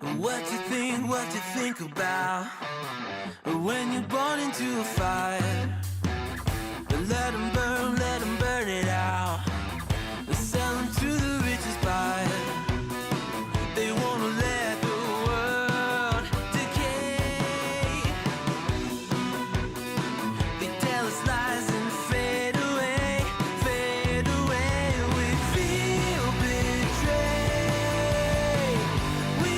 What you think about when you're born into a fire? Let 'em burn it out. Sell 'em to the richest buyer. They wanna let the world decay. They tell us lies and fade away, fade away. We feel betrayed. We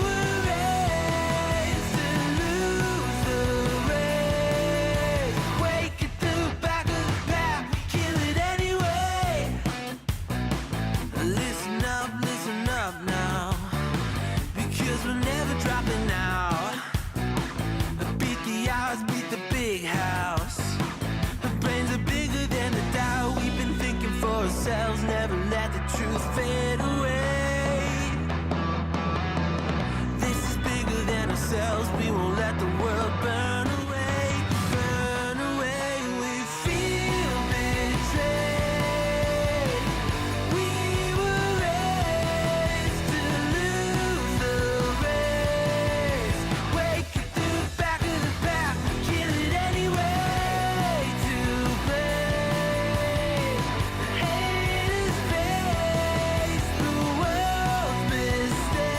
were raised to lose the race. Wake at the back of the pack, kill it anyway. Listen up now, because we're never dropping out. Beat the odds, beat the big house. The brains are bigger than the doubt. We've been thinking for ourselves, never let the truth fade away. This is bigger than ourselves, we won't let the world burn away, burn away. We feel betrayed. We were raised to lose the race. Wake at the back of the pack, kill it anyway. To blame, haters face the world's mistakes.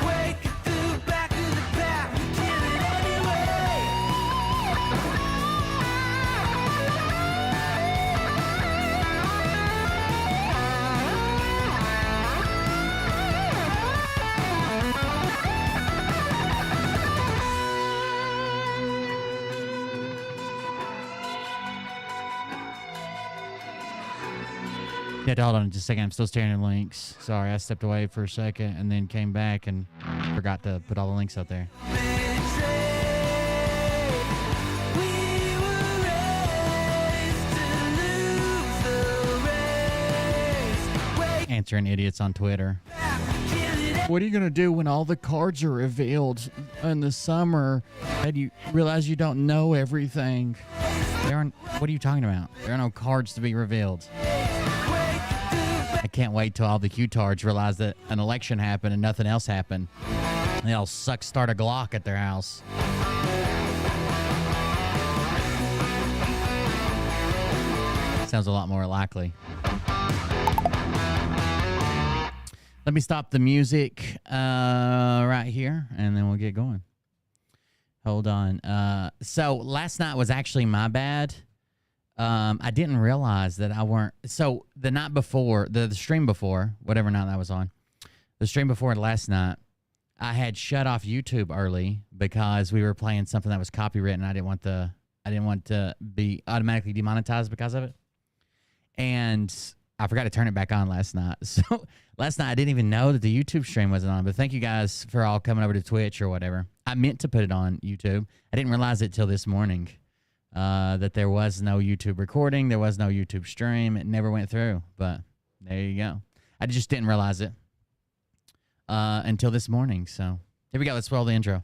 Wake at the back of the pack, kill it anyway. Yeah, hold on just a second. I'm still staring at links. Sorry, I stepped away for a second and then came back and forgot to put all the links out there. Answering idiots on Twitter. What are you going to do when all the cards are revealed in the summer and you realize you don't know everything? What are you talking about? There are no cards to be revealed. I can't wait till all the Q-tards realize that an election happened and nothing else happened. And they all start a Glock at their house. Sounds a lot more likely. Let me stop the music right here, and then we'll get going. Hold on. So last night was actually my bad. I didn't realize that I weren't. So the night before, the stream before, whatever night that was on, the stream before last night, I had shut off YouTube early because we were playing something that was copywritten. I didn't want to be automatically demonetized because of it. And I forgot to turn it back on last night. So last night I didn't even know that the YouTube stream wasn't on. But thank you guys for all coming over to Twitch or whatever. I meant to put it on YouTube. I didn't realize it till this morning. That there was no YouTube recording. There was no YouTube stream. It never went through. But there you go. I just didn't realize it until this morning. So here we go. Let's roll the intro.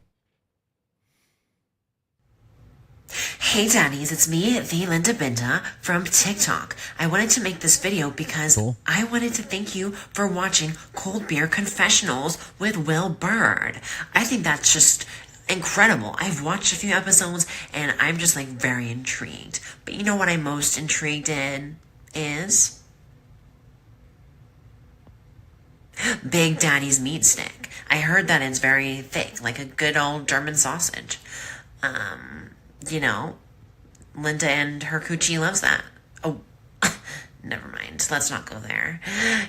Hey daddies, it's me, the Linda Binda from TikTok. I wanted to make this video because I wanted to thank you for watching Cold Beer Confessionals with Will Bird. I think that's just incredible. I've watched a few episodes and I'm just like very intrigued. But you know what I'm most intrigued in is Big Daddy's meat stick. I heard that it's very thick, like a good old German sausage. You know, Linda and her coochie loves that. Oh, never mind. Let's not go there.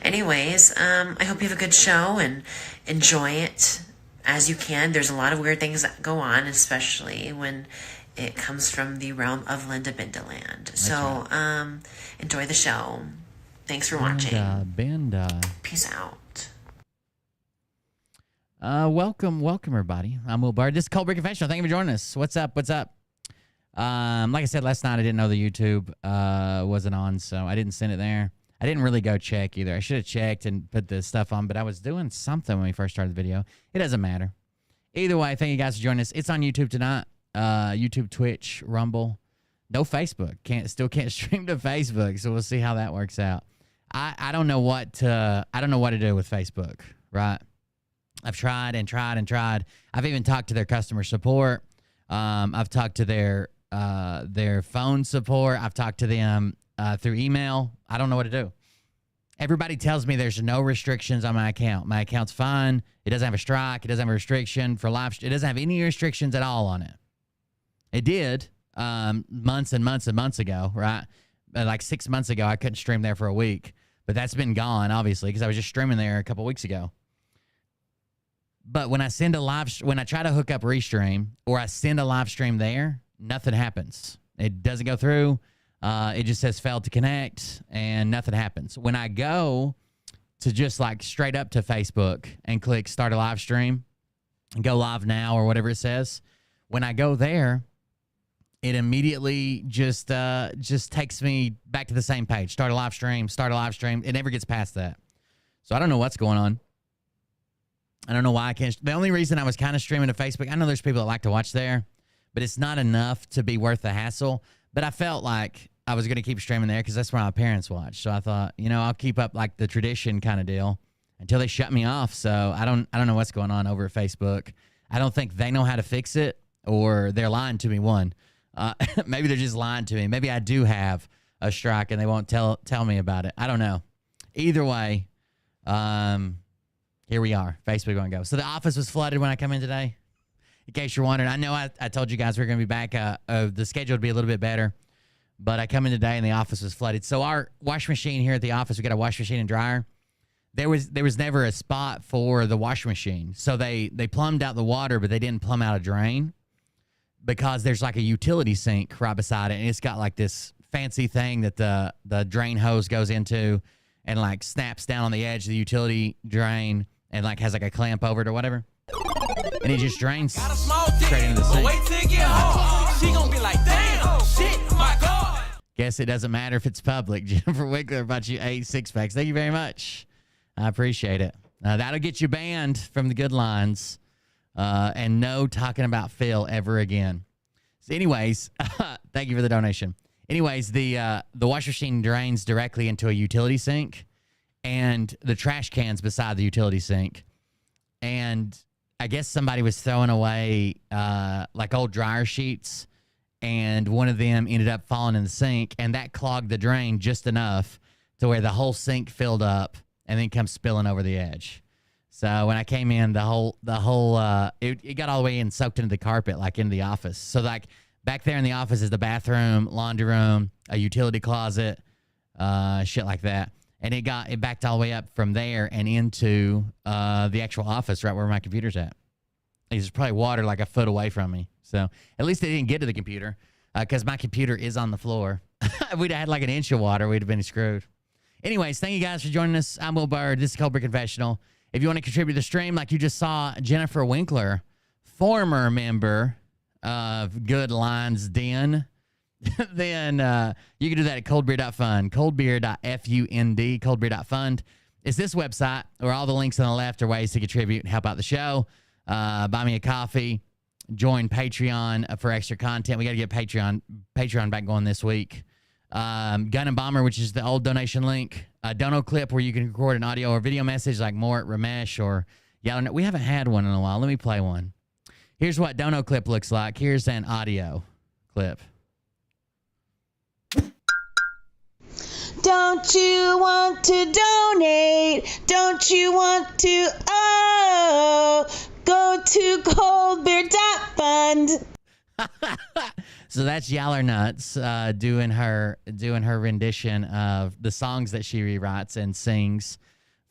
Anyways, I hope you have a good show and enjoy it as you can. There's a lot of weird things that go on, especially when it comes from the realm of Linda Bindaland. So, enjoy the show. Thanks for watching. Binda. Peace out. Welcome everybody. I'm Will Bird. This is Cold Beer Confessional. Thank you for joining us. What's up? Like I said last night, I didn't know the YouTube wasn't on, so I didn't send it there. I didn't really go check either. I should have checked and put the stuff on, but I was doing something when we first started the video. It doesn't matter. Either way, thank you guys for joining us. It's on YouTube tonight. YouTube, Twitch, Rumble. No Facebook. Still can't stream to Facebook, so we'll see how that works out. I don't know what to do with Facebook, right? I've tried and tried and tried. I've even talked to their customer support. I've talked to their phone support. I've talked to them through email. I don't know what to do. Everybody tells me there's no restrictions on my account. My account's fine. It doesn't have a strike. It doesn't have a restriction for live. It doesn't have any restrictions at all on it. It did months and months and months ago, right? Like 6 months ago, I couldn't stream there for a week. But that's been gone, obviously, because I was just streaming there a couple weeks ago. But when I when I try to hook up Restream or I send a live stream there, nothing happens. It doesn't go through. It just says failed to connect and nothing happens. When I go to just like straight up to Facebook and click start a live stream and go live now or whatever it says, when I go there, it immediately just takes me back to the same page. Start a live stream. It never gets past that. So I don't know what's going on. I don't know why I can't. The only reason I was kind of streaming to Facebook, I know there's people that like to watch there, but it's not enough to be worth the hassle. But I felt like I was going to keep streaming there because that's where my parents watch. So I thought, I'll keep up like the tradition kind of deal until they shut me off. So I don't know what's going on over at Facebook. I don't think they know how to fix it, or they're lying to me. Maybe they're just lying to me. Maybe I do have a strike and they won't tell me about it. I don't know. Either way, here we are. Facebook won't go. So the office was flooded when I come in today. In case you're wondering, I know I told you guys we are going to be back. The schedule would be a little bit better, but I come in today and the office was flooded. So our wash machine here at the office, we got a wash machine and dryer. There was never a spot for the wash machine. So they plumbed out the water, but they didn't plumb out a drain because there's like a utility sink right beside it. And it's got like this fancy thing that the drain hose goes into and like snaps down on the edge of the utility drain and like has like a clamp over it or whatever. And it just drains straight into the sink. Wait till it get home. She gonna be like, damn, shit, my God. Guess it doesn't matter if it's public. Jennifer Wickler about you 8 6-packs. Thank you very much. I appreciate it. That'll get you banned from the good lines. And no talking about Phil ever again. So anyways, thank you for the donation. Anyways, the wash machine drains directly into a utility sink and the trash cans beside the utility sink. And I guess somebody was throwing away like old dryer sheets, and one of them ended up falling in the sink, and that clogged the drain just enough to where the whole sink filled up and then comes spilling over the edge. So when I came in, it got all the way in, soaked into the carpet, like into the office. So like back there in the office is the bathroom, laundry room, a utility closet, shit like that. And it backed all the way up from there and into the actual office, right where my computer's at. There's probably water like a foot away from me. So at least they didn't get to the computer because my computer is on the floor. If we'd have had like an inch of water, we'd have been screwed. Anyways, thank you guys for joining us. I'm Will Bird. This is Cold Beer Confessional. If you want to contribute to the stream, like you just saw Jennifer Winkler, former member of Good Lines Den, then you can do that at coldbeer.fund, coldbeer.fund, coldbeer.fund. It's this website where all the links on the left are ways to contribute and help out the show. Buy me a coffee, join Patreon for extra content. We got to get Patreon back going this week. Gun and Bomber, which is the old donation link. Dono Clip, where you can record an audio or video message like Mort, Ramesh, or Yellow. We haven't had one in a while. Let me play one. Here's what Dono Clip looks like. Here's an audio clip. Don't you want to donate? Don't you want to? Go to coldbeer.fund. So that's Yaller Nuts doing her rendition of the songs that she rewrites and sings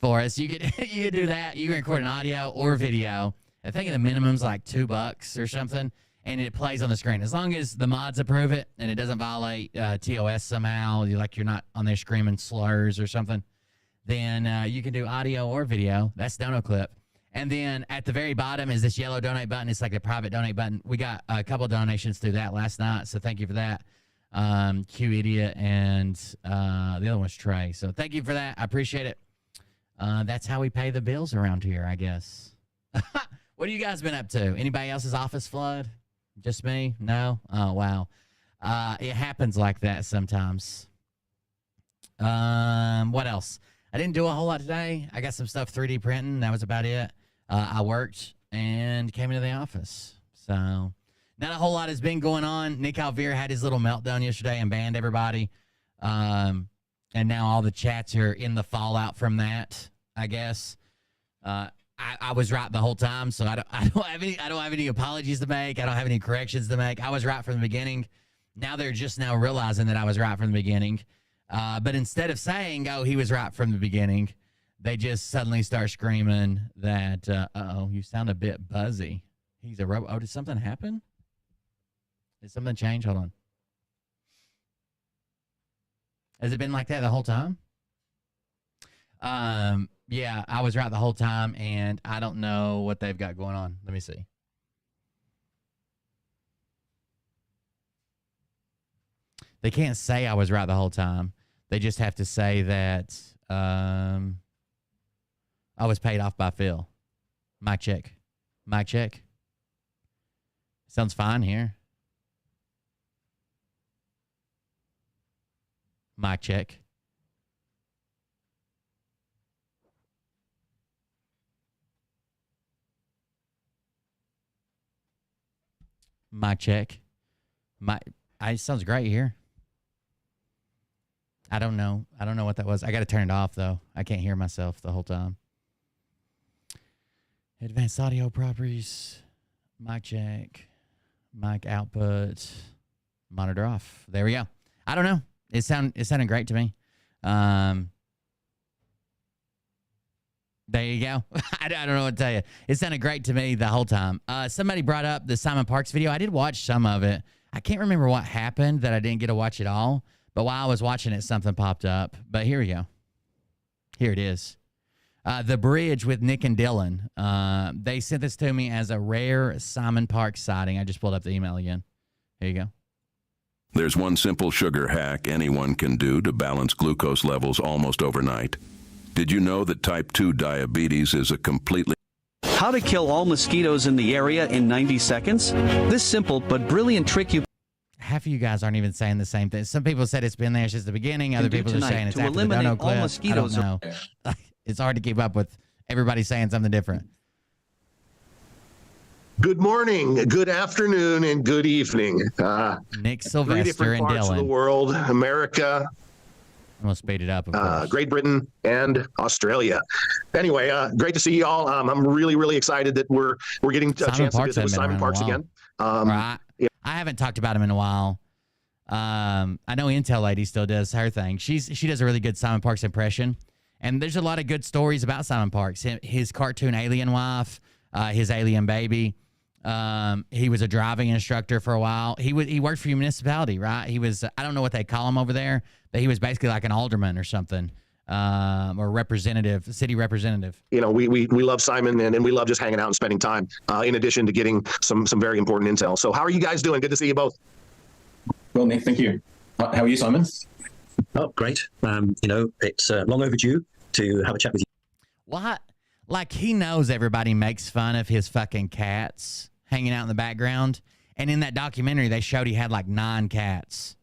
for us. You could do that. You can record an audio or video. I think the minimum's like $2 or something, and it plays on the screen as long as the mods approve it and it doesn't violate TOS somehow. You're not on there screaming slurs or something. Then you can do audio or video. That's Dono Clip. And then at the very bottom is this yellow donate button. It's like a private donate button. We got a couple donations through that last night, so thank you for that. Q Idiot and the other one's Trey. So thank you for that. I appreciate it. That's how we pay the bills around here, I guess. What have you guys been up to? Anybody else's office flood? Just me? No? Oh, wow. It happens like that sometimes. What else? I didn't do a whole lot today. I got some stuff 3D printing. That was about it. I worked and came into the office. So not a whole lot has been going on. Nick Alvear had his little meltdown yesterday and banned everybody. And now all the chats are in the fallout from that, I guess. I was right the whole time, so I don't have any apologies to make. I don't have any corrections to make. I was right from the beginning. Now they're just now realizing that I was right from the beginning. But instead of saying, "Oh, he was right from the beginning," they just suddenly start screaming that, "Uh-oh, you sound a bit buzzy." He's a robot. Oh, did something happen? Did something change? Hold on. Has it been like that the whole time? Yeah, I was right the whole time, and I don't know what they've got going on. Let me see. They can't say I was right the whole time. They just have to say that I was paid off by Phil. Mic check. Mic check. Sounds fine here. Mic check. Mic check. It sounds great here. I don't know. I don't know what that was. I got to turn it off, though. I can't hear myself the whole time. Advanced audio properties. Mic check. Mic output. Monitor off. There we go. I don't know. It sounded great to me. There you go. I don't know what to tell you. It sounded great to me the whole time. Somebody brought up the Simon Parks video. I did watch some of it. I can't remember what happened that I didn't get to watch it all. But while I was watching it, something popped up. But here we go. Here it is. The bridge with Nick and Dylan. They sent this to me as a rare Simon Parks sighting. I just pulled up the email again. Here you go. There's one simple sugar hack anyone can do to balance glucose levels almost overnight. Did you know that type 2 diabetes is a completely... How to kill all mosquitoes in the area in 90 seconds? This simple but brilliant trick you half of you guys aren't even saying the same thing. Some people said it's been there since the beginning. Other people are saying it's to after the eliminate dono all clip. mosquitoes. I don't know. It's hard to keep up with everybody saying something different. Good morning, good afternoon, and good evening. Nick Three Sylvester different and parts of the Dylan. world: America, I'm gonna speed it up. Of course. Great Britain, and Australia. Anyway, great to see you all. I'm really excited that we're getting a Simon chance to Parks visit with hasn't been Simon Parks around in a again. Right. Yeah. I haven't talked about him in a while. I know Intel Lady still does her thing. She does a really good Simon Parks impression, and there's a lot of good stories about Simon Parks. His cartoon alien wife, his alien baby. He was a driving instructor for a while. He worked for your municipality, right? He was, I don't know what they call him over there, but he was basically like an alderman or something, or representative, city representative. You know, we love Simon, and we love just hanging out and spending time. In addition to getting some very important intel. So, how are you guys doing? Good to see you both. Well, Nick, thank you. How are you, Simon? Oh, great. It's long overdue to have a chat with you. What? Like, he knows everybody makes fun of his fucking cats hanging out in the background. And in that documentary, they showed he had like 9 cats.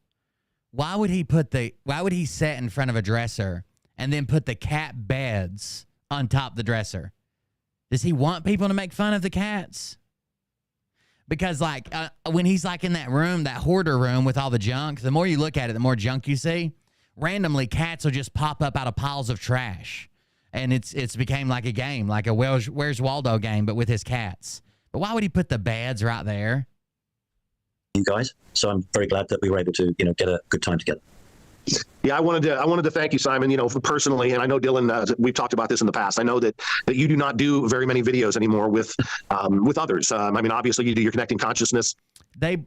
Why would he sit in front of a dresser and then put the cat beds on top of the dresser? Does he want people to make fun of the cats? Because, like, when he's, like, in that room, that hoarder room with all the junk, the more you look at it, the more junk you see. Randomly, cats will just pop up out of piles of trash. And it's became like a game, like a Where's Waldo game, but with his cats. But why would he put the beds right there? You guys. So I'm very glad that we were able to, get a good time together. Yeah, I wanted to thank you, Simon. For personally, and I know Dylan. We've talked about this in the past. I know that you do not do very many videos anymore with others. I mean, obviously, you do your connecting consciousness. I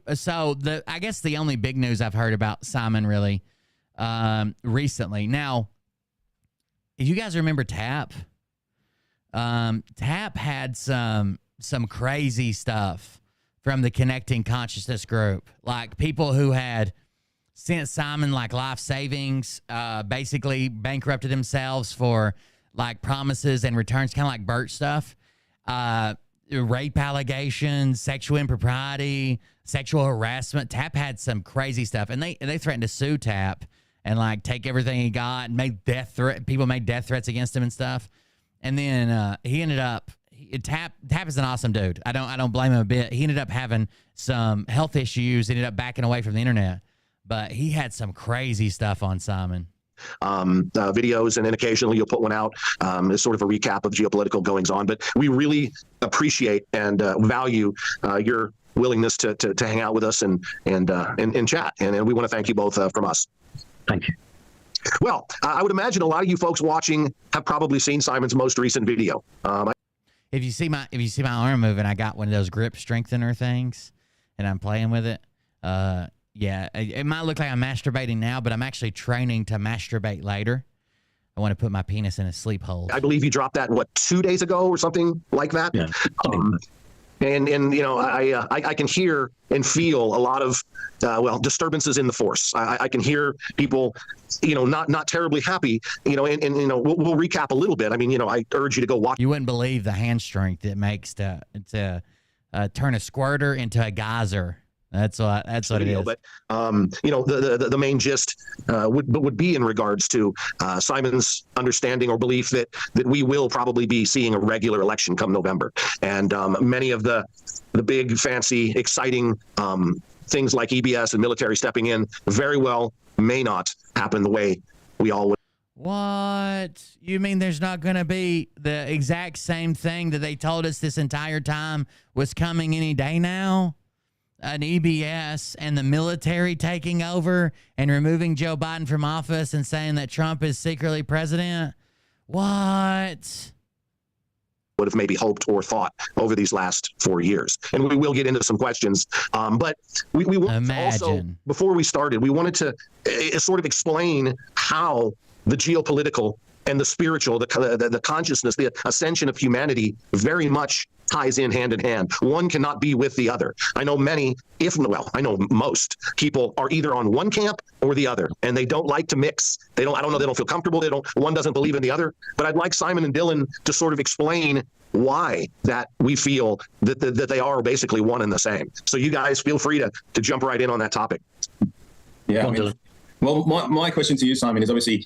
guess the only big news I've heard about Simon really recently. Now, if you guys remember Tap, Tap had some crazy stuff from the Connecting Consciousness group, like people who had sent Simon like life savings, basically bankrupted themselves for like promises and returns, kind of like Bert stuff, rape allegations, sexual impropriety, sexual harassment. Tap had some crazy stuff, and they threatened to sue Tap and like take everything he got and made death threat. People made death threats against him and stuff. And then he ended up Tap is an awesome dude. I don't blame him a bit. He ended up having some health issues, ended up backing away from the internet, but he had some crazy stuff on Simon. Videos, and then occasionally you'll put one out as sort of a recap of geopolitical goings on. But we really appreciate and value your willingness to hang out with us and chat. And we want to thank you both from us. Thank you. Well, I would imagine a lot of you folks watching have probably seen Simon's most recent video. If you see my arm moving, I got one of those grip strengthener things, and I'm playing with it. Yeah, it might look like I'm masturbating now, but I'm actually training to masturbate later. I want to put my penis in a sleep hold. I believe you dropped that 2 days ago or something like that. Yeah. And you know, I can hear and feel a lot of disturbances in the force. I can hear people, not terribly happy. We'll recap a little bit. I mean, I urge you to go watch. You wouldn't believe the hand strength it makes to turn a squirter into a geyser. That's what it is. But the main gist would be in regards to Simon's understanding or belief that we will probably be seeing a regular election come November, and many of the big, fancy, exciting things like EBS and military stepping in very well may not happen the way we all would. What? You mean there's not going to be the exact same thing that they told us this entire time was coming any day now? An EBS and the military taking over and removing Joe Biden from office and saying that Trump is secretly president? What? Would have maybe hoped or thought over these last 4 years. And we will get into some questions. But we wanted to also, before we started, we wanted to sort of explain how the geopolitical and the spiritual, the consciousness, the ascension of humanity very much ties in hand. One cannot be with the other. I know I know most people are either on one camp or the other, and they don't like to mix. They don't feel comfortable. One doesn't believe in the other. But I'd like Simon and Dylan to sort of explain why that we feel that they are basically one and the same. So you guys feel free to jump right in on that topic. Yeah. Well, my question to you, Simon, is obviously,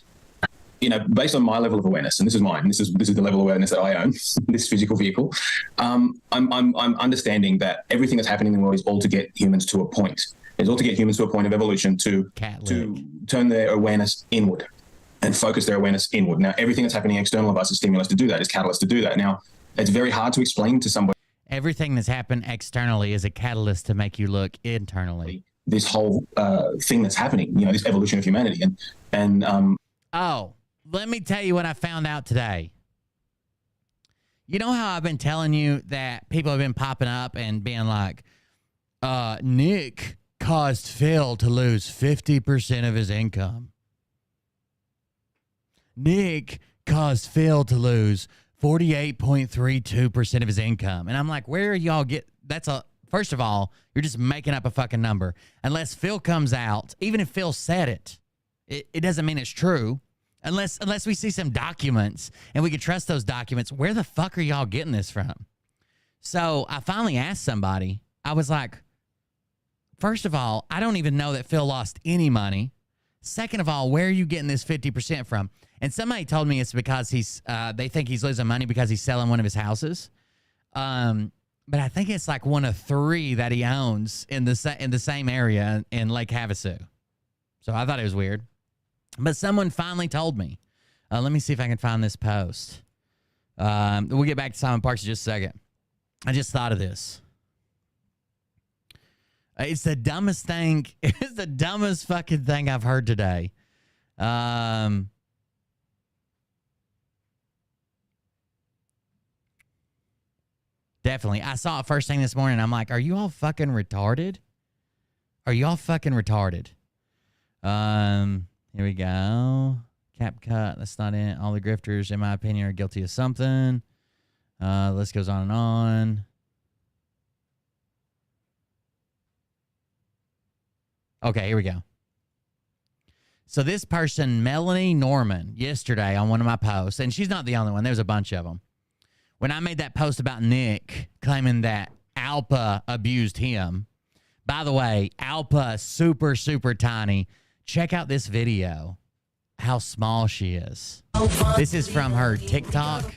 based on my level of awareness, and this is mine, this is the level of awareness that I own, this physical vehicle. I'm understanding that everything that's happening in the world is all to get humans to a point. It's all to get humans to a point of evolution to turn their awareness inward and focus their awareness inward. Now, everything that's happening external of us is stimulus to do that, is catalyst to do that. Now, it's very hard to explain to somebody. Everything that's happened externally is a catalyst to make you look internally. This whole thing that's happening, this evolution of humanity, Oh. Let me tell you what I found out today. You know how I've been telling you that people have been popping up and being like, Nick caused Phil to lose 50% of his income. Nick caused Phil to lose 48.32% of his income. And I'm like, where are y'all first of all, you're just making up a fucking number. Unless Phil comes out, even if Phil said it doesn't mean it's true. Unless we see some documents and we can trust those documents, where the fuck are y'all getting this from? So I finally asked somebody. I was like, first of all, I don't even know that Phil lost any money. Second of all, where are you getting this 50% from? And somebody told me it's because they think he's losing money because he's selling one of his houses. But I think it's like one of 3 that he owns in the same area in Lake Havasu. So I thought it was weird. But someone finally told me. Let me see if I can find this post. We'll get back to Simon Parks in just a second. I just thought of this. It's the dumbest thing. It's the dumbest fucking thing I've heard today. Definitely. I saw it first thing this morning. I'm like, are you all fucking retarded? Are you all fucking retarded? Here we go. Cap cut. That's not it. All the grifters, in my opinion, are guilty of something. The list goes on and on. Okay, here we go. So this person, Melanie Norman, yesterday on one of my posts, and she's not the only one. There's a bunch of them. When I made that post about Nick claiming that Alpa abused him, by the way, Alpa super, super tiny. Check out this video, how small she is. This is from her TikTok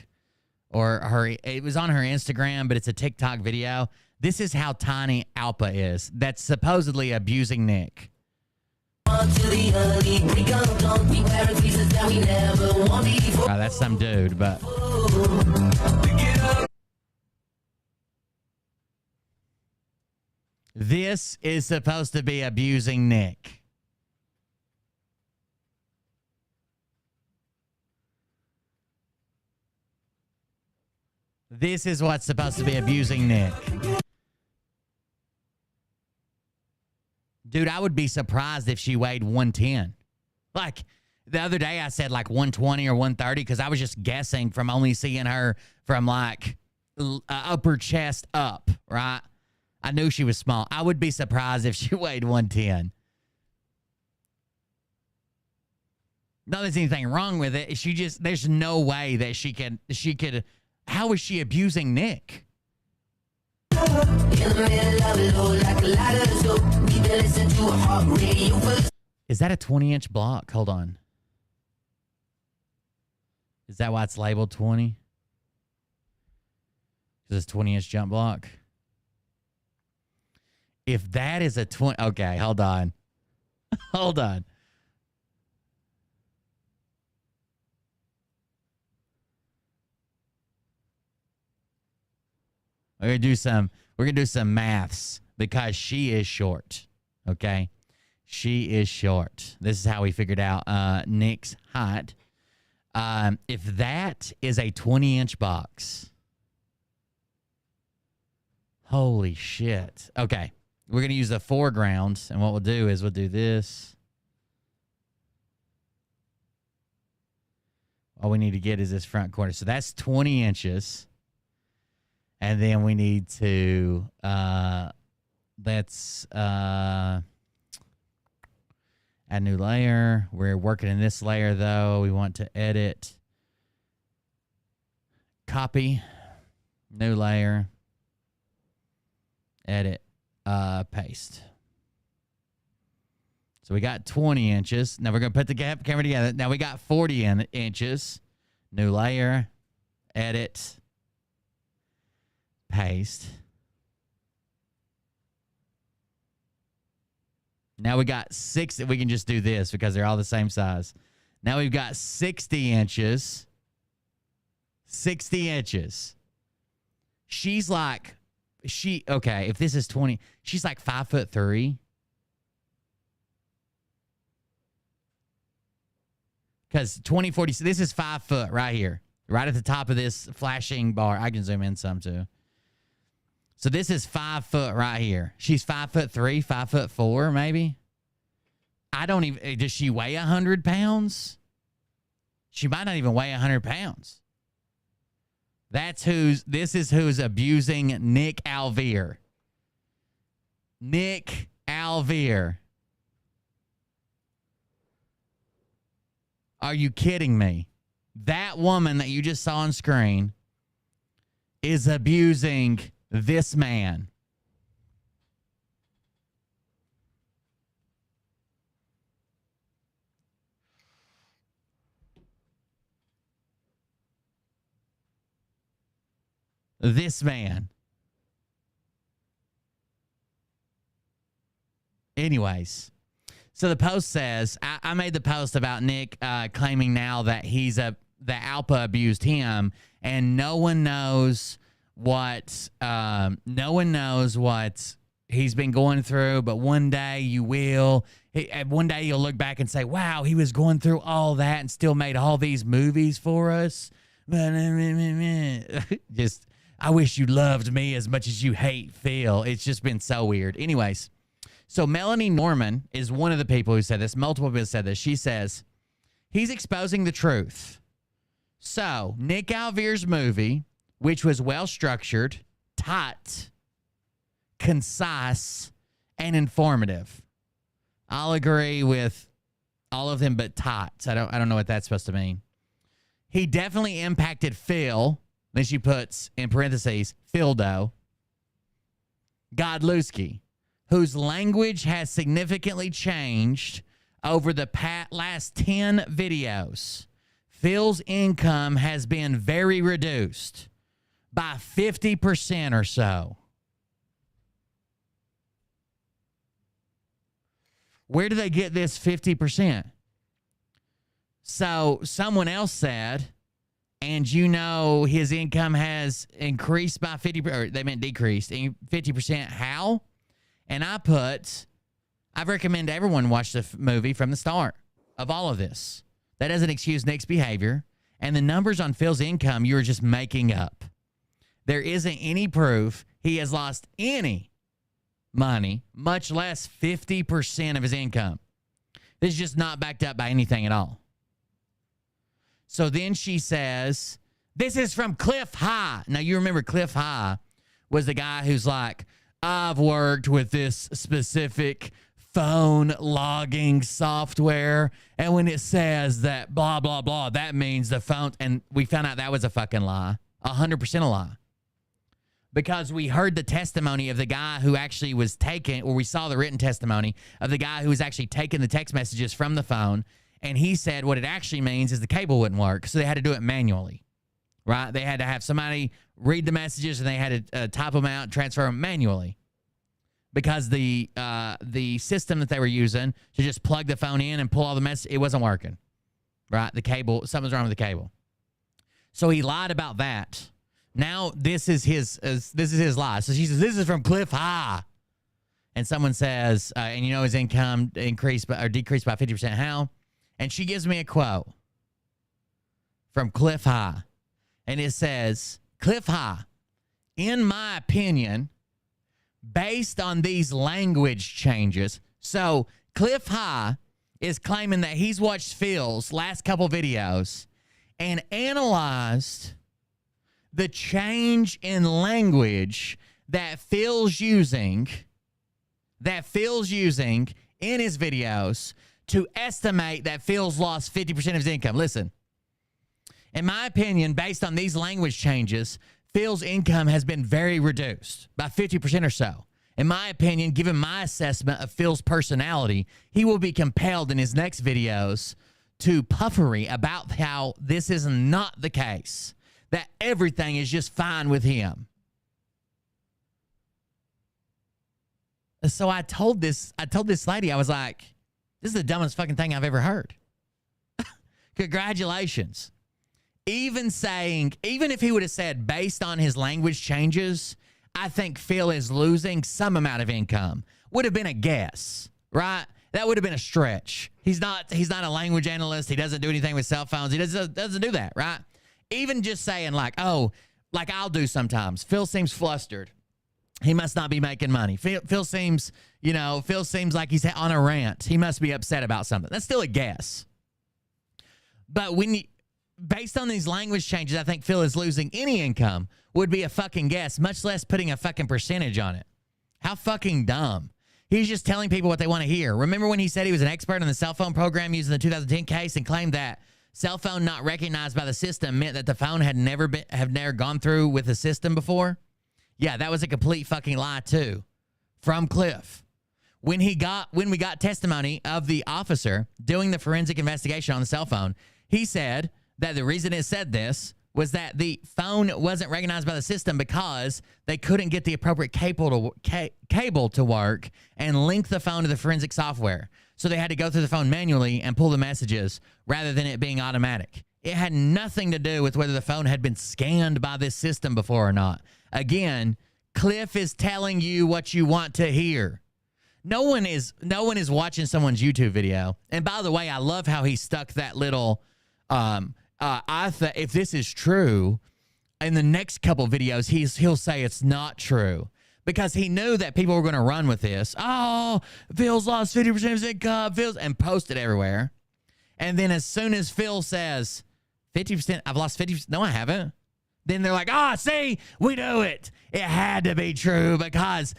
or it was on her Instagram, but it's a TikTok video. This is how tiny Alpa is. That's supposedly abusing Nick. Oh, that's some dude, but this is supposed to be abusing Nick. This is what's supposed to be abusing Nick. Dude, I would be surprised if she weighed 110. Like, the other day I said like 120 or 130 because I was just guessing from only seeing her from like upper chest up, right? I knew she was small. I would be surprised if she weighed 110. Not that there's anything wrong with it. There's no way that she could. How is she abusing Nick? Is that a 20-inch block? Hold on. Is that why it's labeled 20? Because it's 20-inch jump block? If that is a 20... Okay, hold on. Hold on. We're gonna do some maths because she is short. Okay? She is short. This is how we figured out Nick's height. If that is a 20-inch box. Holy shit. Okay. We're gonna use the foreground, and what we'll do is we'll do this. All we need to get is this front corner. So that's 20 inches. And then we need to, let's add new layer. We're working in this layer, though. We want to edit, copy, new layer, edit, paste. So we got 20 inches. Now we're going to put the camera together. Now we got 40 inches. New layer, edit, paste. Now we got 60. We can just do this because they're all the same size. Now we've got 60 inches. 60 inches. She's like, okay, if this is 20, she's like 5'3". Because 20, 40, this is 5 foot right here. Right at the top of this flashing bar. I can zoom in some too. So this is 5 foot right here. She's 5'3", 5'4", maybe. I don't even. Does she weigh 100 pounds? She might not even weigh 100 pounds. This is who's abusing Nick Alvear. Nick Alvear. Are you kidding me? That woman that you just saw on screen is abusing this man. This man. Anyways, so the post says, I made the post about Nick claiming now that that Alpa abused him, and no one knows what he's been going through, but one day you will. One day you'll look back and say, wow, he was going through all that and still made all these movies for us. Just, I wish you loved me as much as you hate Phil. It's just been so weird. Anyways, so Melanie Norman is one of the people who said this. Multiple people said this. She says, he's exposing the truth. So, Nick Alvear's movie, which was well-structured, tight, concise, and informative. I'll agree with all of them but tight. I don't know what that's supposed to mean. He definitely impacted Phil. Then she puts, in parentheses, Phildo Godlewski, whose language has significantly changed over the last 10 videos. Phil's income has been very reduced by 50% or so. Where do they get this 50%? So someone else said, and you know his income has increased by 50%, or they meant decreased, 50%. How? And I've recommended everyone watch the movie from the start of all of this. That doesn't excuse Nick's behavior. And the numbers on Phil's income, you're just making up. There isn't any proof he has lost any money, much less 50% of his income. This is just not backed up by anything at all. So then she says, this is from Cliff High. Now, you remember Cliff High was the guy who's like, I've worked with this specific phone logging software, and when it says that blah, blah, blah, that means the phone, and we found out that was a fucking lie, 100% a lie. Because we heard the testimony of the guy who actually was taking, or we saw the written testimony of the guy who was actually taking the text messages from the phone, and he said what it actually means is the cable wouldn't work, so they had to do it manually, right? They had to have somebody read the messages, and they had to type them out, transfer them manually. Because the system that they were using to just plug the phone in and pull all the messages, it wasn't working, right? The cable, something's wrong with the cable. So he lied about that. Now this is his lie. So she says, this is from Cliff High. And someone says, and you know his income decreased by 50%. How? And she gives me a quote from Cliff High. And it says, Cliff High, in my opinion, based on these language changes. So Cliff High is claiming that he's watched Phil's last couple videos and analyzed the change in language that Phil's using in his videos to estimate that Phil's lost 50% of his income. Listen, in my opinion, based on these language changes, Phil's income has been very reduced by 50% or so. In my opinion, given my assessment of Phil's personality, he will be compelled in his next videos to puffery about how this is not the case, that everything is just fine with him. So I told this lady, I was like, this is the dumbest fucking thing I've ever heard. Congratulations. Even if he would have said, based on his language changes, I think Phil is losing some amount of income, would have been a guess, right? That would have been a stretch. He's not a language analyst. He doesn't do anything with cell phones. He doesn't do that, right? Even just saying like, oh, like I'll do sometimes. Phil seems flustered. He must not be making money. Phil seems like he's on a rant. He must be upset about something. That's still a guess. But based on these language changes, I think Phil is losing any income would be a fucking guess, much less putting a fucking percentage on it. How fucking dumb. He's just telling people what they want to hear. Remember when he said he was an expert on the cell phone program using the 2010 case and claimed that cell phone not recognized by the system meant that the phone had never gone through with the system before? Yeah, that was a complete fucking lie too. From Cliff. When we got testimony of the officer doing the forensic investigation on the cell phone, he said that the reason it said this was that the phone wasn't recognized by the system because they couldn't get the appropriate cable to work and link the phone to the forensic software. So they had to go through the phone manually and pull the messages rather than it being automatic. It had nothing to do with whether the phone had been scanned by this system before or not. Again, Cliff is telling you what you want to hear. No one is watching someone's YouTube video. And by the way, I love how he stuck that little if this is true, in the next couple videos, he'll say it's not true. Because he knew that people were going to run with this. Oh, Phil's lost 50% of his income, and post it everywhere. And then as soon as Phil says, 50%, I've lost 50%, no, I haven't. Then they're like, see, we knew it. It had to be true because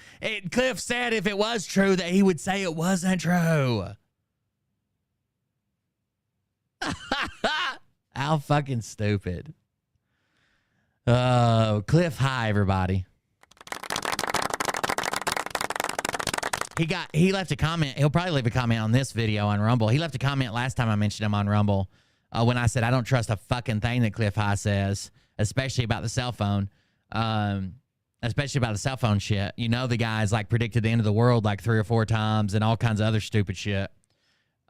Cliff said if it was true that he would say it wasn't true. How fucking stupid. Oh, Cliff High, everybody. He left a comment. He'll probably leave a comment on this video on Rumble. He left a comment last time I mentioned him on Rumble. when I said I don't trust a fucking thing that Cliff High says, especially about the cell phone. Especially about the cell phone shit. You know, the guy's like predicted the end of the world like 3 or 4 times and all kinds of other stupid shit.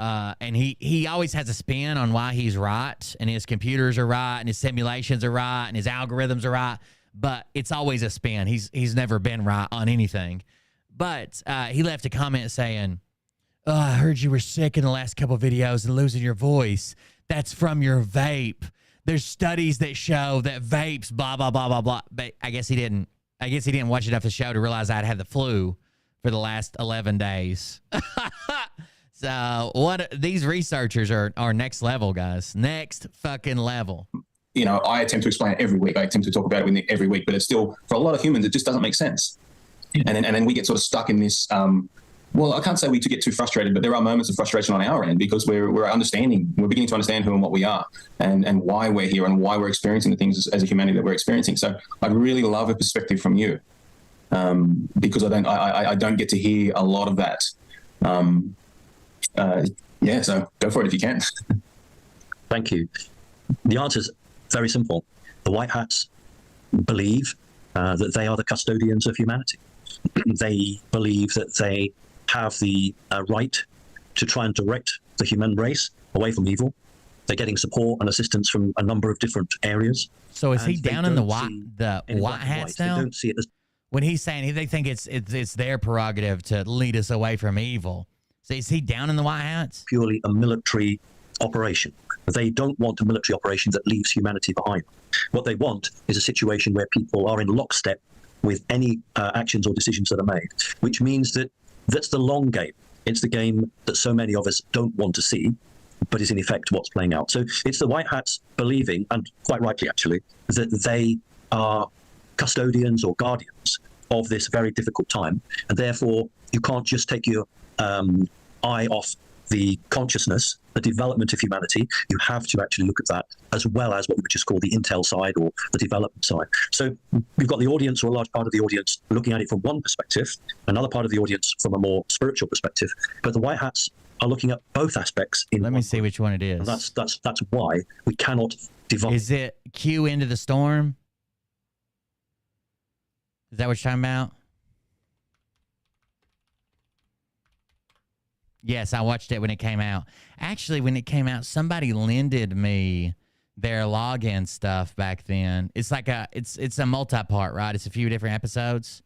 And he always has a spin on why he's right, and his computers are right, and his simulations are right, and his algorithms are right. But it's always a spin. He's never been right on anything. But he left a comment saying, "Oh, I heard you were sick in the last couple of videos and losing your voice. That's from your vape. There's studies that show that vapes, blah, blah, blah, blah, blah." But I guess he didn't watch enough of the show to realize I'd had the flu for the last 11 days. So these researchers are next level, guys. Next fucking level. You know, I attempt to explain it every week. I attempt to talk about it every week, but it's still, for a lot of humans, it just doesn't make sense. And then we get sort of stuck in this, well, I can't say we get too frustrated, but there are moments of frustration on our end because we're beginning to understand who and what we are and why we're here and why we're experiencing the things as a humanity that we're experiencing. So I really love a perspective from you because I don't get to hear a lot of that. Yeah, so go for it if you can. Thank you. The answer is very simple. The White Hats believe that they are the custodians of humanity. They believe that they have the right to try and direct the human race away from evil. They're getting support and assistance from a number of different areas. So is he down in the White Hats now? They don't see it as, when he's saying they think it's their prerogative to lead us away from evil. So is he down in the White Hats? Purely a military operation. They don't want a military operation that leaves humanity behind. What they want is a situation where people are in lockstep with any actions or decisions that are made, which means that that's the long game. It's the game that so many of us don't want to see, but is in effect what's playing out. So it's the White Hats believing, and quite rightly actually, that they are custodians or guardians of this very difficult time, and therefore you can't just take your eye off the consciousness, the development of humanity. You have to actually look at that as well as what we would just call the intel side or the development side. So we've got the audience, or a large part of the audience, looking at it from one perspective, another part of the audience from a more spiritual perspective. But the White Hats are looking at both aspects. Let me see which one it is. And that's why we cannot divide. Is it Q Into the Storm? Is that what you're talking about? Yes, I watched it when it came out. Actually, when it came out, somebody lended me their login stuff back then. It's like it's a multi-part, right? It's a few different episodes.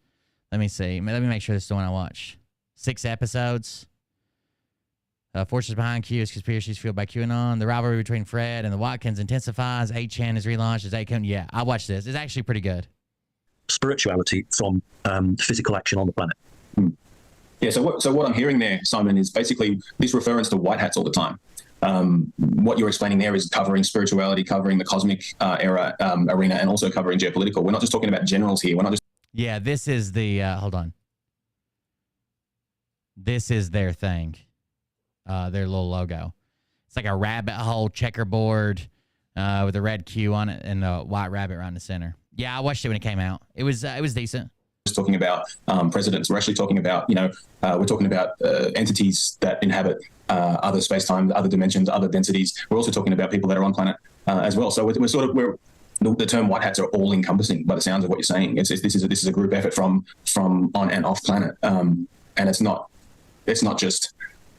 Let me see. Let me make sure this is the one I watched. 6 episodes. Forces behind Q is conspiracies fueled by QAnon. The rivalry between Fred and the Watkins intensifies. 8chan is relaunched as 8chan. Yeah, I watched this. It's actually pretty good. Spirituality from physical action on the planet. Yeah, so what I'm hearing there, Simon, is basically this reference to White Hats all the time. What you're explaining there is covering spirituality, covering the cosmic era arena, and also covering geopolitical. We're not just talking about generals here. We're not just... Yeah, this is the... hold on. This is their thing. Their little logo. It's like a rabbit hole checkerboard with a red Q on it and a white rabbit right in the center. Yeah, I watched it when it came out. It was decent. Talking about presidents. We're actually talking about, we're talking about entities that inhabit other space-time, other dimensions, other densities. We're also talking about people that are on planet as well. So the term White Hats are all-encompassing by the sounds of what you're saying. This is a group effort from on and off planet, and it's not just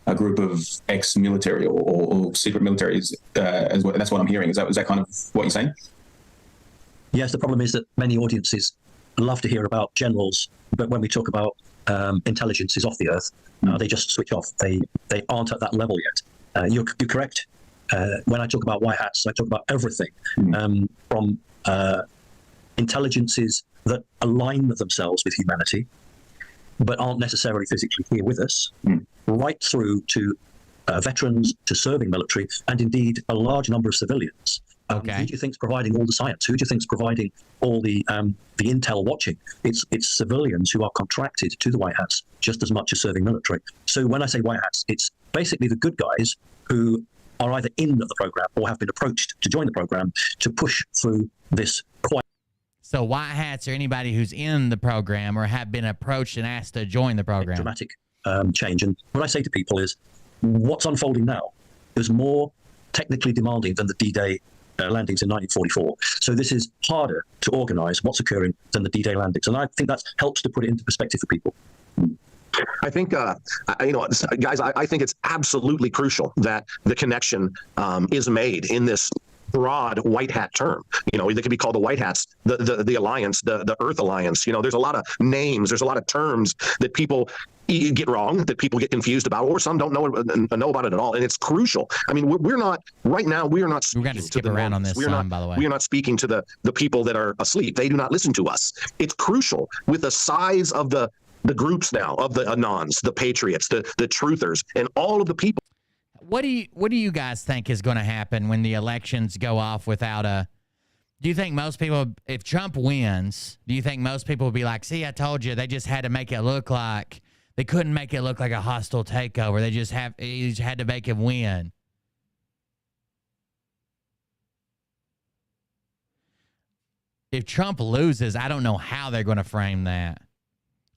a group of ex-military or secret militaries as well. That's what I'm hearing. Is that kind of what you're saying? Yes, the problem is that many audiences love to hear about generals, but when we talk about intelligences off the earth, they just switch off. They aren't at that level yet. You're correct. When I talk about White Hats, I talk about everything from intelligences that align themselves with humanity, but aren't necessarily physically here with us, right through to veterans, to serving military, and indeed a large number of civilians. Okay. Who do you think's providing all the science? Who do you think's providing all the intel watching? It's civilians who are contracted to the White Hats just as much as serving military. So when I say White Hats, it's basically the good guys who are either in the program or have been approached to join the program to push through this quite. So White Hats are anybody who's in the program or have been approached and asked to join the program. Dramatic change. And what I say to people is, what's unfolding now is more technically demanding than the D-Day landings in 1944. So this is harder to organize what's occurring than the D-Day landings. And I think that helps to put it into perspective for people. I think, guys, I think it's absolutely crucial that the connection is made in this broad white hat term. They could be called the white hats, the alliance, the Earth Alliance. There's a lot of names, there's a lot of terms that people get wrong, that people get confused about, or some don't know about it at all. And it's crucial. I mean, we're not right now. We are not. We're going to skip around on this. By the way, we are not speaking to the people that are asleep. They do not listen to us. It's crucial with the size of the groups now, of the Anons, the Patriots, the Truthers, and all of the people. What do you guys think is going to happen when the elections go off without a? Do you think most people, if Trump wins, do you think most people will be like, "See, I told you, they just had to make it look like they couldn't make it look like a hostile takeover. They just had to make him win." If Trump loses, I don't know how they're going to frame that.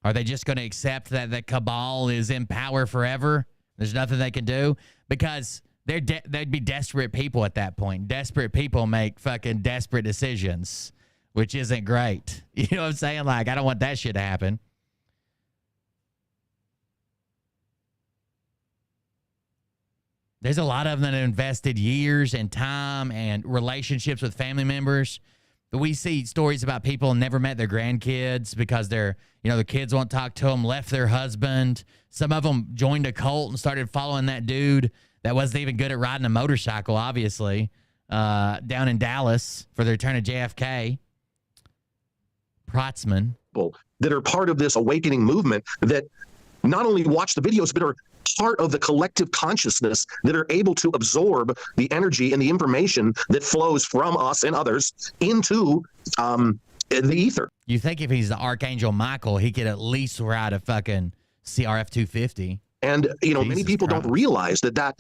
Are they just going to accept that the cabal is in power forever? There's nothing they can do? Because they'd be desperate people at that point. Desperate people make fucking desperate decisions, which isn't great. You know what I'm saying? Like, I don't want that shit to happen. There's a lot of them that have invested years and time and relationships with family members. We see stories about people never met their grandkids because the kids won't talk to them, left their husband. Some of them joined a cult and started following that dude that wasn't even good at riding a motorcycle, obviously, down in Dallas for the return of JFK. Protzman. That are part of this awakening movement that not only watch the videos, but are part of the collective consciousness, that are able to absorb the energy and the information that flows from us and others into the ether. You think if he's the Archangel Michael, he could at least ride a fucking CRF 250. And, many people don't realize that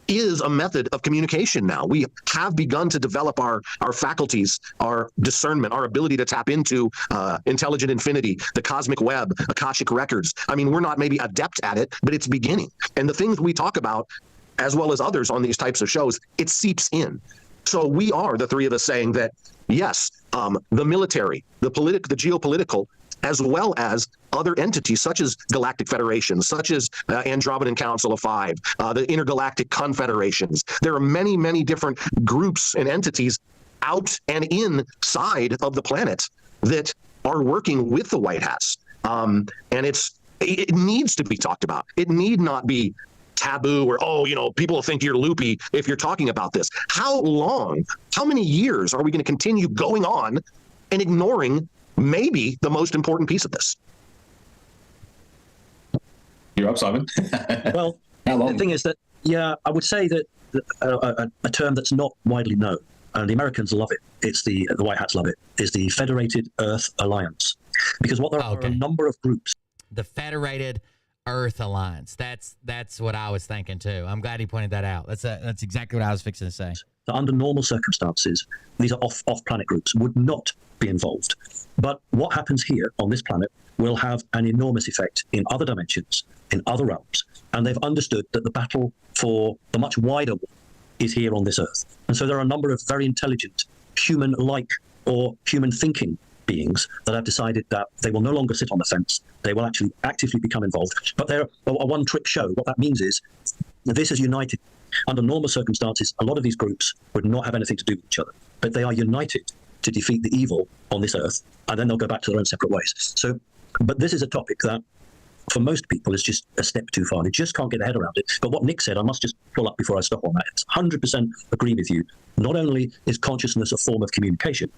is a method of communication now. We have begun to develop our faculties, our discernment, our ability to tap into intelligent infinity, the cosmic web, Akashic records. I mean, we're not maybe adept at it, but it's beginning. And the things we talk about, as well as others on these types of shows, it seeps in. So we are, the three of us, saying that, yes, the military, the geopolitical, as well as other entities such as Galactic Federations, such as Andromedan Council of Five, the Intergalactic Confederations. There are many, many different groups and entities out and inside of the planet that are working with the White Hats. And it needs to be talked about. It need not be taboo or, people will think you're loopy if you're talking about this. How many years are we going to continue going on and ignoring maybe the most important piece of this? You're up, Simon. Well, the thing is that, I would say that a term that's not widely known, and the Americans love it, the White Hats love it, is the Federated Earth Alliance. Because there are a number of groups. The Federated Earth Alliance. That's what I was thinking too. I'm glad he pointed that out. That's exactly what I was fixing to say. That under normal circumstances, these are off-planet groups, would not be involved. But what happens here on this planet will have an enormous effect in other dimensions, in other realms. And they've understood that the battle for the much wider war is here on this Earth. And so there are a number of very intelligent, human-like or human-thinking beings that have decided that they will no longer sit on the fence. They will actually actively become involved. But they're a one-trick show. What that means is this is united. Under normal circumstances, a lot of these groups would not have anything to do with each other, but they are united to defeat the evil on this Earth, and then they'll go back to their own separate ways. So, but this is a topic that, for most people, is just a step too far. They just can't get their head around it. But what Nick said, I must just pull up before I stop on that. It's 100% agree with you. Not only is consciousness a form of communication,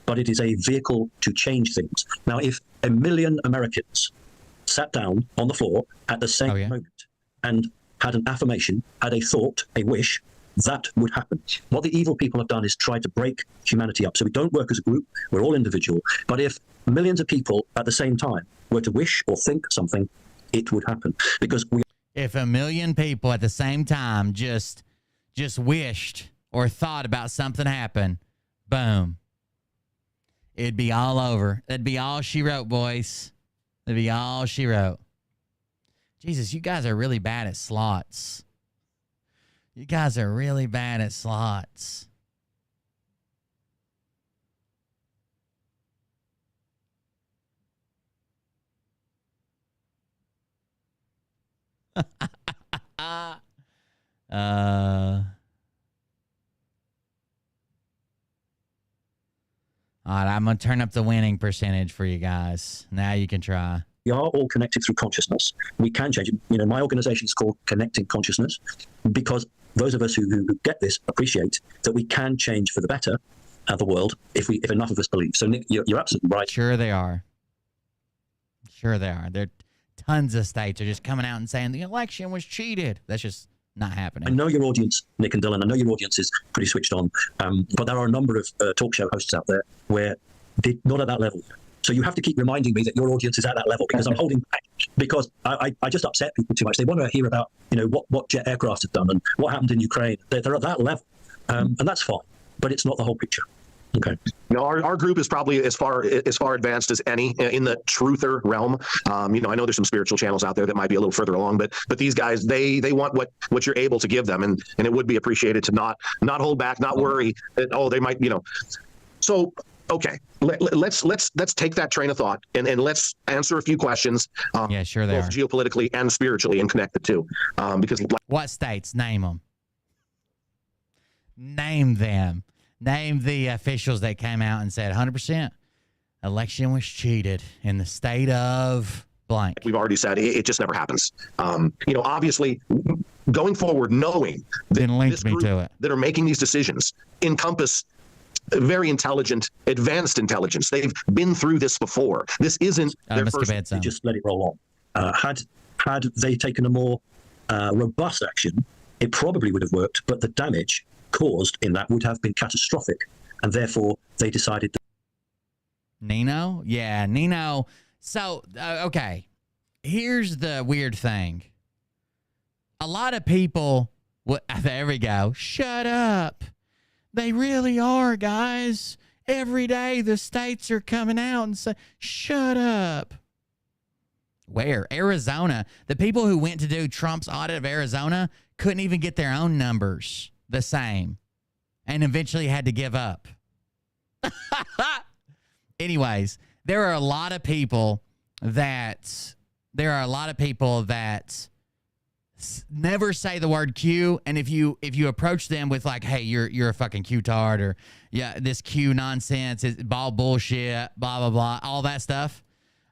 but it is a vehicle to change things. Now, if 1 million Americans sat down on the floor at the same moment and had an affirmation, had a thought, a wish, that would happen. What the evil people have done is try to break humanity up. So we don't work as a group, we're all individual. But if millions of people at the same time were to wish or think something, it would happen. Because if 1 million people at the same time just wished or thought about something happen, boom. It'd be all over. That'd be all she wrote, boys. That'd be all she wrote. Jesus, you guys are really bad at slots. You guys are really bad at slots. All right, I'm going to turn up the winning percentage for you guys. Now you can try. We are all connected through consciousness. We can change it. You know, my organization is called Connecting Consciousness because those of us who get this appreciate that we can change for the better the world if enough of us believe. So, Nick, you're absolutely right. Sure they are. Sure they are. There are tons of states are just coming out and saying the election was cheated. That's just not happening. I know your audience, Nick and Dylan, I know your audience is pretty switched on, but there are a number of talk show hosts out there where they're not at that level. So you have to keep reminding me that your audience is at that level because I'm holding back because I just upset people too much. They want to hear about, you know, what jet aircraft have done and what happened in Ukraine. They're at that level, and that's fine, but it's not the whole picture. Okay. You know, our group is probably as far advanced as any in the truther realm. You know, I know there's some spiritual channels out there that might be a little further along, but these guys, they want what you're able to give them, and it would be appreciated to not hold back, not worry that they might, you know. So okay, let's take that train of thought and let's answer a few questions. Yeah, sure they both are. Geopolitically and spiritually and connect the two. Because what states? Name them. Name them. Name the officials that came out and said 100% election was cheated in the state of blank. We've already said it just never happens. You know, obviously, going forward, knowing that link me to it, that are making these decisions encompass very intelligent, advanced intelligence. They've been through this before. This isn't their first. They just let it roll on. Had they taken a more robust action, it probably would have worked, but the damage caused in that would have been catastrophic, and therefore they decided that Nino? Yeah, Nino. So, okay, here's the weird thing. A lot of people, there we go, shut up. They really are, guys. Every day the states are coming out and say, shut up. Where? Arizona. The people who went to do Trump's audit of Arizona couldn't even get their own numbers the same and eventually had to give up. Anyways, there are a lot of people that never say the word Q, and if you approach them with like, hey, you're a fucking Q-tard, or yeah, this Q nonsense is all bullshit, blah blah blah, all that stuff.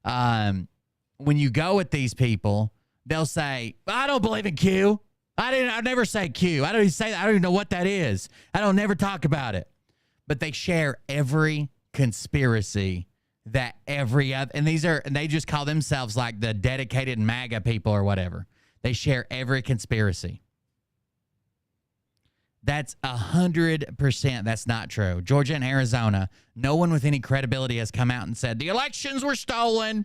When you go with these people, they'll say, I don't believe in Q. I never say Q. I don't even say that. I don't even know what that is. I don't never talk about it. But they share every conspiracy that every other, and they just call themselves like the dedicated MAGA people or whatever. They share every conspiracy. That's 100%. That's not true. Georgia and Arizona, no one with any credibility has come out and said the elections were stolen.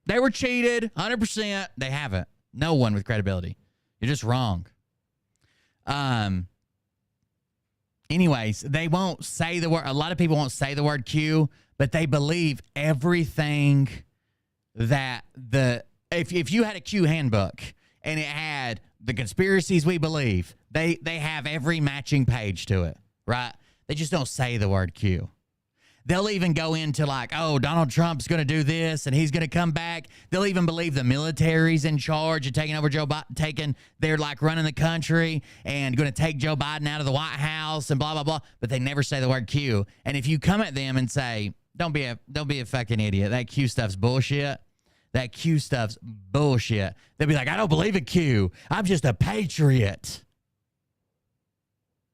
They were cheated. 100%. They haven't. No one with credibility. You're just wrong. Anyways, they won't say the word. A lot of people won't say the word Q, but they believe everything that if you had a Q handbook and it had the conspiracies we believe, they have every matching page to it, right? They just don't say the word Q. They'll even go into like, oh, Donald Trump's going to do this and he's going to come back. They'll even believe the military's in charge of taking over Joe Biden. They're like running the country and going to take Joe Biden out of the White House and blah, blah, blah. But they never say the word Q. And if you come at them and say, don't be a fucking idiot. That Q stuff's bullshit. That Q stuff's bullshit. They'll be like, I don't believe in Q. I'm just a patriot.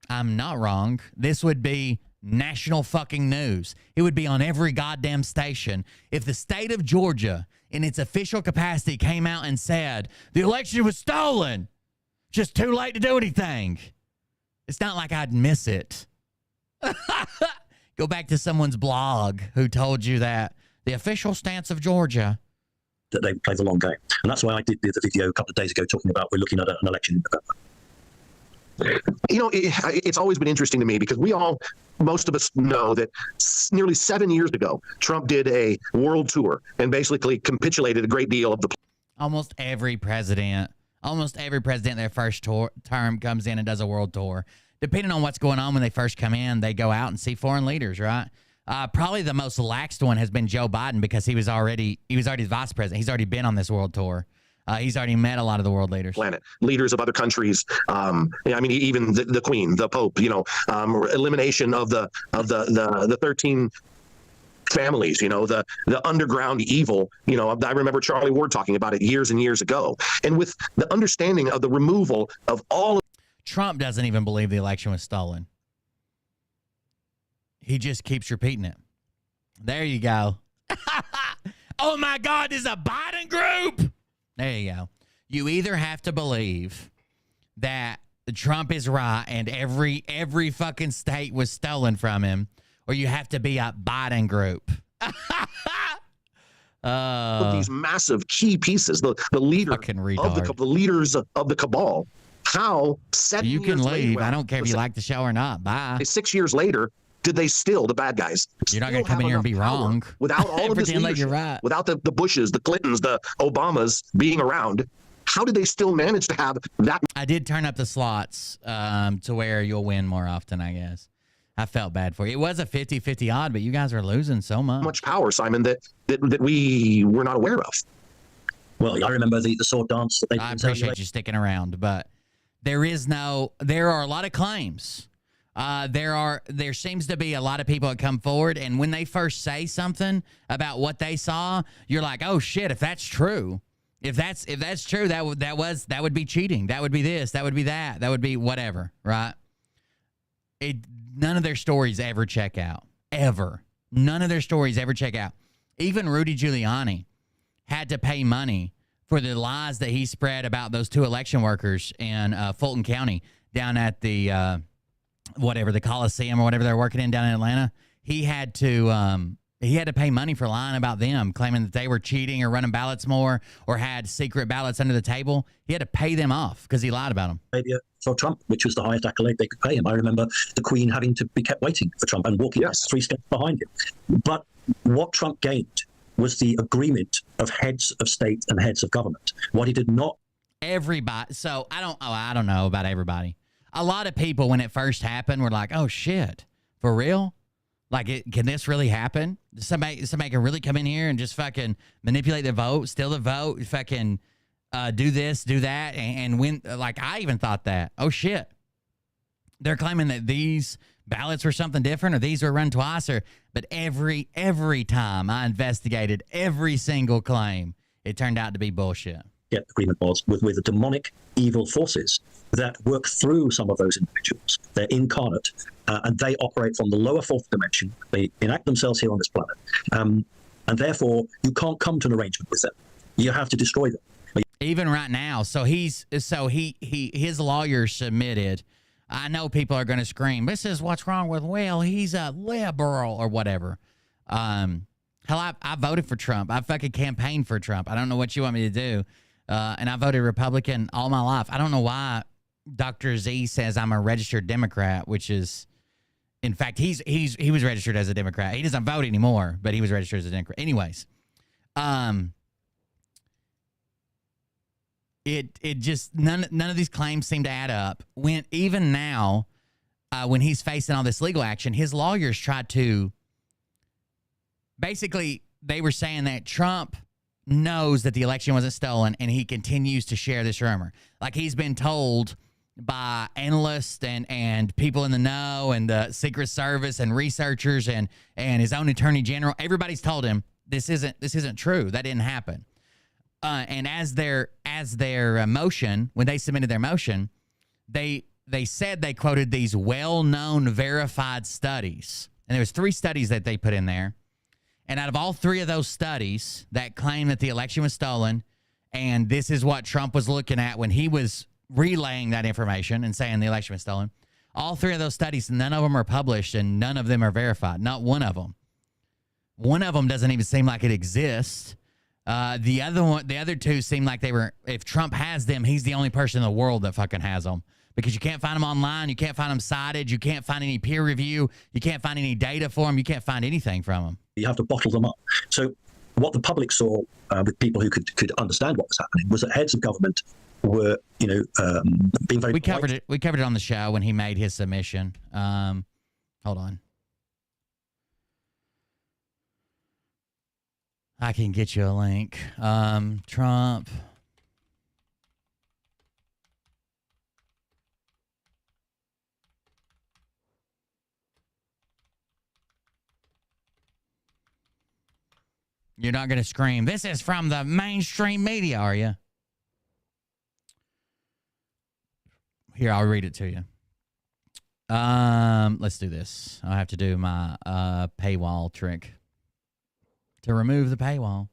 I'm not wrong. This would be national fucking news. It would be on every goddamn station. If the state of Georgia, in its official capacity, came out and said, the election was stolen, just too late to do anything, it's not like I'd miss it. Go back to someone's blog who told you that the official stance of Georgia, that they play the long game. And that's why I did the video a couple of days ago talking about we're looking at an election in November. You know, it's always been interesting to me because most of us know that nearly 7 years ago, Trump did a world tour and basically capitulated a great deal of the. Almost every president Almost every president their first term comes in and does a world tour. Depending on what's going on when they first come in, they go out and see foreign leaders, right? Probably the most laxed one has been Joe Biden because he was already the vice president. He's already been on this world tour. He's already met a lot of the world leaders. Planet leaders of other countries. I mean, even the Queen, the Pope. Elimination of the 13 families. The underground evil. I remember Charlie Ward talking about it years and years ago. And with the understanding of the removal of all. Trump doesn't even believe the election was stolen. He just keeps repeating it. There you go. Oh my God, there's a Biden group. There you go. You either have to believe that Trump is right and every fucking state was stolen from him, or you have to be a Biden group. These massive key pieces, the leader of the leaders of the cabal. How 7 you years can leave. Later, I don't care if you like the show or not. Bye. 6 years later, did they still, the bad guys? You're not going to come in here and be wrong. Without all of this leadership, like you're right. Without the Bushes, the Clintons, the Obamas being around, how did they still manage to have that? I did turn up the slots to where you'll win more often, I guess. I felt bad for you. It was a 50-50 odd, but you guys are losing so much power, Simon, that we were not aware of. Well, I remember the sword dance that they did. I appreciate you sticking around, but there are a lot of claims. There seems to be a lot of people that come forward, and when they first say something about what they saw, you're like, oh shit, if that's true, if that's true, that would be cheating. That would be this, that would be that, that would be whatever, right? None of their stories ever check out. Ever. None of their stories ever check out. Even Rudy Giuliani had to pay money for the lies that he spread about those 2 election workers in Fulton County down at the the Coliseum or whatever they're working in down in Atlanta. He had to pay money for lying about them, claiming that they were cheating or running ballots more or had secret ballots under the table. He had to pay them off because he lied about them. Maybe for Trump, which was the highest accolade they could pay him. I remember the Queen having to be kept waiting for Trump and walking 3 steps behind him. But what Trump gained was the agreement of heads of state and heads of government. What he did not. Everybody. So I don't know about everybody. A lot of people, when it first happened, were like, oh shit, for real? Like, can this really happen? Somebody can really come in here and just fucking manipulate the vote, steal the vote, fucking do this, do that, and win. Like, I even thought that. Oh shit. They're claiming that these ballots were something different, or these were run twice, but every time I investigated every single claim, it turned out to be bullshit. Agreement was with the demonic evil forces that work through some of those individuals. They're incarnate, and they operate from the lower 4th dimension. They enact themselves here on this planet, and therefore you can't come to an arrangement with them. You have to destroy them. Even right now. So his lawyer submitted. I know people are going to scream, this is what's wrong with Will. He's a liberal or whatever. Hell, I voted for Trump. I fucking campaigned for Trump. I don't know what you want me to do. And I voted Republican all my life. I don't know why Dr. Z says I'm a registered Democrat, which is, in fact, he was registered as a Democrat. He doesn't vote anymore, but he was registered as a Democrat. Anyways, it just none of these claims seem to add up. When even now, when he's facing all this legal action, his lawyers tried to. Basically, they were saying that Trump knows that the election wasn't stolen, and he continues to share this rumor. Like, he's been told by analysts and people in the know and the Secret Service and researchers and his own attorney general. Everybody's told him this isn't true. That didn't happen. And as their motion, when they submitted their motion, they said they quoted these well-known verified studies, and there was 3 studies that they put in there. And out of all 3 of those studies that claim that the election was stolen, and this is what Trump was looking at when he was relaying that information and saying the election was stolen, all 3 of those studies, none of them are published and none of them are verified. Not one of them. One of them doesn't even seem like it exists. The other 2 seem like they were, if Trump has them, he's the only person in the world that fucking has them. Because you can't find them online, you can't find them cited, you can't find any peer review, you can't find any data for them, you can't find anything from them. You have to bottle them up. So what the public saw with people who could understand what was happening was that heads of government were, being very. We covered it. We covered it on the show when he made his submission. Hold on. I can get you a link. Trump. You're not going to scream, "This is from the mainstream media," are you? Here, I'll read it to you. Let's do this. I'll have to do my paywall trick to remove the paywall.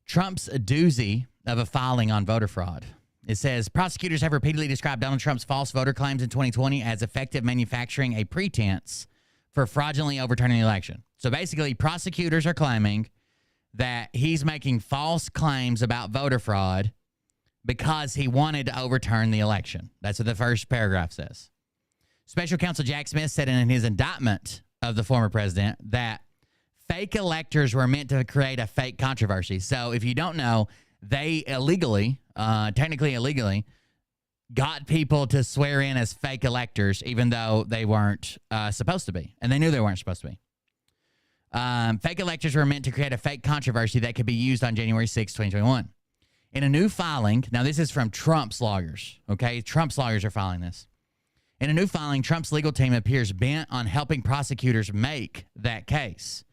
Trump's a doozy of a filing on voter fraud. It says, prosecutors have repeatedly described Donald Trump's false voter claims in 2020 as effective manufacturing a pretense for fraudulently overturning the election. So basically, prosecutors are claiming that he's making false claims about voter fraud because he wanted to overturn the election. That's what the first paragraph says. Special counsel Jack Smith said in his indictment of the former president that fake electors were meant to create a fake controversy. So if you don't know, they illegally, technically illegally, got people to swear in as fake electors, even though they weren't supposed to be. And they knew they weren't supposed to be. Fake electors were meant to create a fake controversy that could be used on January 6, 2021. In a new filing, now this is from Trump's lawyers, okay? Trump's lawyers are filing this. In a new filing, Trump's legal team appears bent on helping prosecutors make that case.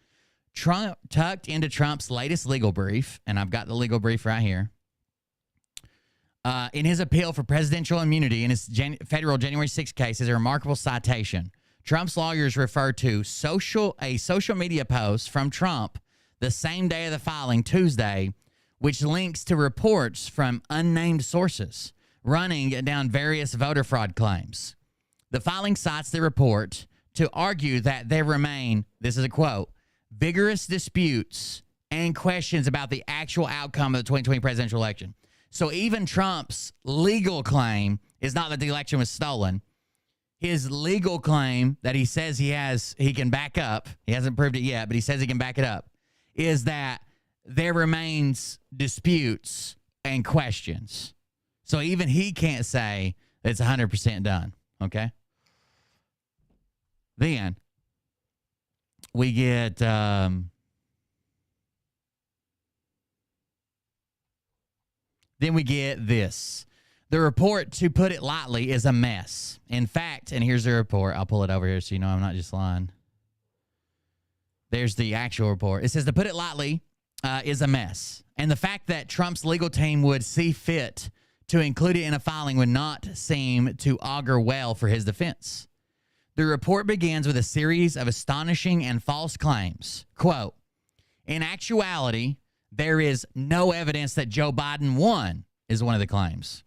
Trump tucked into Trump's latest legal brief, and I've got the legal brief right here, in his appeal for presidential immunity in his federal January 6 case is a remarkable citation. Trump's lawyers refer to a social media post from Trump the same day of the filing, Tuesday, which links to reports from unnamed sources running down various voter fraud claims. The filing cites the report to argue that there remain, this is a quote, vigorous disputes and questions about the actual outcome of the 2020 presidential election. So even Trump's legal claim is not that the election was stolen. His legal claim that he says he can back up, he hasn't proved it yet, but he says he can back it up, is that there remains disputes and questions. So even he can't say it's 100% done, okay? Then we get then we get this. The report, to put it lightly, is a mess. In fact, and here's the report. I'll pull it over here so you know I'm not just lying. There's the actual report. It says, to put it lightly, is a mess. And the fact that Trump's legal team would see fit to include it in a filing would not seem to augur well for his defense. The report begins with a series of astonishing and false claims. Quote, in actuality, there is no evidence that Joe Biden won, is one of the claims.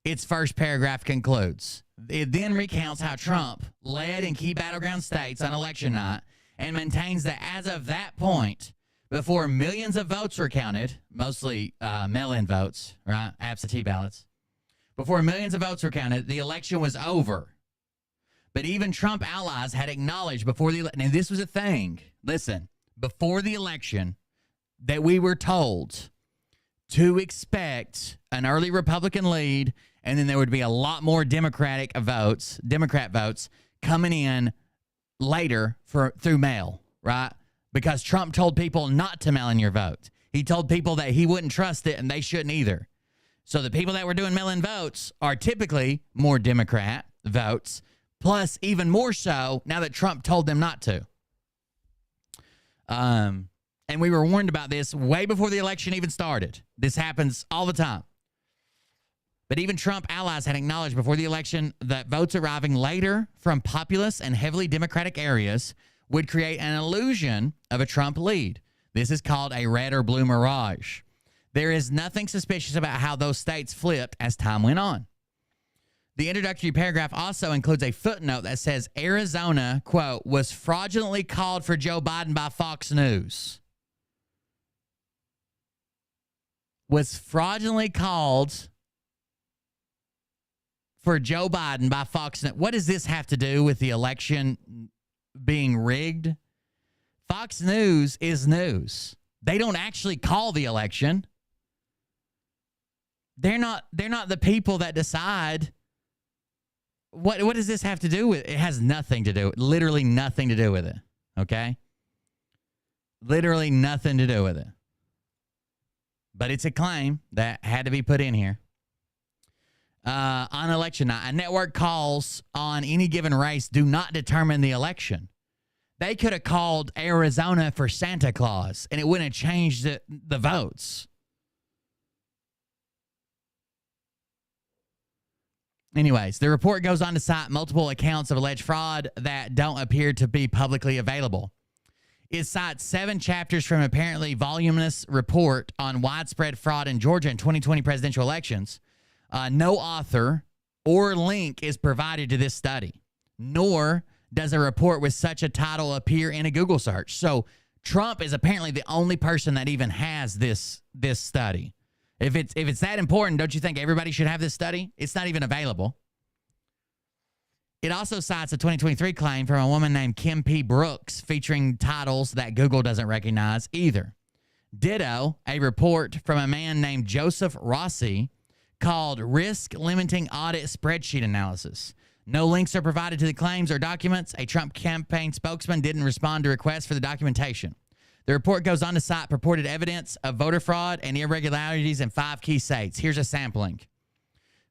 Its first paragraph concludes. It then recounts how Trump led in key battleground states on election night and maintains that as of that point, before millions of votes were counted, mostly mail-in votes, right, absentee ballots, before millions of votes were counted, the election was over. But even Trump allies had acknowledged before the election, and this was a thing, listen, before the election, that we were told to expect an early Republican lead, and then there would be a lot more Democrat votes coming in later through mail, right? Because Trump told people not to mail in your vote. He told people that he wouldn't trust it, and they shouldn't either. So the people that were doing mail-in votes are typically more Democrat votes, plus even more so now that Trump told them not to. And we were warned about this way before the election even started. This happens all the time. But even Trump allies had acknowledged before the election that votes arriving later from populous and heavily Democratic areas would create an illusion of a Trump lead. This is called a red or blue mirage. There is nothing suspicious about how those states flipped as time went on. The introductory paragraph also includes a footnote that says Arizona, quote, was fraudulently called for Joe Biden by Fox News. Was fraudulently called for Joe Biden by Fox News. What does this have to do with the election being rigged? Fox News is news. They don't actually call the election. They're not the people that decide. What does this have to do with it? It has nothing to do, literally nothing to do with it. Okay? Literally nothing to do with it. But it's a claim that had to be put in here. On election night, a network calls on any given race do not determine the election. They could have called Arizona for Santa Claus, and it wouldn't have changed the votes. Anyways, the report goes on to cite multiple accounts of alleged fraud that don't appear to be publicly available. It cites 7 chapters from an apparently voluminous report on widespread fraud in Georgia in 2020 presidential elections. No author or link is provided to this study, nor does a report with such a title appear in a Google search. So Trump is apparently the only person that even has this study. If it's that important, don't you think everybody should have this study? It's not even available. It also cites a 2023 claim from a woman named Kim P. Brooks featuring titles that Google doesn't recognize either. Ditto, a report from a man named Joseph Rossi called Risk Limiting Audit Spreadsheet Analysis. No links are provided to the claims or documents. A Trump campaign spokesman didn't respond to requests for the documentation. The report goes on to cite purported evidence of voter fraud and irregularities in 5 key states. Here's a sampling.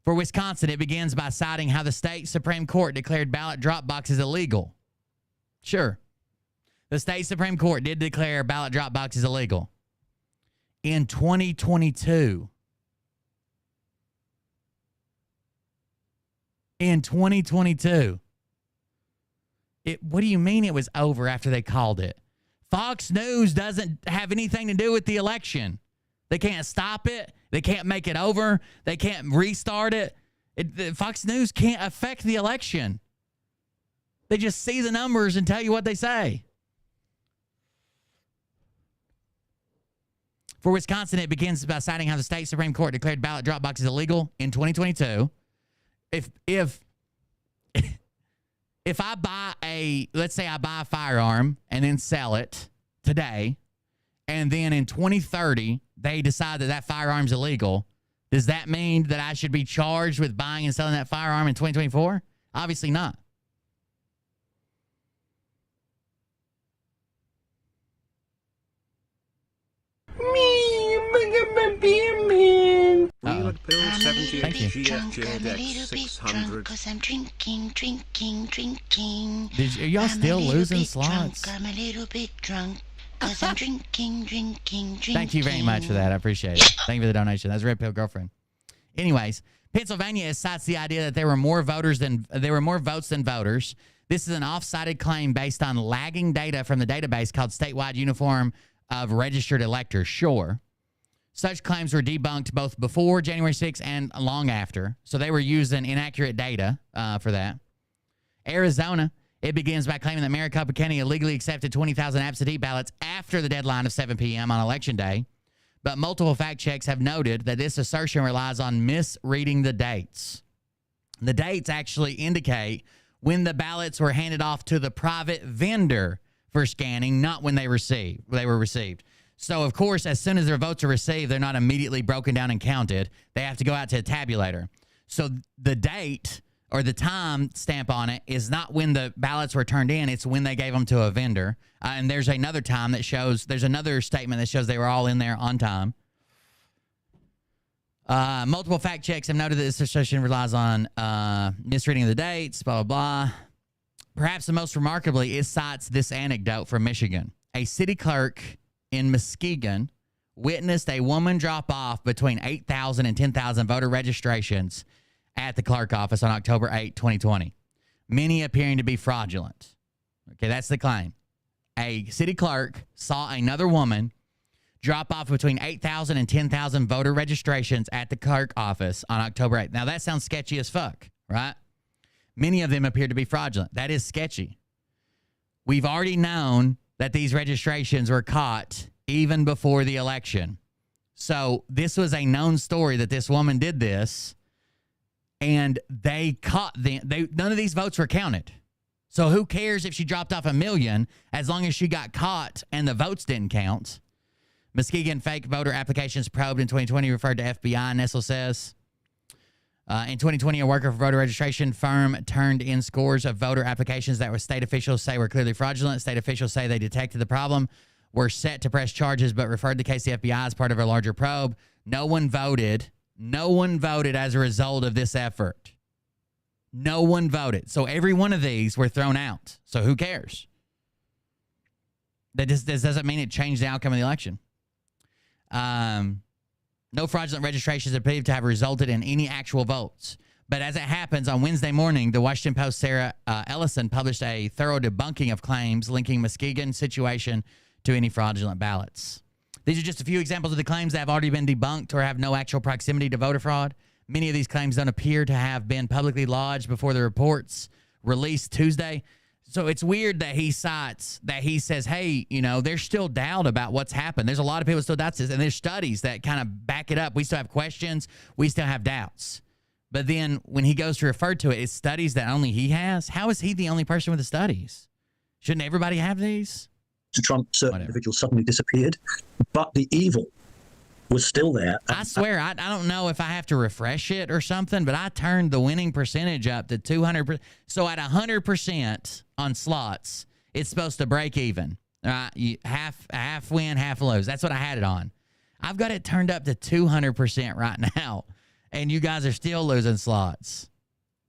For Wisconsin, it begins by citing how the state Supreme Court declared ballot drop boxes illegal. Sure. The state Supreme Court did declare ballot drop boxes illegal. In 2022. In 2022. What do you mean it was over after they called it? Fox News doesn't have anything to do with the election. They can't stop it. They can't make it over. They can't restart it. Fox News can't affect the election. They just see the numbers and tell you what they say. For Wisconsin, it begins by citing how the state Supreme Court declared ballot drop boxes illegal in 2022. If I buy let's say I buy a firearm and then sell it today, and then in 2030, they decide that firearm's illegal, does that mean that I should be charged with buying and selling that firearm in 2024? Obviously not. Thank you. Cause I'm drinking. Are y'all still losing slots? I'm a little bit drunk. Cause I'm drinking. Thank you very much for that. I appreciate it. Thank you for the donation. That's Red Pill Girlfriend. Anyways, Pennsylvania cites the idea that there were more votes than voters. This is an off-sided claim based on lagging data from the database called Statewide Uniform of Registered Electors, SURE. Such claims were debunked both before January 6th and long after. So they were using inaccurate data for that. Arizona, it begins by claiming that Maricopa County illegally accepted 20,000 absentee ballots after the deadline of 7 p.m. on Election Day. But multiple fact checks have noted that this assertion relies on misreading the dates. The dates actually indicate when the ballots were handed off to the private vendor for scanning, not when they were received. So, of course, as soon as their votes are received, they're not immediately broken down and counted. They have to go out to a tabulator. So the date or the time stamp on it is not when the ballots were turned in. It's when they gave them to a vendor. And there's another time that shows, there's another statement that shows they were all in there on time. Multiple fact checks have noted that this assertion relies on misreading of the dates, blah, blah, blah. Perhaps the most remarkably, it cites this anecdote from Michigan. A city clerk in Muskegon witnessed a woman drop off between 8,000 and 10,000 voter registrations at the clerk office on October 8, 2020, many appearing to be fraudulent. Okay, that's the claim. A city clerk saw another woman drop off between 8,000 and 10,000 voter registrations at the clerk office on October 8th. Now, that sounds sketchy as fuck, right? Many of them appear to be fraudulent. That is sketchy. We've already known that these registrations were caught even before the election. So this was a known story that this woman did this. and they caught them. None of these votes were counted. So who cares if she dropped off 1 million as long as she got caught and the votes didn't count? Muskegon fake voter applications probed in 2020 referred to FBI, Nessel says. In 2020, a worker for voter registration firm turned in scores of voter applications that were state officials say were clearly fraudulent. State officials say they detected the problem, were set to press charges, but referred the case to the FBI as part of a larger probe. No one voted. No one voted as a result of this effort. No one voted. So every one of these were thrown out. So who cares? This doesn't mean it changed the outcome of the election. No fraudulent registrations appear to have resulted in any actual votes. But as it happens, on Wednesday morning, the Washington Post's Sarah Ellison published a thorough debunking of claims linking Muskegon's situation to any fraudulent ballots. These are just a few examples of the claims that have already been debunked or have no actual proximity to voter fraud. Many of these claims don't appear to have been publicly lodged before the reports released Tuesday. So it's weird that he says, hey, there's still doubt about what's happened. There's a lot of people still doubt this, and there's studies that kind of back it up. We still have questions. We still have doubts. But then when he goes to refer to it, it's studies that only he has. How is he the only person with the studies? Shouldn't everybody have these? To Trump, certain individuals suddenly disappeared, but the evil was still there. I swear, I don't know if I have to refresh it or something, but I turned the winning percentage up to 200%. So at 100% on slots, it's supposed to break even. Half win, half lose. That's what I had it on. I've got it turned up to 200% right now, and you guys are still losing slots.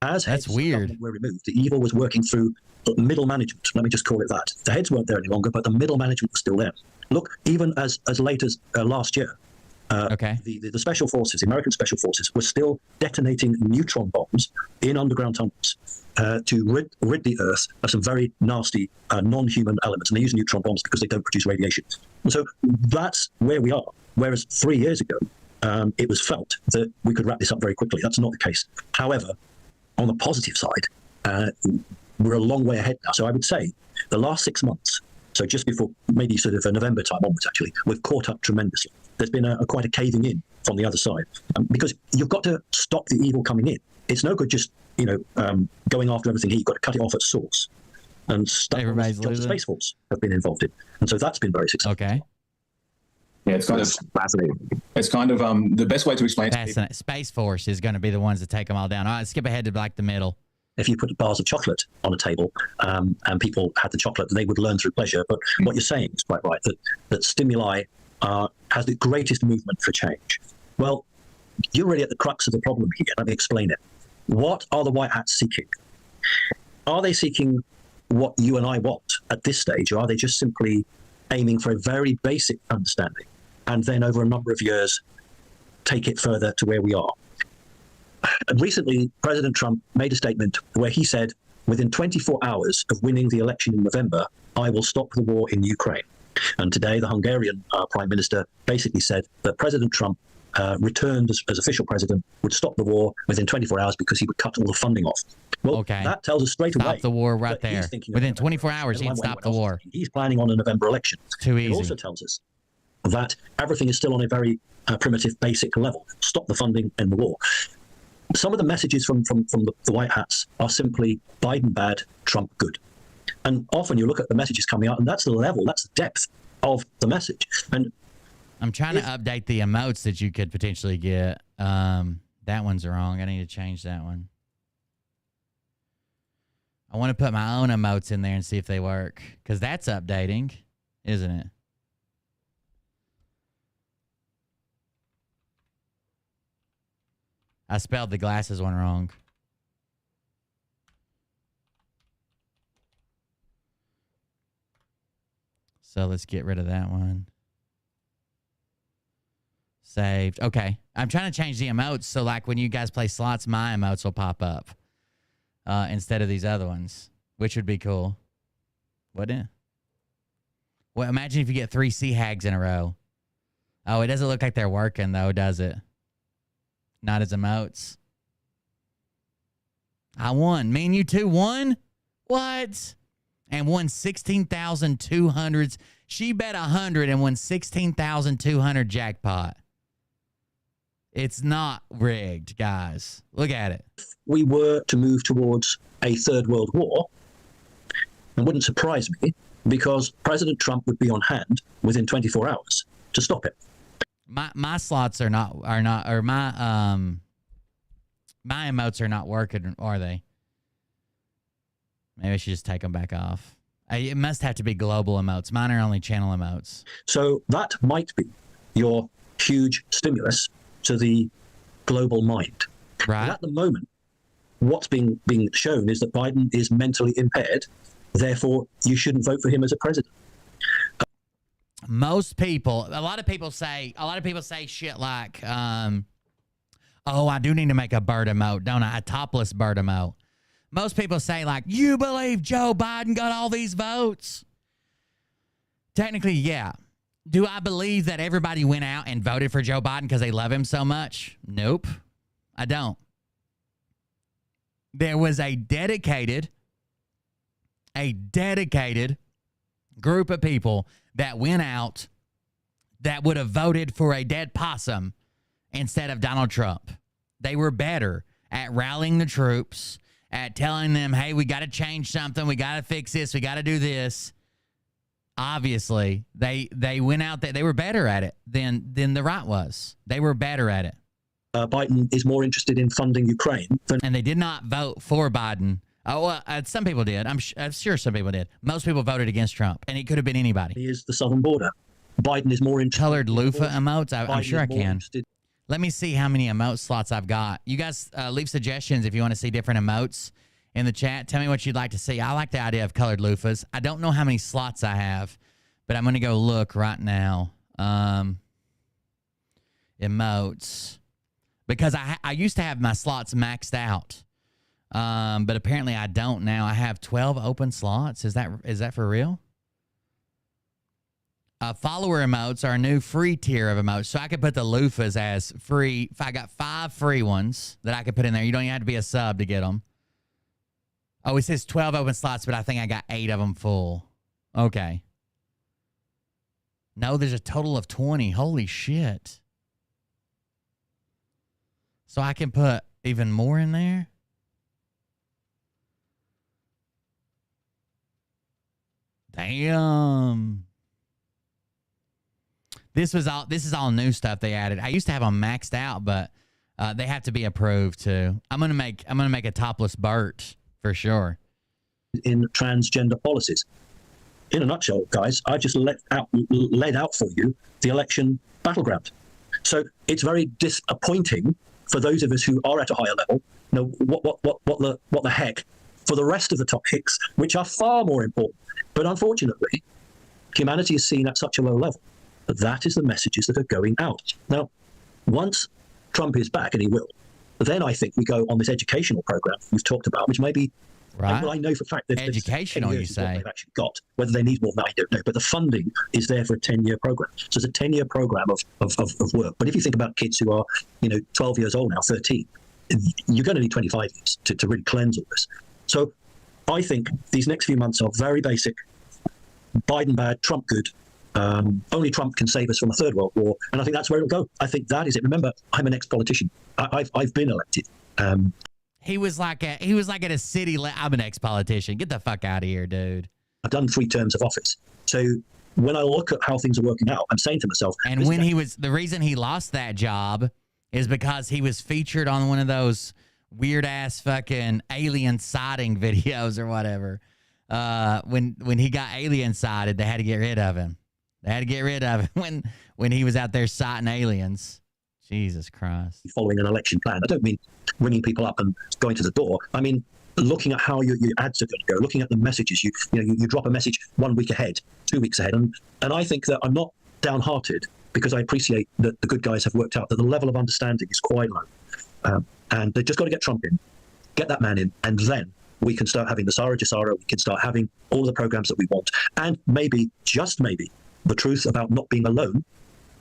That's weird. Were removed. The evil was working through the middle management. Let me just call it that. The heads weren't there any longer, but the middle management was still there. Look, even as late as last year, the special forces, the American special forces, were still detonating neutron bombs in underground tunnels to rid the Earth of some very nasty non-human elements. And they use neutron bombs because they don't produce radiation. And so that's where we are. Whereas 3 years ago, it was felt that we could wrap this up very quickly. That's not the case. However, on the positive side, we're a long way ahead now. So I would say the last 6 months, so just before maybe sort of a November time onwards, actually, we've caught up tremendously. There's been quite a caving in from the other side because you've got to stop the evil coming in. It's no good just, going after everything here. You've got to cut it off at source. And stuff the Space Force have been involved in. And so that's been very successful. Okay. Yeah, it's kind of fascinating. It's kind of the best way to explain it. Space Force is going to be the ones that take them all down. All right, skip ahead to like the middle. If you put bars of chocolate on a table and people had the chocolate, they would learn through pleasure. But what you're saying is quite right, that stimuli has the greatest movement for change. Well, you're really at the crux of the problem here. Let me explain it. What are the white hats seeking? Are they seeking what you and I want at this stage, or are they just simply aiming for a very basic understanding and then over a number of years take it further to where we are? And recently, President Trump made a statement where he said, within 24 hours of winning the election in November, I will stop the war in Ukraine. And today, the Hungarian prime minister basically said that President Trump returned as official president, would stop the war within 24 hours because he would cut all the funding off. Well, that tells us straight away. Stop the war right there. Within 24 hours, he'd stop the war. He's planning on a November election. Too easy. It also tells us that everything is still on a very primitive, basic level. Stop the funding and the war. Some of the messages from the White Hats are simply Biden bad, Trump good. And often you look at the messages coming out, and that's the level, that's the depth of the message. And I'm trying to update the emotes that you could potentially get. That one's wrong. I need to change that one. I want to put my own emotes in there and see if they work, because that's updating, isn't it? I spelled the glasses one wrong. So let's get rid of that one. Saved. Okay. I'm trying to change the emotes so like when you guys play slots, my emotes will pop up instead of these other ones, which would be cool. Wouldn't it? Well, imagine if you get 3 sea hags in a row. Oh, it doesn't look like they're working though, does it? Not as emotes. I won. Me and you two won? What? And won 16,200. She bet 100 and won 16,200 jackpot. It's not rigged, guys. Look at it. We were to move towards a third world war, it wouldn't surprise me because President Trump would be on hand within 24 hours to stop it. My slots are not or my emotes are not working, are they? Maybe I should just take them back off. It must have to be global emotes. Mine are only channel emotes. So that might be your huge stimulus to the global mind. Right. And at the moment, what's being shown is that Biden is mentally impaired. Therefore, you shouldn't vote for him as a president. Most people, a lot of people say shit like, oh, I do need to make a bird emote, don't I? A topless bird emote. Most people say like, you believe Joe Biden got all these votes? Technically, yeah. Do I believe that everybody went out and voted for Joe Biden because they love him so much? Nope, I don't. There was a dedicated group of people that went out that would have voted for a dead possum instead of Donald Trump. They were better at rallying the troops, at telling them, hey, we got to change something. We got to fix this. We got to do this. Obviously, they went out there. They were better at it than the right was. They were better at it. Biden is more interested in funding Ukraine and they did not vote for Biden. Oh, well, some people did. I'm sure some people did. Most people voted against Trump, and it could have been anybody. He is the southern border. Biden is more interested. Colored loofah emotes? I'm sure I can. Let me see how many emote slots I've got. You guys leave suggestions if you want to see different emotes in the chat. Tell me what you'd like to see. I like the idea of colored loofahs. I don't know how many slots I have, but I'm going to go look right now. Emotes. Because I used to have my slots maxed out. But apparently I don't now. I have 12 open slots. Is that for real? Follower emotes are a new free tier of emotes. So I could put the loofahs as free. If I got 5 free ones that I could put in there, you don't even have to be a sub to get them. Oh, it says 12 open slots, but I think I got 8 of them full. Okay. No, there's a total of 20. Holy shit. So I can put even more in there? Damn. This is all new stuff they added. I used to have them maxed out, but they have to be approved too. I'm gonna make a topless Bert for sure. In transgender policies. In a nutshell, guys, I just laid out for you the election battleground. So it's very disappointing for those of us who are at a higher level. You know, what the heck for the rest of the topics, which are far more important. But unfortunately, humanity is seen at such a low level. That is the messages that are going out. Now, once Trump is back, and he will, then I think we go on this educational program we've talked about, which may be, right. Well, I know for a fact that educational, you say, they've actually got. Whether they need more than that, I don't know. But the funding is there for a 10-year program. So it's a 10-year program of work. But if you think about kids who are, 12 years old now, 13, you're going to need 25 years to really cleanse all this. So I think these next few months are very basic. Biden bad, Trump good. Only Trump can save us from a third world war, and I think that's where it'll go. I think that is it. Remember, I'm an ex-politician. I've been elected. He was like at a city. I'm an ex-politician. Get the fuck out of here, dude. I've done 3 terms of office. So when I look at how things are working out, I'm saying to myself. And when the reason he lost that job is because he was featured on one of those weird ass fucking alien sighting videos or whatever. When he got alien sighted, they had to get rid of him. They had to get rid of him when he was out there sighting aliens. Jesus Christ. Following an election plan. I don't mean ringing people up and going to the door. I mean looking at how your ads are going to go, looking at the messages. You drop a message 1 week ahead, 2 weeks ahead. And I think that I'm not downhearted because I appreciate that the good guys have worked out that the level of understanding is quite low. And they've just got to get Trump in, get that man in, and then we can start having the Sara Jasara, we can start having all the programs that we want. And maybe, just maybe, the truth about not being alone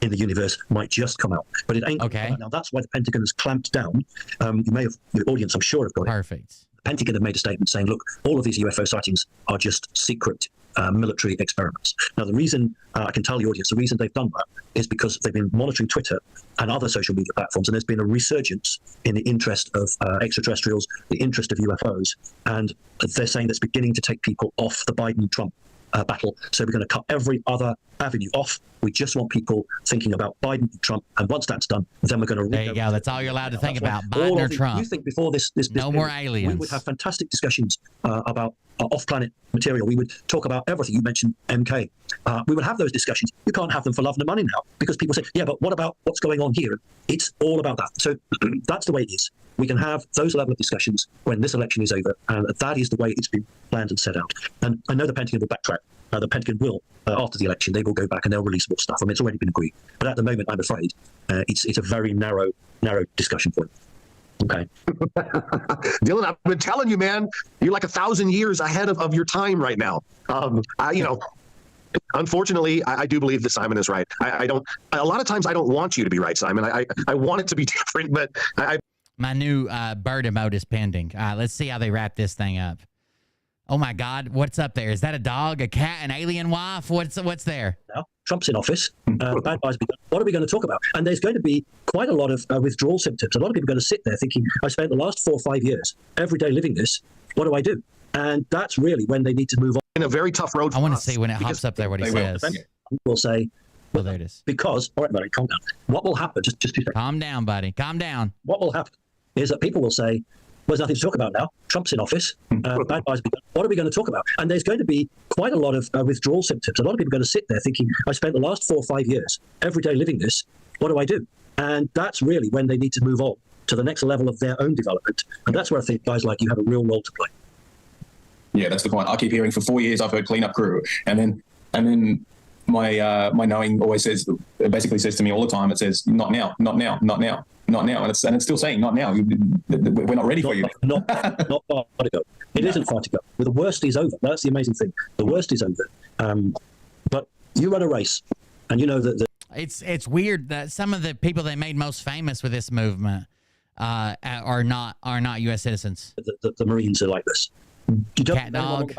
in the universe might just come out. But it ain't. Okay. Now, that's why the Pentagon has clamped down. You may have, your audience, I'm sure, have got it. Perfect. The Pentagon have made a statement saying, look, all of these UFO sightings are just secret military experiments. Now, the reason I can tell the audience, the reason they've done that is because they've been monitoring Twitter and other social media platforms, and there's been a resurgence in the interest of extraterrestrials, the interest of UFOs, and they're saying that's beginning to take people off the Biden-Trump battle. So we're going to cut every other avenue off. We just want people thinking about Biden and Trump, and once that's done, then we're going to. There you go. That's all you're allowed to think about, Biden or Trump. You think before this no more aliens. We would have fantastic discussions about off-planet material. We would talk about everything. You mentioned MK. We would have those discussions. You can't have them for love and money now because people say, yeah, but what about what's going on here? It's all about that. So that's the way it is. We can have those level of discussions when this election is over, and that is the way it's been planned and set out. And I know the Pentagon will backtrack. The Pentagon will, after the election, they will go back and they'll release more stuff. I mean, it's already been agreed. But at the moment, I'm afraid, it's a very narrow discussion point. Okay. Dylan, I've been telling you, man, you're like 1,000 years ahead of your time right now. Unfortunately, I do believe that Simon is right. I don't. A lot of times, I don't want you to be right, Simon. I want it to be different, but my new bird emote is pending. Let's see how they wrap this thing up. Oh my God, what's up there? Is that a dog, a cat, an alien wife? What's there? Now, Trump's in office. Bad guys. What are we going to talk about? And there's going to be quite a lot of withdrawal symptoms. A lot of people are going to sit there thinking, I spent the last 4 or 5 years every day living this. What do I do? And that's really when they need to move on. In a very tough road. I want to see when it hops up there what he says. We'll say, well, there it is. Because, all right, buddy, calm down. What will happen? Just 2 seconds. Calm down, buddy. Calm down. What will happen is that people will say, well, there's nothing to talk about now. Trump's in office. Bad guys. What are we going to talk about? And there's going to be quite a lot of withdrawal symptoms. A lot of people are going to sit there thinking, I spent the last 4 or 5 years every day living this. What do I do? And that's really when they need to move on to the next level of their own development. And that's where I think guys like you have a real role to play. Yeah, that's the point. I keep hearing for 4 years I've heard cleanup crew, and then my knowing always says, it basically says to me all the time, it says not now, not now, not now, not now, and it's still saying not now. We're not ready for you. Not far to go. It isn't far to go. But the worst is over. That's the amazing thing. The worst is over. But you run a race, and you know that. It's weird that some of the people they made most famous with this movement are not U.S. citizens. The Marines are like this. You don't Cat dog.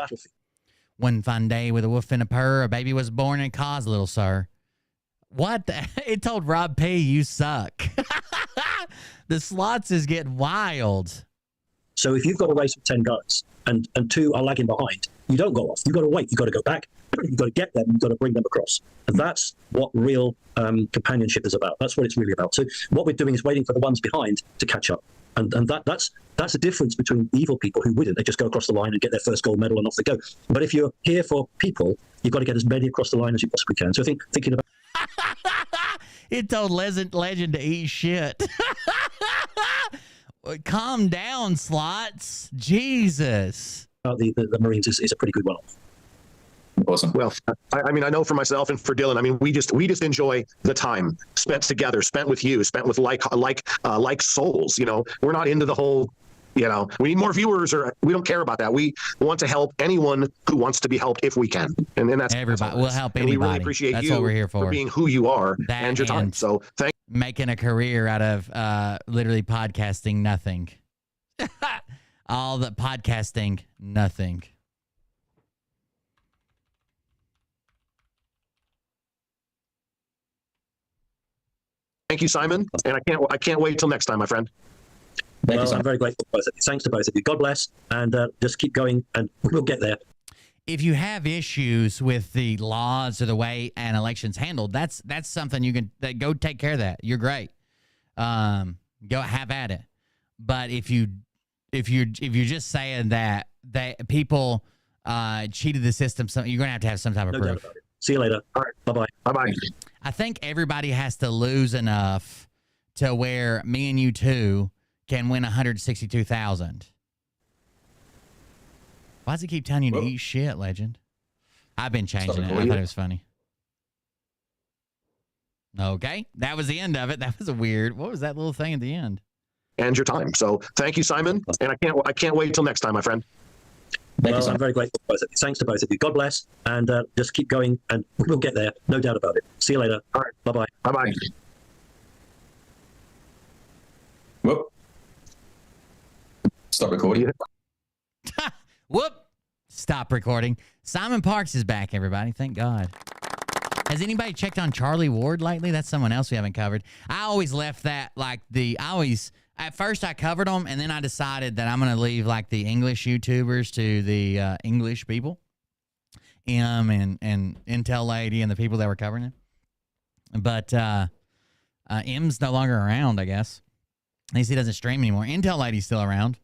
One fine day with a woof and a purr, a baby was born in cause, little sir. What? It told Rob P, you suck. The slots is getting wild. So if you've got a race with 10 guys and 2 are lagging behind, you don't go off. You've got to wait. You've got to go back. You've got to get them. You've got to bring them across. And that's what real companionship is about. That's what it's really about. So what we're doing is waiting for the ones behind to catch up. And that's the difference between evil people who wouldn't. They just go across the line and get their first gold medal and off they go. But if you're here for people, you've got to get as many across the line as you possibly can. So thinking about... It told Legend to eat shit. Calm down, Slots. Jesus. The Marines is a pretty good one. Awesome. Well, I mean, I know for myself and for Dylan, I mean, we just enjoy the time spent together, spent with you, spent with like souls. You know, we're not into the whole, you know, we need more viewers, or we don't care about that. We want to help anyone who wants to be helped if we can, and that's everybody. We'll help anybody. And we really appreciate that's you what we're here for being who you are and your time. So thank making a career out of literally podcasting nothing. All the podcasting nothing. Thank you, Simon, and I can't wait till next time, my friend. Thank you, Simon. I'm very grateful for both of you. Thanks to both of you. God bless, and just keep going, and we'll get there. If you have issues with the laws or the way an election's handled, that's something you can go take care of that. You're great. Go have at it. But if you're just saying that people cheated the system, you're gonna have some type of proof. Doubt about it. See you later. All right. Bye-bye. Bye-bye. I think everybody has to lose enough to where me and you two can win 162,000. Why does it keep telling you to eat shit, Legend? I've been changing it. I thought it was funny. Okay, that was the end of it. That was a weird. What was that little thing at the end? And your time. So thank you, Simon, and I can't wait till next time, my friend. Thank you, I'm very grateful for both of you. Thanks to both of you. God bless, and just keep going, and we'll get there. No doubt about it. See you later. All right. Bye-bye. Bye-bye. Whoop. Stop recording. Whoop. Stop recording. Simon Parks is back, everybody. Thank God. Has anybody checked on Charlie Ward lately? That's someone else we haven't covered. I always left that at first I covered them, and then I decided that I'm going to leave like the English YouTubers to the English people. And Intel Lady and the people that were covering it. But M's no longer around, I guess. At least he doesn't stream anymore. Intel Lady's still around.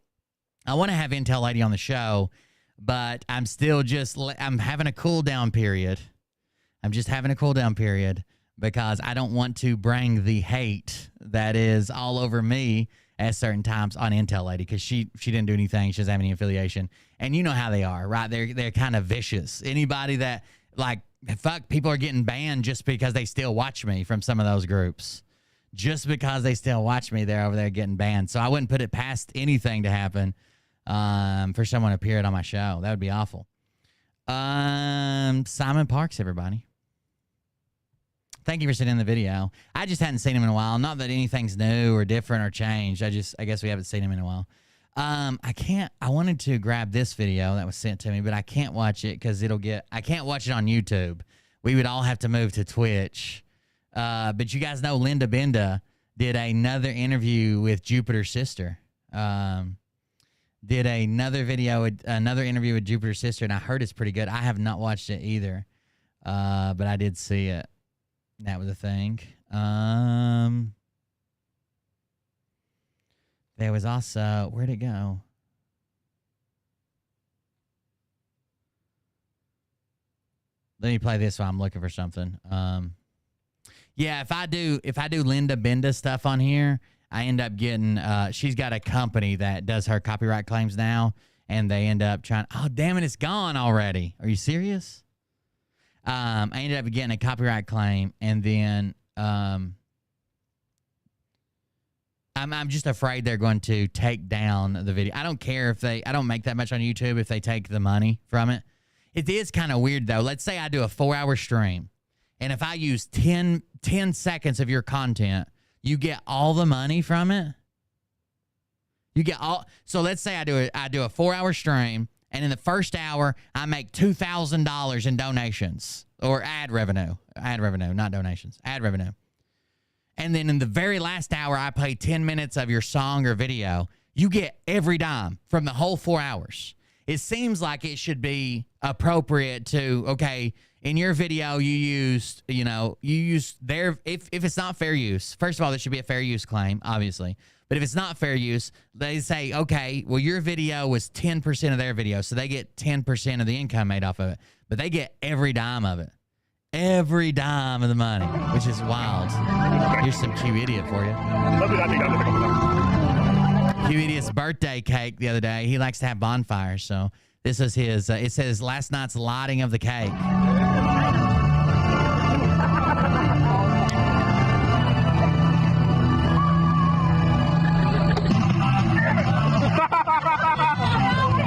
I want to have Intel Lady on the show, but I'm still I'm having a cool down period. I'm just having a cool down period because I don't want to bring the hate that is all over me at certain times on Intel Lady because she didn't do anything. She doesn't have any affiliation. And you know how they are, right? They're kind of vicious. Anybody that, like, fuck, people are getting banned just because they still watch me from some of those groups. Just because they still watch me, they're over there getting banned. So I wouldn't put it past anything to happen for someone to appear on my show. That would be awful. Simon Parks, everybody. Thank you for sending the video. I just hadn't seen him in a while. Not that anything's new or different or changed. I guess we haven't seen him in a while. I wanted to grab this video that was sent to me, but I can't watch it because I can't watch it on YouTube. We would all have to move to Twitch. But you guys know Linda Benda did another interview with Jupiter's sister. Did another interview with Jupiter's sister, and I heard it's pretty good. I have not watched it either. But I did see it. That was a thing. There was also, where'd it go? Let me play this while I'm looking for something. Yeah, if I do Linda Benda stuff on here, I end up getting, she's got a company that does her copyright claims now, and they end up trying, oh, damn it, it's gone already. Are you serious? I ended up getting a copyright claim, and then I'm just afraid they're going to take down the video. I don't care I don't make that much on YouTube if they take the money from it. It is kind of weird, though. Let's say I do a 4-hour stream, and if I use 10 seconds of your content, you get all the money from it. You get all. So let's say I do a 4-hour stream, and in the first hour, I make $2,000 in donations or ad revenue, not donations, ad revenue. And then in the very last hour, I play 10 minutes of your song or video. You get every dime from the whole 4 hours. It seems like it should be appropriate to, okay, in your video, you used their, if it's not fair use, first of all, there should be a fair use claim, obviously. But if it's not fair use, they say, okay, well, your video was 10% of their video, so they get 10% of the income made off of it. But they get every dime of it. Every dime of the money, which is wild. Here's some Q Idiot for you. Q Idiot's birthday cake the other day. He likes to have bonfires, so this is his. It says last night's lighting of the cake.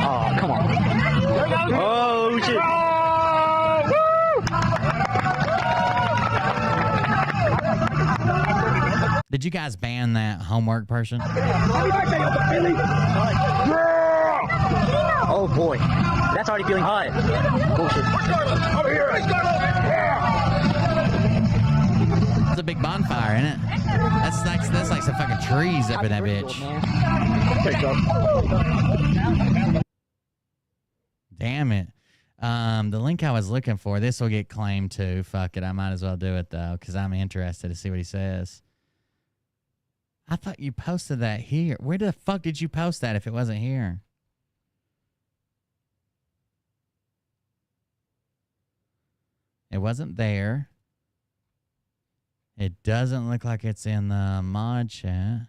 Oh, come on. Oh, shit. Did you guys ban that homework person? Oh boy, that's already feeling hot. Bullshit. Over here. It's a big bonfire, isn't it? That's like some fucking trees up in that bitch. Damn it. The link I was looking for, this will get claimed too. Fuck it, I might as well do it though, because I'm interested to see what he says. I thought you posted that here. Where the fuck did you post that if it wasn't here? It wasn't there. It doesn't look like it's in the mod chat.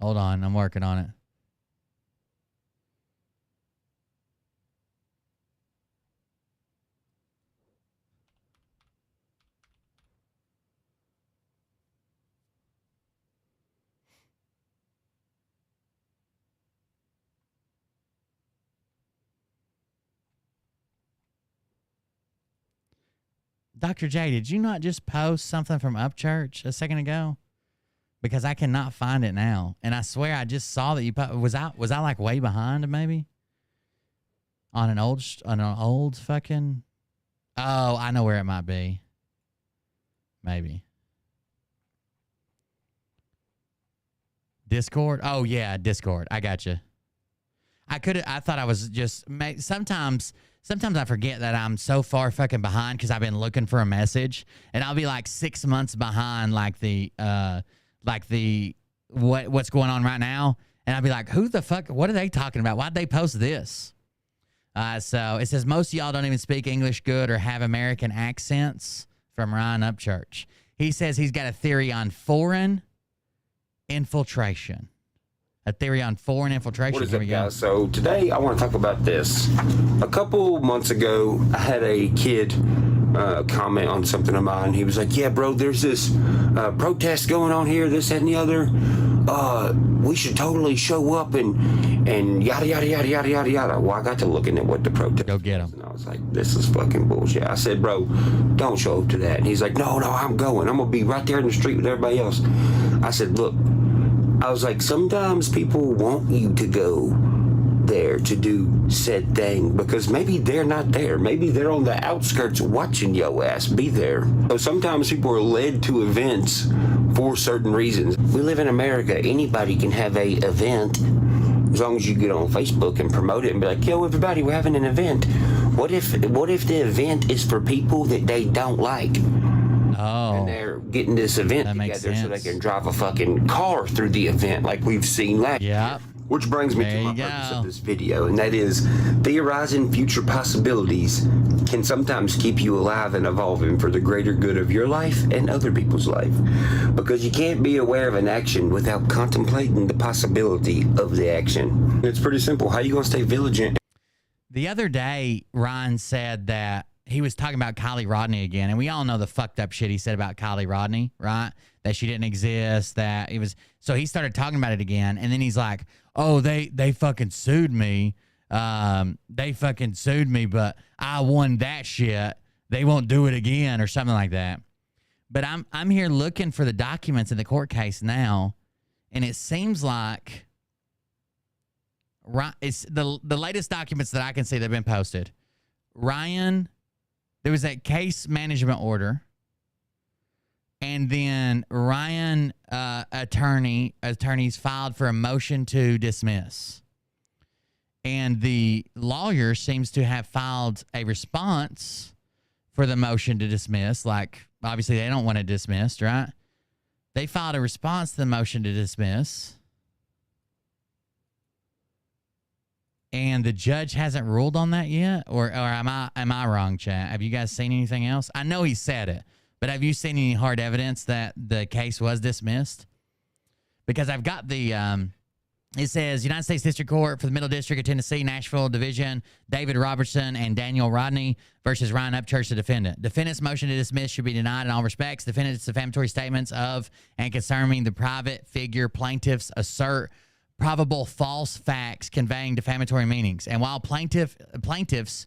Hold on, I'm working on it. Dr. J, did you not just post something from Upchurch a second ago? Because I cannot find it now, and I swear I just saw that you was I like way behind maybe on an old fucking. Oh, I know where it might be. Maybe Discord. Oh yeah, Discord. I got you. I thought I was just sometimes I forget that I'm so far fucking behind because I've been looking for a message, and I'll be like 6 months behind like the what's going on right now, and I'll be like, who the fuck, what are they talking about? Why'd they post this? So it says most of y'all don't even speak English good or have American accents, from Ryan Upchurch. He says he's got a theory on foreign infiltration. A theory on foreign infiltration. What is up, guys? So today I want to talk about this. A couple months ago, I had a kid comment on something of mine. He was like, yeah, bro, there's this protest going on here, this, that, and the other. We should totally show up and yada, yada, yada, yada, yada, yada. Well, I got to looking at what the protest Go get him. And I was like, this is fucking bullshit. I said, bro, don't show up to that. And he's like, no, I'm going. I'm going to be right there in the street with everybody else. I said, look, I was like, sometimes people want you to go there to do said thing because maybe they're not there. Maybe they're on the outskirts watching yo ass be there. So sometimes people are led to events for certain reasons. We live in America. Anybody can have a event as long as you get on Facebook and promote it and be like, yo, everybody, we're having an event. What if the event is for people that they don't like? Oh. And they're getting this event together so they can drive a fucking car through the event like we've seen last year. Which brings me to my purpose of this video, and that is theorizing future possibilities can sometimes keep you alive and evolving for the greater good of your life and other people's life. Because you can't be aware of an action without contemplating the possibility of the action. It's pretty simple. How are you going to stay vigilant? The other day, Ryan said that he was talking about Kylie Rodney again, and we all know the fucked up shit he said about Kylie Rodney, right? That she didn't exist, that it was... So he started talking about it again, and then he's like, oh, they fucking sued me. They fucking sued me, but I won that shit. They won't do it again or something like that. But I'm here looking for the documents in the court case now, and it seems like... It's the latest documents that I can see that have been posted. Ryan... There was that case management order, and then Ryan attorneys filed for a motion to dismiss. And the lawyer seems to have filed a response for the motion to dismiss. Like, obviously, they don't want it dismissed, right? They filed a response to the motion to dismiss. And the judge hasn't ruled on that yet, or am I wrong, chat? Have you guys seen anything else? I know he said it, but have you seen any hard evidence that the case was dismissed? Because I've got the it says United States District Court for the Middle District of Tennessee, Nashville Division, David Robertson and Daniel Rodney versus Ryan Upchurch, the defendant. Defendant's motion to dismiss should be denied in all respects. Defendant's defamatory statements of and concerning the private figure plaintiffs assert probable false facts conveying defamatory meanings. And while plaintiffs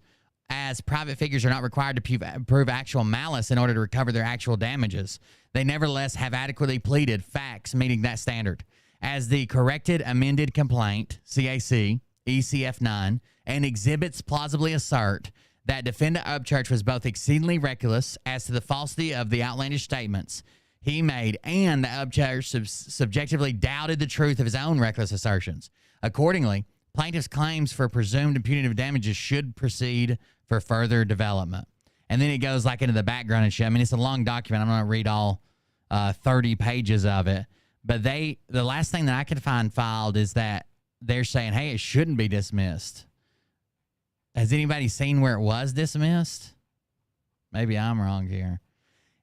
as private figures are not required to prove actual malice in order to recover their actual damages, they nevertheless have adequately pleaded facts meeting that standard. As the corrected amended complaint, CAC, ECF 9, and exhibits plausibly assert that defendant Upchurch was both exceedingly reckless as to the falsity of the outlandish statements he made, and the Upchurch subjectively doubted the truth of his own reckless assertions. Accordingly, plaintiff's claims for presumed and punitive damages should proceed for further development. And then it goes like into the background and shit. I mean, it's a long document. I'm going to read all 30 pages of it. But the last thing that I could find filed is that they're saying, hey, it shouldn't be dismissed. Has anybody seen where it was dismissed? Maybe I'm wrong here.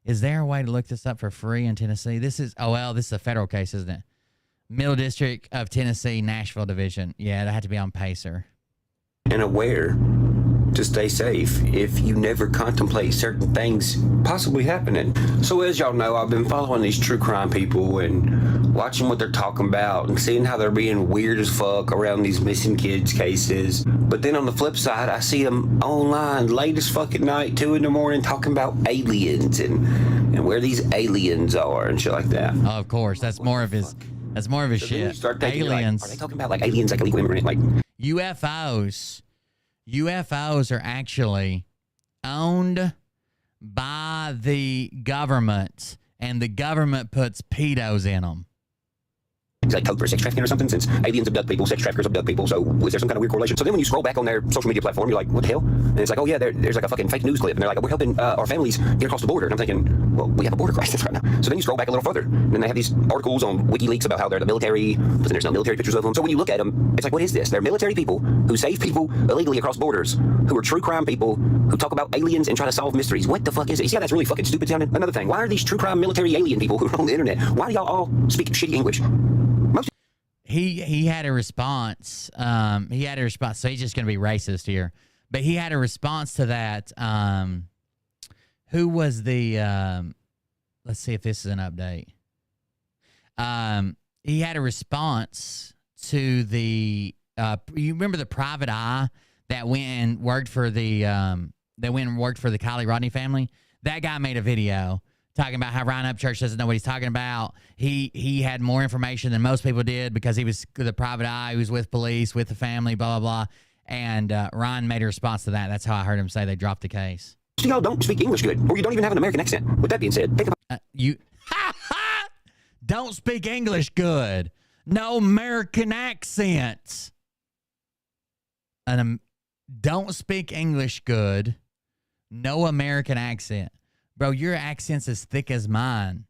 Is there a way to look this up for free in Tennessee? This is a federal case, isn't it? Middle District of Tennessee, Nashville Division. Yeah, it had to be on Pacer. And aware to stay safe if you never contemplate certain things possibly happening. So as y'all know, I've been following these true crime people and watching what they're talking about and seeing how they're being weird as fuck around these missing kids cases. But then on the flip side, I see them online late as fucking night, 2 a.m, talking about aliens and where these aliens are and shit like that. Oh, of course, that's more of his. That's more of his shit. Aliens. Like, are they talking about like aliens, like illegal immigrant, like UFOs? UFOs are actually owned by the government, and the government puts pedos in them. It's like code for sex trafficking or something, since aliens abduct people, sex traffickers abduct people. So is there some kind of weird correlation? So then when you scroll back on their social media platform, you're like, what the hell? And it's like, oh yeah, there's like a fucking fake news clip. And they're like, we're helping our families get across the border. And I'm thinking, well, we have a border crisis right now. So then you scroll back a little further, and then they have these articles on WikiLeaks about how they're the military, but then there's no military pictures of them. So when you look at them, it's like, what is this? They're military people who save people illegally across borders, who are true crime people, who talk about aliens and try to solve mysteries. What the fuck is it? You see how that's really fucking stupid sounding? Another thing, why are these true crime military alien people who are on the internet, why do y'all all speak shitty English? He had a response. He had a response. So he's just going to be racist here. But he had a response to that. Who was the... let's see if this is an update. He had a response to the... you remember the private eye that went and worked for the... Kylie Rodney family? That guy made a video talking about how Ryan Upchurch doesn't know what he's talking about. He had more information than most people did because he was the private eye. He was with police, with the family, blah, blah, blah. And Ryan made a response to that. That's how I heard him say they dropped the case. Y'all don't speak English good, or you don't even have an American accent. With that being said, think about... you don't speak English good. No American accents. Don't speak English good. No American accent. Bro, your accent's as thick as mine.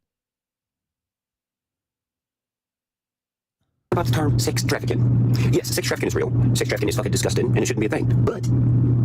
About the term sex trafficking. Yes, sex trafficking is real. Sex trafficking is fucking disgusting, and it shouldn't be a thing. But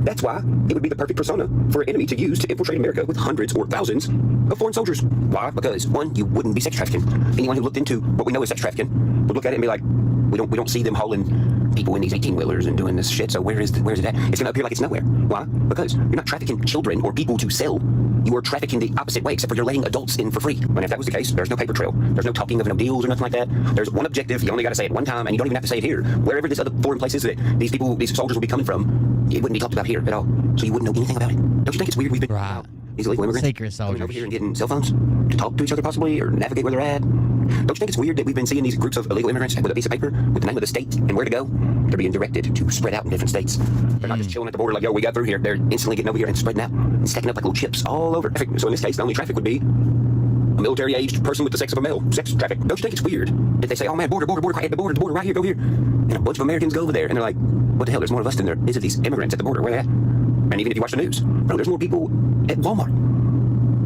that's why it would be the perfect persona for an enemy to use to infiltrate America with hundreds or thousands of foreign soldiers. Why? Because, one, you wouldn't be sex trafficking. Anyone who looked into what we know is sex trafficking would look at it and be like, we don't see them hauling people in these 18-wheelers and doing this shit, so where is it at? It's going to appear like it's nowhere. Why? Because you're not trafficking children or people to sell. You are trafficking the opposite way, except for you're letting adults in for free. And if that was the case, there's no paper trail. There's no talking of no deals or nothing like that. There's one objective. You only got to say it one time, and you don't even have to say it here. Wherever this other foreign place is that these people, these soldiers will be coming from, it wouldn't be talked about here at all. So you wouldn't know anything about it. Don't you think it's weird we've been these illegal immigrants secret soldiers coming over here and getting cell phones to talk to each other possibly or navigate where they're at? Don't you think it's weird that we've been seeing these groups of illegal immigrants with a piece of paper with the name of the state and where to go? They're being directed to spread out in different states. They're not just chilling at the border like, yo, we got through here. They're instantly getting over here and spreading out and stacking up like little chips all over. So in this case, the only traffic would be a military-aged person with the sex of a male. Sex traffic. Don't you think it's weird that they say, oh man, border, the border right here, go here. And a bunch of Americans go over there and they're like, what the hell, there's more of us than there is of these immigrants at the border. Where they at? And even if you watch the news, bro, there's more people at Walmart.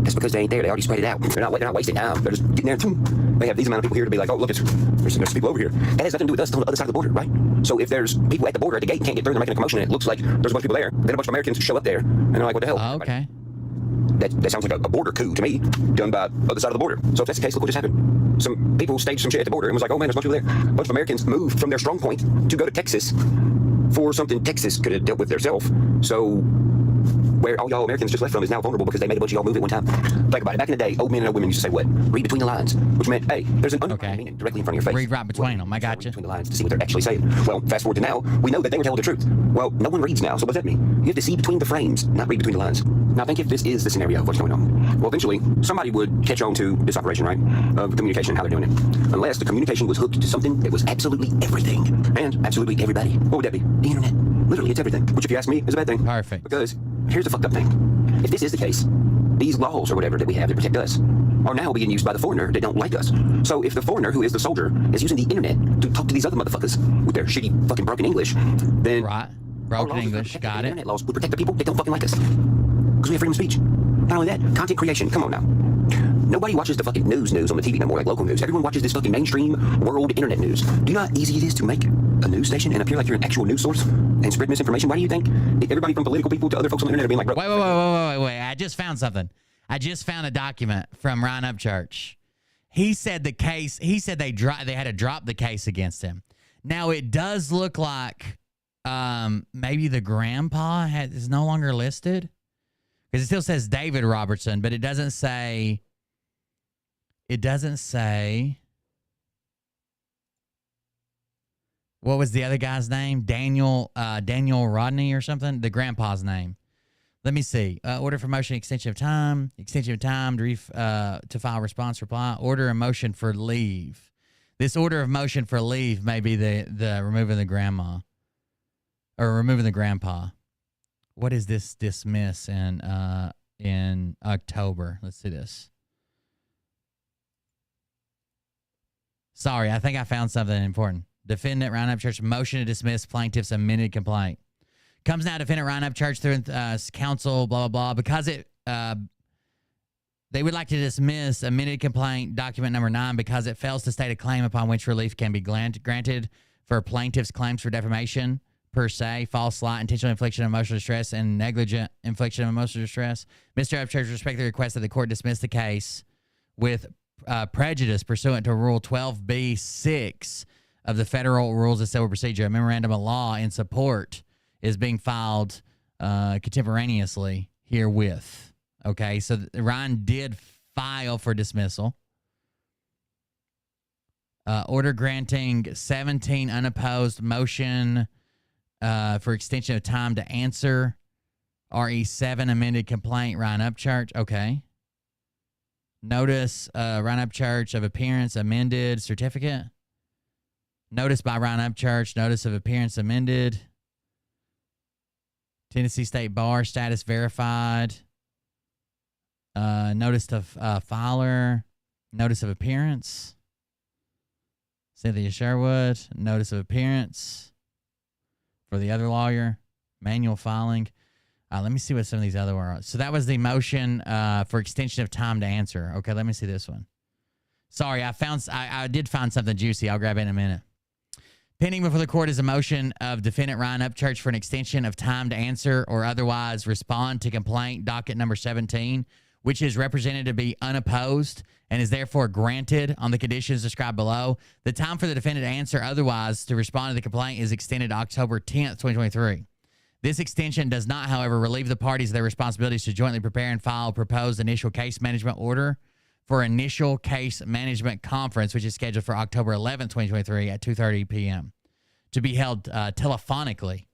That's because they ain't there. They already spread it out. They're not wasting time. They're just getting there. They have these amount of people here to be like, oh, look, there's people over here. That has nothing to do with us on the other side of the border, right? So if there's people at the border at the gate and can't get through, they're making a commotion, and it looks like there's a bunch of people there. Then a bunch of Americans show up there, and they're like, what the hell? Oh, okay. That sounds like a border coup to me, done by the other side of the border. So if that's the case, look what just happened. Some people staged some shit at the border and was like, oh man, there's a bunch of people there. A bunch of Americans moved from their strong point to go to Texas for something Texas could have dealt with themselves. So where all y'all Americans just left from is now vulnerable because they made a bunch of y'all move at one time. Think about it. Back in the day, old men and old women used to say what? Read between the lines, which meant, hey, there's an underlying meaning directly in front of your face. Read right between them. I got you. Between the lines to see what they're actually saying. Well, fast forward to now, we know that they were telling the truth. Well, no one reads now, so what does that mean? You have to see between the frames, not read between the lines. Now think if this is the scenario of what's going on. Well, eventually, somebody would catch on to this operation, right? Of communication and how they're doing it. Unless the communication was hooked to something that was absolutely everything. And absolutely everybody. What would that be? The internet. Literally, it's everything. Which, if you ask me, is a bad thing. Perfect. Because here's the fucked up thing. If this is the case, these laws or whatever that we have to protect us are now being used by the foreigner that don't like us. So if the foreigner, who is the soldier, is using the internet to talk to these other motherfuckers with their shitty fucking broken English, then right, broken English, got it. Internet laws would protect the people that don't fucking like us because we have freedom of speech. Not only that, content creation. Come on now. Nobody watches the fucking news on the TV no more, like local news. Everyone watches this fucking mainstream world internet news. Do you know how easy it is to make a news station and appear like you're an actual news source and spread misinformation? Why do you think everybody from political people to other folks on the internet are being like, bro? Wait. I just found something. I just found a document from Ryan Upchurch. He said the case, he said they had to drop the case against him. Now, it does look like maybe the grandpa is no longer listed because it still says David Robertson, but it doesn't say. It doesn't say. What was the other guy's name? Daniel Rodney or something. The grandpa's name. Let me see. Order for motion, extension of time to file response reply. Order a motion for leave. This order of motion for leave may be the removing the grandma or removing the grandpa. What is this dismiss in October? Let's see this. Sorry, I think I found something important. Defendant Ryan Upchurch motion to dismiss plaintiff's amended complaint. Comes now, defendant Ryan Upchurch through counsel, blah, blah, blah, because they would like to dismiss amended complaint document number 9 because it fails to state a claim upon which relief can be granted for plaintiff's claims for defamation, per se, false light, intentional infliction of emotional distress, and negligent infliction of emotional distress. Mr. Upchurch respectfully requests that the court dismiss the case with prejudice pursuant to Rule 12b-6 of the Federal Rules of Civil Procedure. A memorandum of law in support is being filed contemporaneously herewith. Okay, so Ryan did file for dismissal. Order granting 17 unopposed motion for extension of time to answer. RE7 amended complaint, Ryan Upchurch. Okay. Notice Ryan Upchurch of appearance amended certificate. Notice by Ryan Upchurch, notice of appearance amended. Tennessee State Bar status verified. Notice to filer. Notice of appearance. Cynthia Sherwood. Notice of appearance for the other lawyer. Manual filing. Let me see what some of these other were. So that was the motion for extension of time to answer. Okay, let me see this one. Sorry, I did find something juicy. I'll grab it in a minute. Pending before the court is a motion of defendant Ryan Upchurch for an extension of time to answer or otherwise respond to complaint docket number 17, which is represented to be unopposed and is therefore granted on the conditions described below. The time for the defendant to answer otherwise to respond to the complaint is extended to October 10th, 2023. This extension does not, however, relieve the parties of their responsibilities to jointly prepare and file a proposed initial case management order for initial case management conference, which is scheduled for October 11th, 2023 at 2:30 p.m. to be held telephonically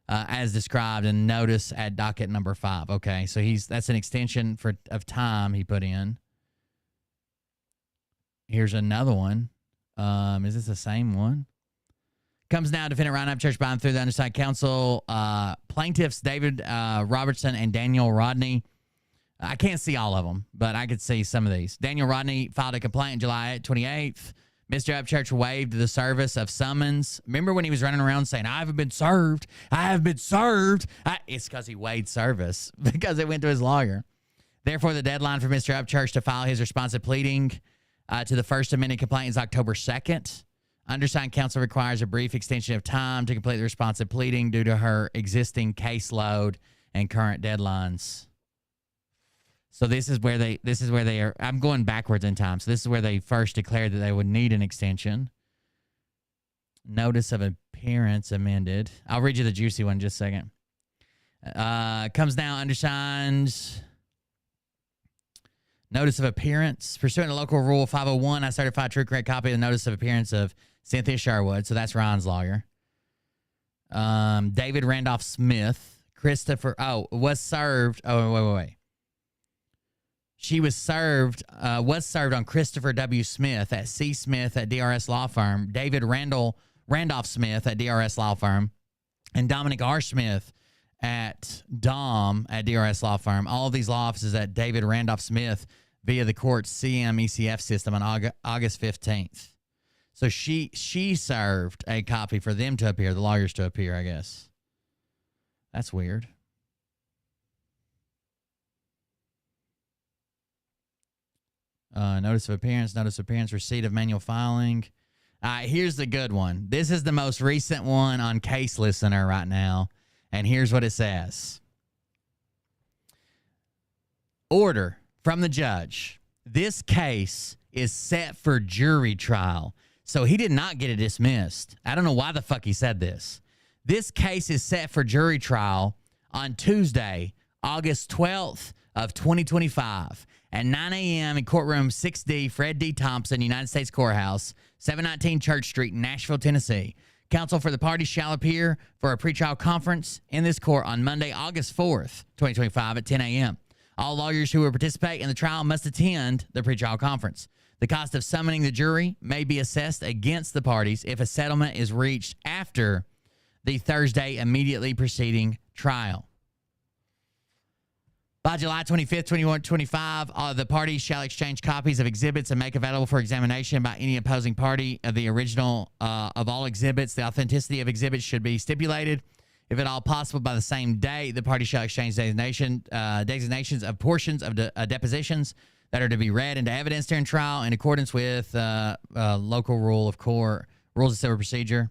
as described in notice at docket number 5. Okay, so that's an extension of time he put in. Here's another one. Is this the same one? Comes now, defendant Ryan Upchurch by and through the undersigned counsel, plaintiffs David Robertson and Daniel Rodney. I can't see all of them, but I could see some of these. Daniel Rodney filed a complaint July 28th. Mr. Upchurch waived the service of summons. Remember when he was running around saying, I haven't been served. I have been served. It's because he waived service because it went to his lawyer. Therefore, the deadline for Mr. Upchurch to file his responsive pleading to the first amended complaint is October 2nd. Undersigned counsel requires a brief extension of time to complete the responsive pleading due to her existing caseload and current deadlines. So this is where they are. I'm going backwards in time. So this is where they first declared that they would need an extension. Notice of appearance amended. I'll read you the juicy one in just a second. Comes now, undersigned. Notice of appearance. Pursuant to local rule 501, I certify true correct copy of the notice of appearance of Cynthia Sherwood. So that's Ryan's lawyer. David Randolph Smith. Christopher. Was served. Wait. She was served on Christopher W. Smith at C. Smith at DRS Law Firm, David Randolph Smith at DRS Law Firm, and Dominic R. Smith at Dom at DRS Law Firm. All of these law offices at David Randolph Smith via the court's CM ECF system on August 15th. So she served a copy for them to appear, the lawyers to appear, I guess. That's weird. Notice of appearance, receipt of manual filing. Here's the good one. This is the most recent one on Case Listener right now, and here's what it says. Order from the judge. This case is set for jury trial, so he did not get it dismissed. I don't know why the fuck he said this. This case is set for jury trial on Tuesday, August 12th of 2025 at 9 a.m. in courtroom 6D, Fred D. Thompson, United States Courthouse, 719 Church Street, Nashville, Tennessee. Counsel for the parties shall appear for a pretrial conference in this court on Monday, August 4th, 2025 at 10 a.m. All lawyers who will participate in the trial must attend the pretrial conference. The cost of summoning the jury may be assessed against the parties if a settlement is reached after the Thursday immediately preceding trial. By July 25th, 2025, the parties shall exchange copies of exhibits and make available for examination by any opposing party of the original of all exhibits. The authenticity of exhibits should be stipulated. If at all possible, by the same day, the parties shall exchange designations of portions of depositions that are to be read into evidence during trial in accordance with local rules of civil procedure.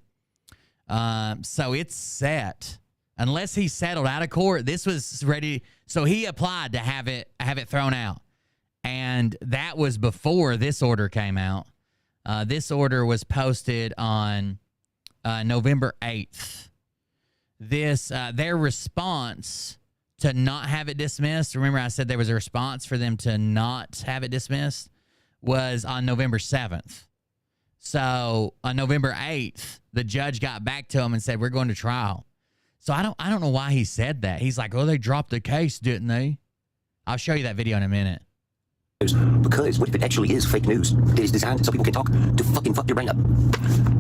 So it's set. Unless he settled out of court, this was ready. So he applied to have it thrown out. And that was before this order came out. This order was posted on November 8th. Their response to not have it dismissed, remember I said there was a response for them to not have it dismissed, was on November 7th. So on November 8th, the judge got back to him and said, we're going to trial. So I don't know why he said that. He's like, oh, they dropped the case, didn't they? I'll show you that video in a minute. Because what if it actually is fake news that is designed so people can talk to fucking fuck your brain up?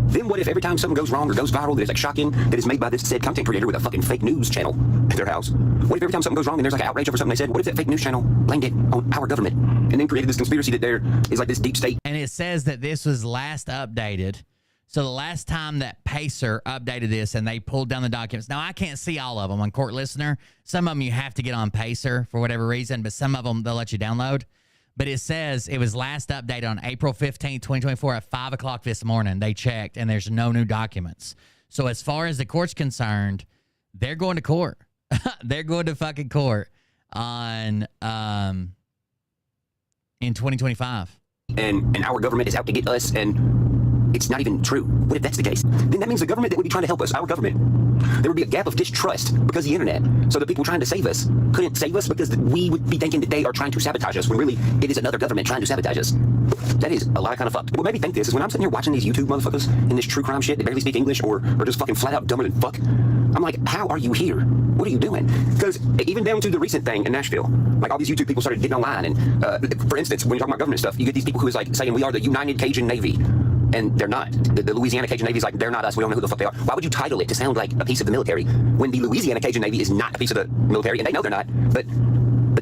Then what if every time something goes wrong or goes viral that is like shocking, that is made by this said content creator with a fucking fake news channel at their house? What if every time something goes wrong and there's like an outrage over something they said, what if that fake news channel blamed it on our government and then created this conspiracy that there is like this deep state? And it says that this was last updated. So the last time that Pacer updated this and they pulled down the documents. Now, I can't see all of them on Court Listener. Some of them you have to get on Pacer for whatever reason, but some of them they'll let you download. But it says it was last updated on April 15th, 2024 at 5 o'clock this morning. They checked, and there's no new documents. So as far as the court's concerned, they're going to court. They're going to fucking court on in 2025. And our government is out to get us, and it's not even true. What if that's the case? Then that means the government that would be trying to help us, our government, there would be a gap of distrust because of the internet. So the people trying to save us couldn't save us because we would be thinking that they are trying to sabotage us when really it is another government trying to sabotage us. That is a lot kind of fucked. What made me think this is when I'm sitting here watching these YouTube motherfuckers in this true crime shit that barely speak English or just fucking flat out dumber than fuck. I'm like, how are you here? What are you doing? Because even down to the recent thing in Nashville, like all these YouTube people started getting online and for instance, when you're talking about government stuff, you get these people who is like saying we are the United Cajun Navy. And they're not. The Louisiana Cajun Navy is like, they're not us. We don't know who the fuck they are. Why would you title it to sound like a piece of the military when the Louisiana Cajun Navy is not a piece of the military? And they know they're not. But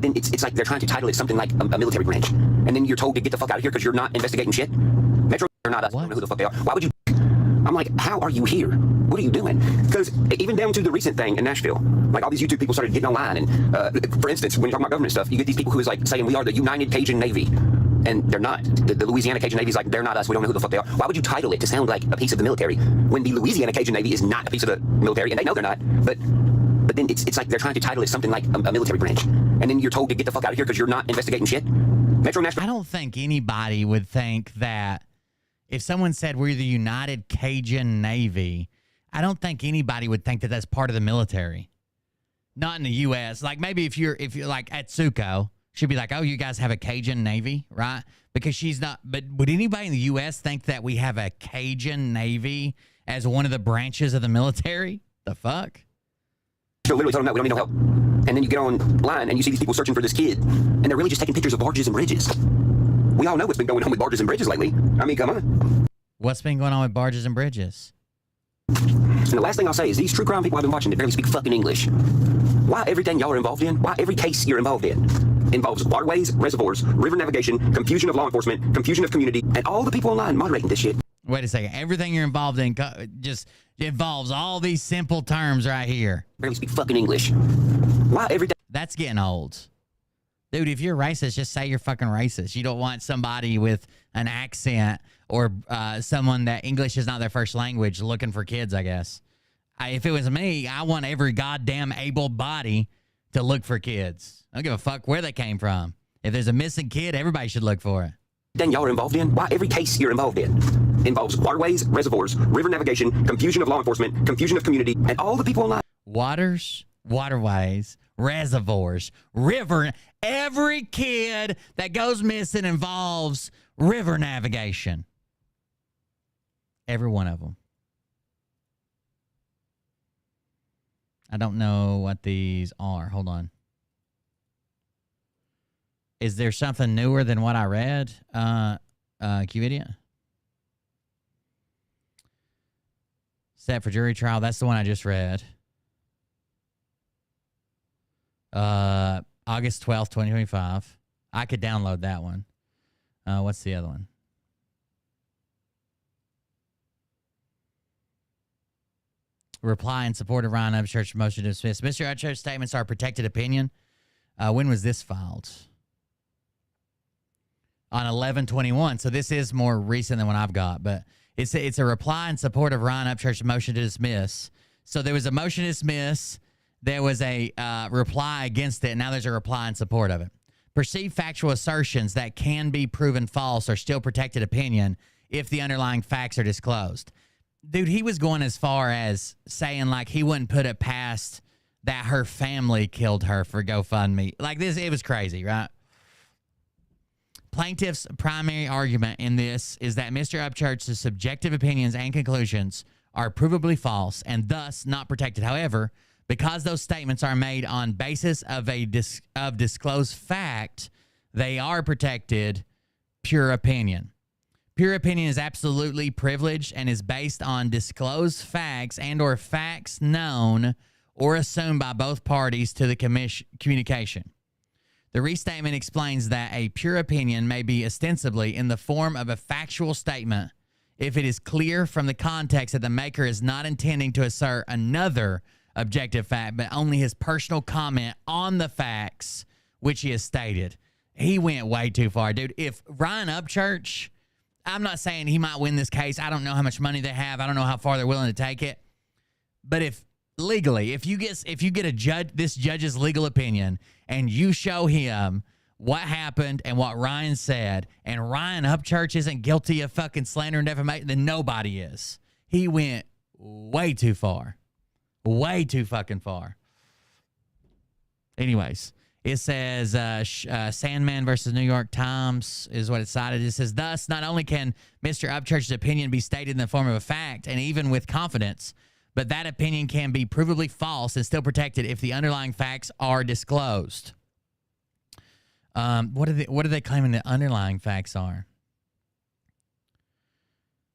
then it's like they're trying to title it something like a military branch. And then you're told to get the fuck out of here because you're not investigating shit. Metro, they're not us. We don't know who the fuck they are. Why would you? I'm like, how are you here? What are you doing? Because even down to the recent thing in Nashville, like all these YouTube people started getting online. And for instance, when you're talking about government stuff, you get these people who is like saying we are the United Cajun Navy. And they're not. The Louisiana Cajun Navy is like, they're not us. We don't know who the fuck they are. Why would you title it to sound like a piece of the military when the Louisiana Cajun Navy is not a piece of the military? And they know they're not. But then it's like they're trying to title it something like a military branch. And then you're told to get the fuck out of here because you're not investigating shit. Metro Nashville. I don't think anybody would think that if someone said we're the United Cajun Navy, I don't think anybody would think that that's part of the military. Not in the U.S. Like maybe if you're like Atsuko, she'd be like, oh, you guys have a Cajun Navy, right? Because she's not. But would anybody in the U.S. think that we have a Cajun Navy as one of the branches of the military? The fuck? So literally told them that we don't need no help. And then you get online and you see these people searching for this kid, and they're really just taking pictures of barges and bridges. We all know what's been going on with barges and bridges lately. I mean, come on. What's been going on with barges and bridges? And the last thing I'll say is these true crime people I've been watching that barely speak fucking English. Why everything y'all are involved in, why every case you're involved in involves waterways, reservoirs, river navigation, confusion of law enforcement, confusion of community, and all the people online moderating this shit. Wait a second. Everything you're involved in just involves all these simple terms right here. Barely speak fucking English. Why every day? That's getting old. Dude, if you're racist, just say you're fucking racist. You don't want somebody with an accent or someone that English is not their first language looking for kids, I guess. If it was me, I want every goddamn able body to look for kids. I don't give a fuck where they came from. If there's a missing kid, everybody should look for it. Then y'all are involved in? Why every case you're involved in involves waterways, reservoirs, river navigation, confusion of law enforcement, confusion of community, and all the people in life. Waters, waterways, reservoirs, river. Every kid that goes missing involves river navigation. Every one of them. I don't know what these are. Hold on. Is there something newer than what I read? Q-Idiot? Set for jury trial. That's the one I just read. August 12th, 2025. I could download that one. What's the other one? Reply in support of Ryan Upchurch's motion to dismiss. Mr. Upchurch's statements are protected opinion. When was this filed? On 11/21. So this is more recent than what I've got, but it's a reply in support of Ryan Upchurch's motion to dismiss. So there was a motion to dismiss. There was a reply against it, and now there's a reply in support of it. Perceived factual assertions that can be proven false are still protected opinion if the underlying facts are disclosed. Dude, he was going as far as saying, like, he wouldn't put it past that her family killed her for GoFundMe. Like, this, it was crazy, right? Plaintiff's primary argument in this is that Mr. Upchurch's subjective opinions and conclusions are provably false and thus not protected. However, because those statements are made on basis of of disclosed fact, they are protected pure opinion. Pure opinion is absolutely privileged and is based on disclosed facts and or facts known or assumed by both parties to the communication. The restatement explains that a pure opinion may be ostensibly in the form of a factual statement if it is clear from the context that the maker is not intending to assert another objective fact, but only his personal comment on the facts which he has stated. He went way too far, dude. If Ryan Upchurch, I'm not saying he might win this case. I don't know how much money they have. I don't know how far they're willing to take it. But if legally, if you get a judge, this judge's legal opinion, and you show him what happened and what Ryan said, and Ryan Upchurch isn't guilty of fucking slander and defamation, then nobody is. He went way too far. Way too fucking far. Anyways, it says Sandman versus New York Times is what it cited. It says, thus, not only can Mr. Upchurch's opinion be stated in the form of a fact, and even with confidence, but that opinion can be provably false and still protected if the underlying facts are disclosed. What are they claiming the underlying facts are?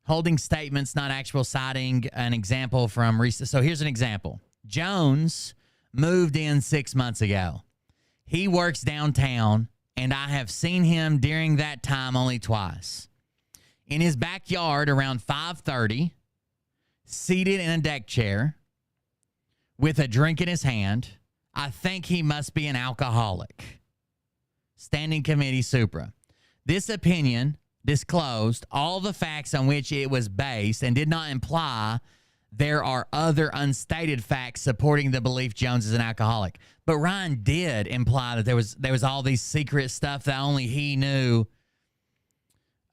Holding statements, not actual citing. An example from recent. So here's an example. Jones moved in 6 months ago. He works downtown, and I have seen him during that time only twice. In his backyard around 5:30, seated in a deck chair with a drink in his hand. I think he must be an alcoholic. Standing Committee Supra. This opinion disclosed all the facts on which it was based and did not imply there are other unstated facts supporting the belief Jones is an alcoholic. But Ryan did imply that there was all these secret stuff that only he knew.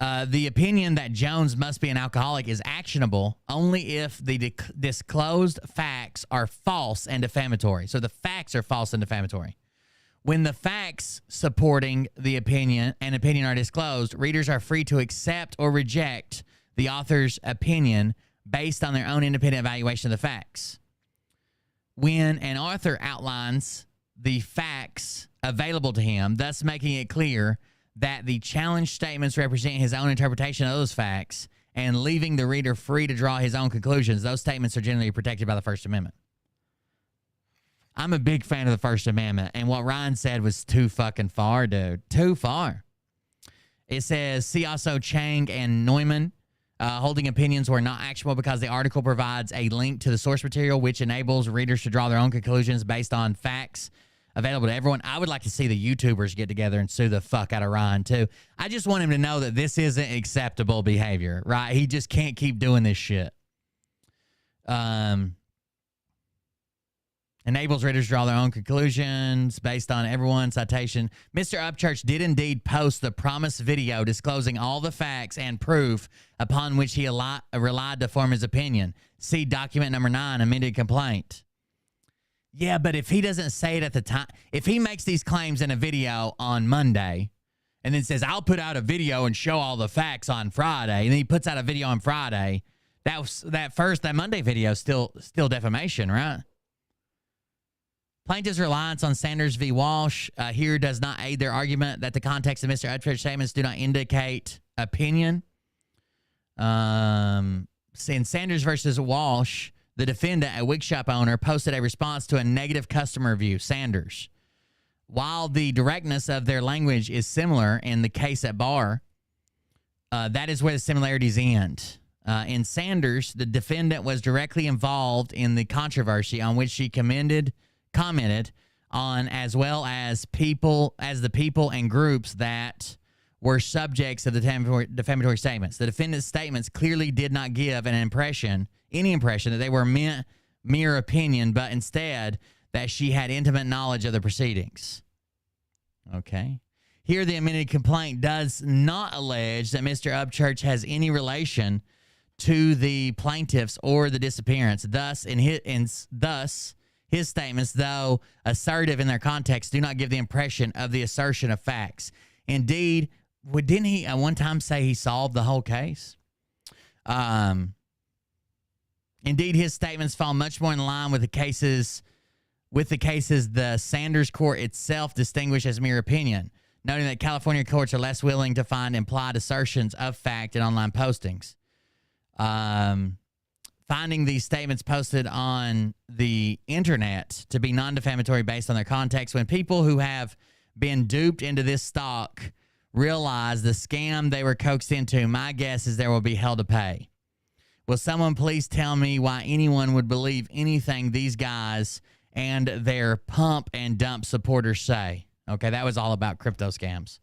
The opinion that Jones must be an alcoholic is actionable only if the disclosed facts are false and defamatory. So the facts are false and defamatory. When the facts supporting the opinion are disclosed, readers are free to accept or reject the author's opinion based on their own independent evaluation of the facts. When an author outlines the facts available to him, thus making it clear that the challenged statements represent his own interpretation of those facts and leaving the reader free to draw his own conclusions, those statements are generally protected by the First Amendment. I'm a big fan of the First Amendment, and what Ryan said was too fucking far, dude. Too far. It says, see also Chang and Neumann holding opinions were not actionable because the article provides a link to the source material, which enables readers to draw their own conclusions based on facts available to everyone. I would like to see the YouTubers get together and sue the fuck out of Ryan, too. I just want him to know that this isn't acceptable behavior, right? He just can't keep doing this shit. enables readers to draw their own conclusions based on everyone's citation. Mr. Upchurch did indeed post the promised video disclosing all the facts and proof upon which he relied to form his opinion. See document number 9, amended complaint. Yeah, but if he doesn't say it at the time, if he makes these claims in a video on Monday and then says, I'll put out a video and show all the facts on Friday, and then he puts out a video on Friday, that Monday video is still defamation, right? Plaintiff's reliance on Sanders v. Walsh here does not aid their argument that the context of Mr. Upchurch's statements do not indicate opinion. In Sanders versus Walsh, the defendant, a wig shop owner, posted a response to a negative customer review, Sanders. While the directness of their language is similar in the case at bar, that is where the similarities end. In Sanders, the defendant was directly involved in the controversy on which she commented on, as well as the people and groups that were subjects of the defamatory statements. The defendant's statements clearly did not give any impression that they were mere opinion, but instead that she had intimate knowledge of the proceedings. Okay. Here, the amended complaint does not allege that Mr. Upchurch has any relation to the plaintiffs or the disappearance. Thus, his statements, though assertive in their context, do not give the impression of the assertion of facts. Indeed, didn't he at one time say he solved the whole case? Indeed, his statements fall much more in line with the cases the Sanders court itself distinguished as mere opinion, noting that California courts are less willing to find implied assertions of fact in online postings. Finding these statements posted on the internet to be non-defamatory based on their context, when people who have been duped into this stock realize the scam they were coaxed into, my guess is there will be hell to pay. Will someone please tell me why anyone would believe anything these guys and their pump and dump supporters say? Okay, that was all about crypto scams.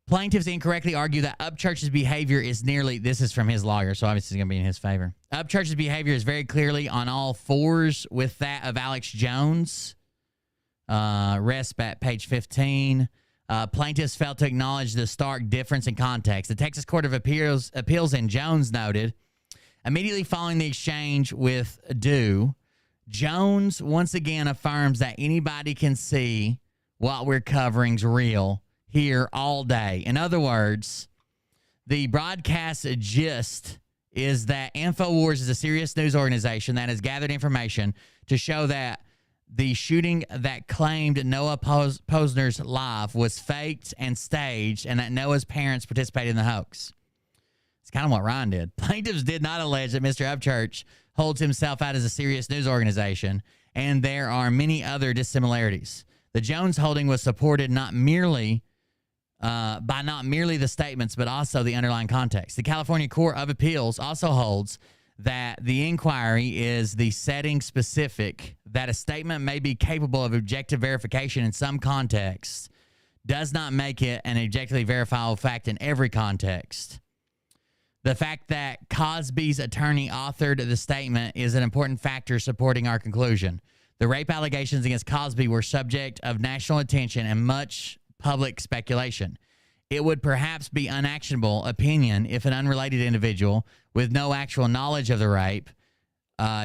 Plaintiffs incorrectly argue that Upchurch's behavior is this is from his lawyer, so obviously it's going to be in his favor. Upchurch's behavior is very clearly on all fours with that of Alex Jones. Rest at page 15. Plaintiffs failed to acknowledge the stark difference in context. The Texas Court of Appeals in Jones noted, immediately following the exchange with Dew, Jones once again affirms that anybody can see what we're covering's real here all day. In other words, the broadcast gist is that InfoWars is a serious news organization that has gathered information to show that the shooting that claimed Noah Posner's life was faked and staged, and that Noah's parents participated in the hoax. It's kind of what Ryan did. Plaintiffs did not allege that Mr. Upchurch holds himself out as a serious news organization, and there are many other dissimilarities. The Jones holding was supported by not merely the statements, but also the underlying context. The California Court of Appeals also holds that the inquiry is the setting specific, that a statement may be capable of objective verification in some contexts, does not make it an objectively verifiable fact in every context. The fact that Cosby's attorney authored the statement is an important factor supporting our conclusion. The rape allegations against Cosby were subject of national attention and much public speculation. It would perhaps be unactionable opinion if an unrelated individual with no actual knowledge of the rape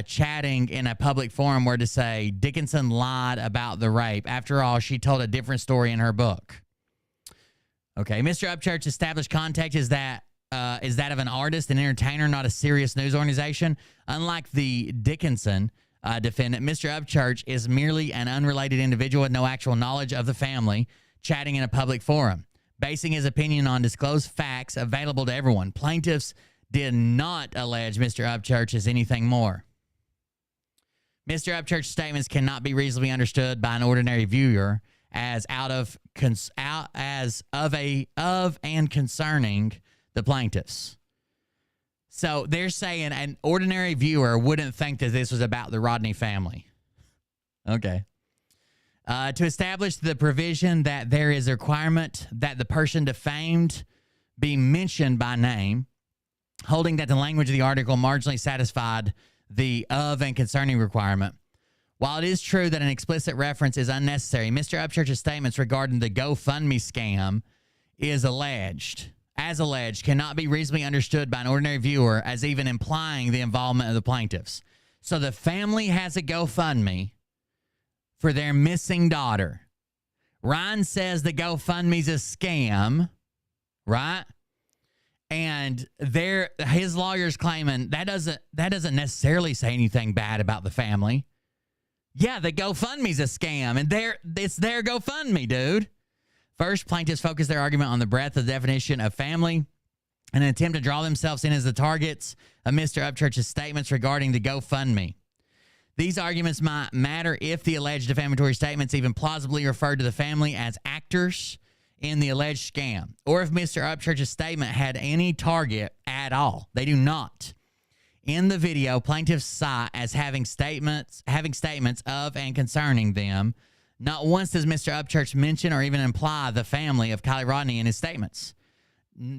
chatting in a public forum were to say, Dickinson lied about the rape. After all, she told a different story in her book. Okay, Mr. Upchurch's established context is that of an artist and entertainer, not a serious news organization. Unlike the Dickinson defendant, Mr. Upchurch is merely an unrelated individual with no actual knowledge of the family chatting in a public forum, basing his opinion on disclosed facts available to everyone. Plaintiffs did not allege Mr. Upchurch as anything more. Mr. Upchurch's statements cannot be reasonably understood by an ordinary viewer as of and concerning the plaintiffs. So they're saying an ordinary viewer wouldn't think that this was about the Rodney family. Okay. To establish the provision that there is a requirement that the person defamed be mentioned by name, holding that the language of the article marginally satisfied the of and concerning requirement, While it is true that an explicit reference is unnecessary, Mr. Upchurch's statements regarding the GoFundMe scam as alleged, cannot be reasonably understood by an ordinary viewer as even implying the involvement of the plaintiffs. So the family has a GoFundMe for their missing daughter. Ryan says the GoFundMe's a scam, right? And his lawyer's claiming that doesn't necessarily say anything bad about the family. Yeah, the GoFundMe's a scam, and it's their GoFundMe, dude. First, plaintiffs focus their argument on the breadth of the definition of family in an attempt to draw themselves in as the targets of Mr. Upchurch's statements regarding the GoFundMe. These arguments might matter if the alleged defamatory statements even plausibly referred to the family as actors in the alleged scam, or if Mr. Upchurch's statement had any target at all. They do not. In the video, plaintiffs cite as having statements of and concerning them. Not once does Mr. Upchurch mention or even imply the family of Kylie Rodney in his statements.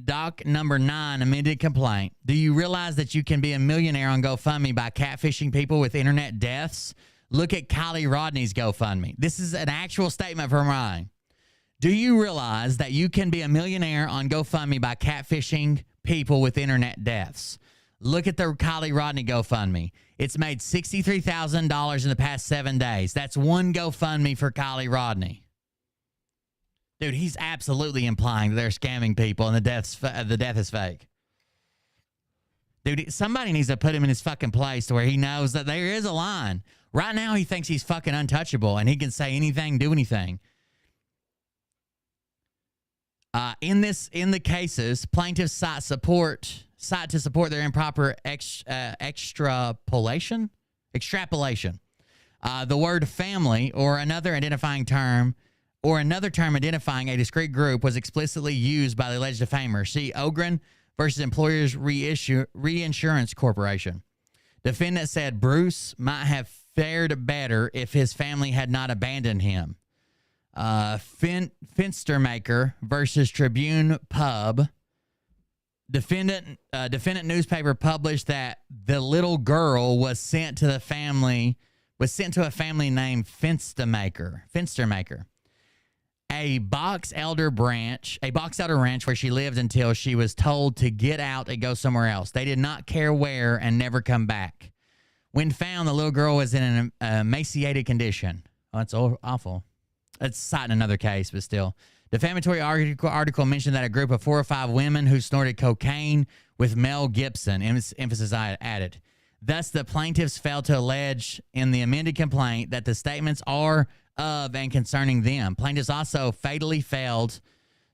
Doc number 9, amended complaint. Do you realize that you can be a millionaire on GoFundMe by catfishing people with internet deaths? Look at Kylie Rodney's GoFundMe. This is an actual statement from Ryan. Do you realize that you can be a millionaire on GoFundMe by catfishing people with internet deaths? Look at the Kylie Rodney GoFundMe. It's made $63,000 in the past 7 days. That's one GoFundMe for Kylie Rodney. Dude, he's absolutely implying that they're scamming people and the death is fake. Dude, somebody needs to put him in his fucking place to where he knows that there is a line. Right now, he thinks he's fucking untouchable and he can say anything, do anything. In the cases, plaintiffs cite to support their improper extrapolation. The word family or another term identifying a discrete group was explicitly used by the alleged defamer. See Ogren versus Employers Reinsurance Corporation. Defendant said Bruce might have fared better if his family had not abandoned him. Finstermaker versus Tribune Pub. Defendant newspaper published that the little girl was sent to a family named Finstermaker. A box elder ranch where she lived until she was told to get out and go somewhere else. They did not care where and never come back. When found, the little girl was in an emaciated condition. Oh, that's awful. It's citing another case, but still. Defamatory article mentioned that a group of 4 or 5 women who snorted cocaine with Mel Gibson, emphasis added. Thus, the plaintiffs failed to allege in the amended complaint that the statements are of and concerning them. Plaintiffs also fatally failed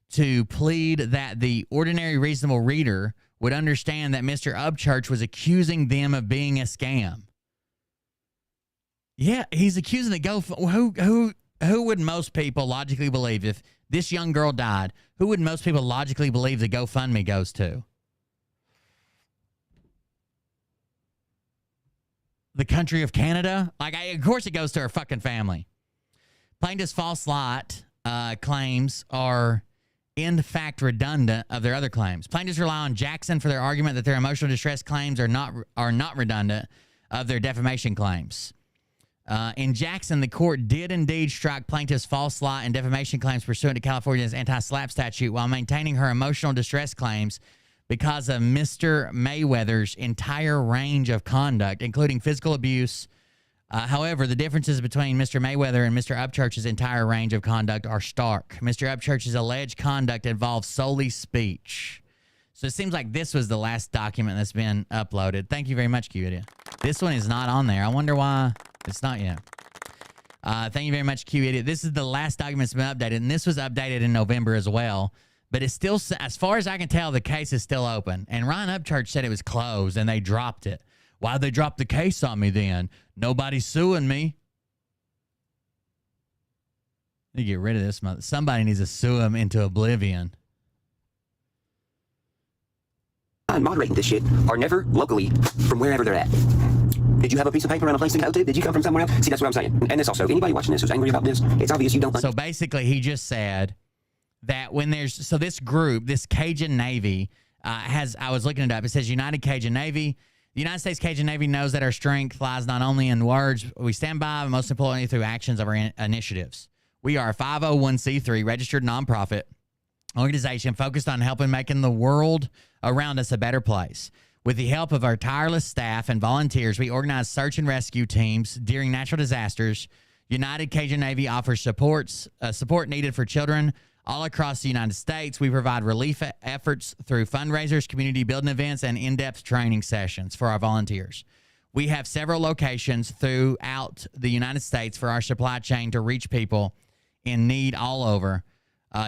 to plead that the ordinary reasonable reader would understand that Mr. Upchurch was accusing them of being a scam. Yeah, he's accusing the who would most people logically believe if this young girl died? Who would most people logically believe the GoFundMe goes to? The country of Canada? Of course it goes to her fucking family. Plaintiff's false light claims are in fact redundant of their other claims. Plaintiffs rely on Jackson for their argument that their emotional distress claims are not redundant of their defamation claims. In Jackson, the court did indeed strike plaintiff's false light and defamation claims pursuant to California's anti-SLAPP statute while maintaining her emotional distress claims because of Mr. Mayweather's entire range of conduct, including physical abuse. However, the differences between Mr. Mayweather and Mr. Upchurch's entire range of conduct are stark. Mr. Upchurch's alleged conduct involves solely speech. So it seems like this was the last document that's been uploaded. Thank you very much, Q-Idiot. This one is not on there. I wonder why it's not yet. Thank you very much, Q-Idiot. This is the last document that's been updated, and this was updated in November as well. But it's still, as far as I can tell, the case is still open. And Ryan Upchurch said it was closed, and they dropped it. Why'd they drop the case on me then? Nobody's suing me. You get rid of this mother. Somebody needs to sue him into oblivion. Moderating this shit are never locally from wherever they're at. Did you have a piece of paper and a place to go to? Did you come from somewhere else? See, that's what I'm saying. And this also, anybody watching this who's angry about this, it's obvious you don't. So basically, he just said that when there's, so this group, this Cajun Navy I was looking it up. It says United Cajun Navy. The United States Cajun Navy knows that our strength lies not only in words we stand by, but most importantly through actions of our initiatives. We are a 501c3 registered nonprofit organization focused on helping making the world around us a better place. With the help of our tireless staff and volunteers, we organize search and rescue teams during natural disasters. United Cajun Navy offers support needed for children all across the United States. We provide relief efforts through fundraisers, community building events, and in-depth training sessions for our volunteers. We have several locations throughout the United States for our supply chain to reach people in need all over.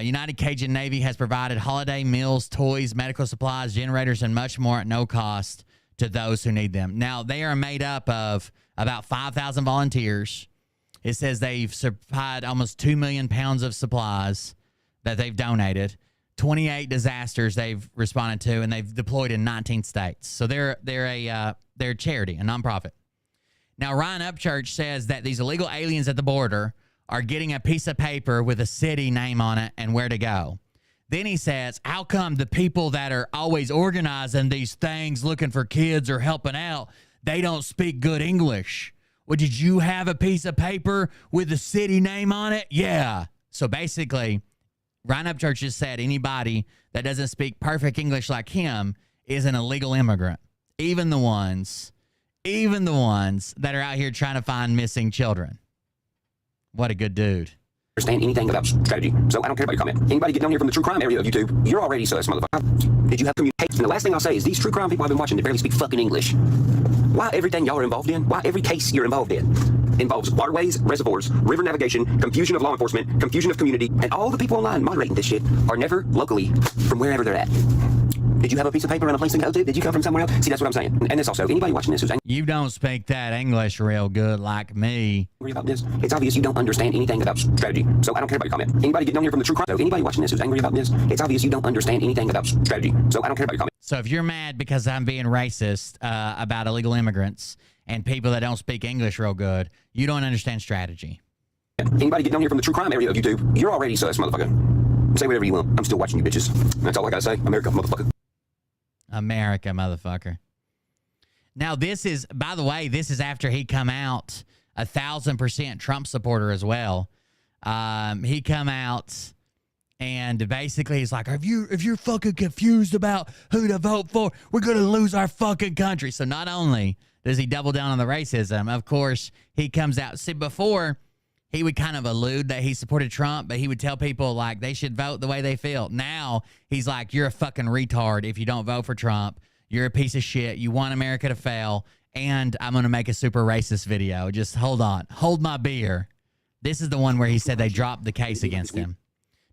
United Cajun Navy has provided holiday meals, toys, medical supplies, generators, and much more at no cost to those who need them. Now, they are made up of about 5,000 volunteers. It says they've supplied almost 2 million pounds of supplies that they've donated, 28 disasters they've responded to, and they've deployed in 19 states. So they're a charity, a nonprofit. Now, Ryan Upchurch says that these illegal aliens at the border are getting a piece of paper with a city name on it and where to go. Then he says, how come the people that are always organizing these things, looking for kids or helping out, they don't speak good English? Well, did you have a piece of paper with a city name on it? Yeah. So basically, Ryan Upchurch just said anybody that doesn't speak perfect English like him is an illegal immigrant. Even the ones that are out here trying to find missing children. What a good dude. Understand anything about strategy, so I don't care about your comment. Anybody get down here from the true crime area of YouTube, you're already sus, motherfucker. Did you have communication? And the last thing I'll say is these true crime people I've been watching, they barely speak fucking English. Why everything y'all are involved in, why every case you're involved in involves waterways, reservoirs, river navigation, confusion of law enforcement, confusion of community, and all the people online moderating this shit are never locally from wherever they're at. Did you have a piece of paper and a place to go to? Did you come from somewhere else? See, that's what I'm saying. And this also, anybody watching this who's angry you don't speak that English real good like me. About this, it's obvious you don't understand anything about strategy. So I don't care about your comment. Anybody get down here from the true crime? So anybody watching this who's angry about this, it's obvious you don't understand anything about strategy. So I don't care about your comment. So if you're mad because I'm being racist about illegal immigrants and people that don't speak English real good, you don't understand strategy. Anybody get down here from the true crime area of YouTube, you're already sus, motherfucker. Say whatever you want. I'm still watching you bitches. That's all I gotta say. America, motherfucker. America, motherfucker. Now, this is, by the way, this is after he come out 1,000% Trump supporter as well. He come out and basically he's like, if you're fucking confused about who to vote for, we're going to lose our fucking country. So not only does he double down on the racism, of course, he comes out. See, before, he would kind of allude that he supported Trump, but he would tell people, like, they should vote the way they feel. Now, he's like, you're a fucking retard if you don't vote for Trump. You're a piece of shit. You want America to fail, and I'm going to make a super racist video. Just hold on. Hold my beer. This is the one where he said they dropped the case against him.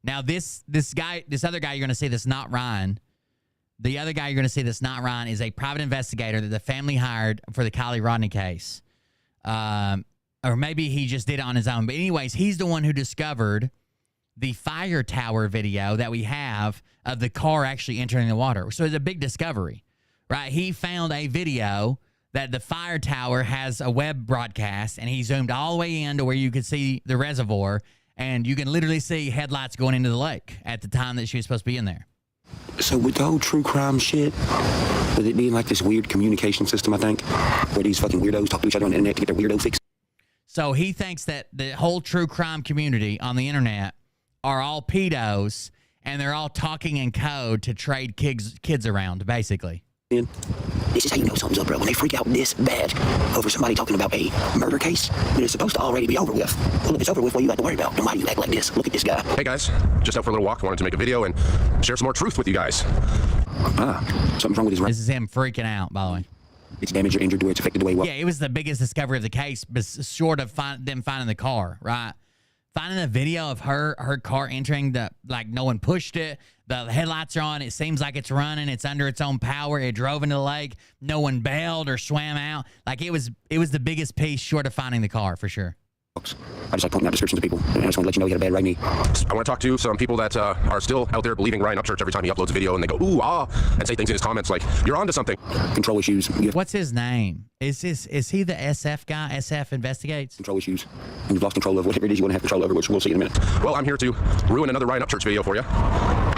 Now, this other guy you're going to see that's not Ryan, the other guy you're going to see that's not Ryan is a private investigator that the family hired for the Kylie Rodney case. Or maybe he just did it on his own. But anyways, he's the one who discovered the fire tower video that we have of the car actually entering the water. So it's a big discovery, right? He found a video that the fire tower has a web broadcast, and he zoomed all the way in to where you could see the reservoir, and you can literally see headlights going into the lake at the time that she was supposed to be in there. So with the whole true crime shit, with it being like this weird communication system, I think, where these fucking weirdos talk to each other on the internet to get their weirdo fix. So he thinks that the whole true crime community on the internet are all pedos, and they're all talking in code to trade kids around, basically. This is how you know something's up, bro. When they freak out this bad over somebody talking about a murder case that is supposed to already be over with. Well, if it's over with, what you got to worry about? Then why do you act like this? Look at this guy. Hey guys, just out for a little walk. Wanted to make a video and share some more truth with you guys. Something's wrong with his This is him freaking out, by the way. It's damaged or injured to where it's affected the way. Yeah, it was the biggest discovery of the case, but short of them finding the car, right? Finding a video of her car entering the, like, no one pushed it. The headlights are on. It seems like it's running. It's under its own power. It drove into the lake. No one bailed or swam out. Like, it was the biggest piece short of finding the car, for sure. I just like pointing out descriptions to people. I just want to let you know he had a bad rainy. I want to talk to some people that are still out there believing Ryan Upchurch every time he uploads a video, and they go, ooh, ah, and say things in his comments like, you're onto something. Control issues. What's his name? Is he the SF guy? SF Investigates? Control issues. You've lost control of whatever it is you want to have control over, which we'll see in a minute. Well, I'm here to ruin another Ryan Upchurch video for you.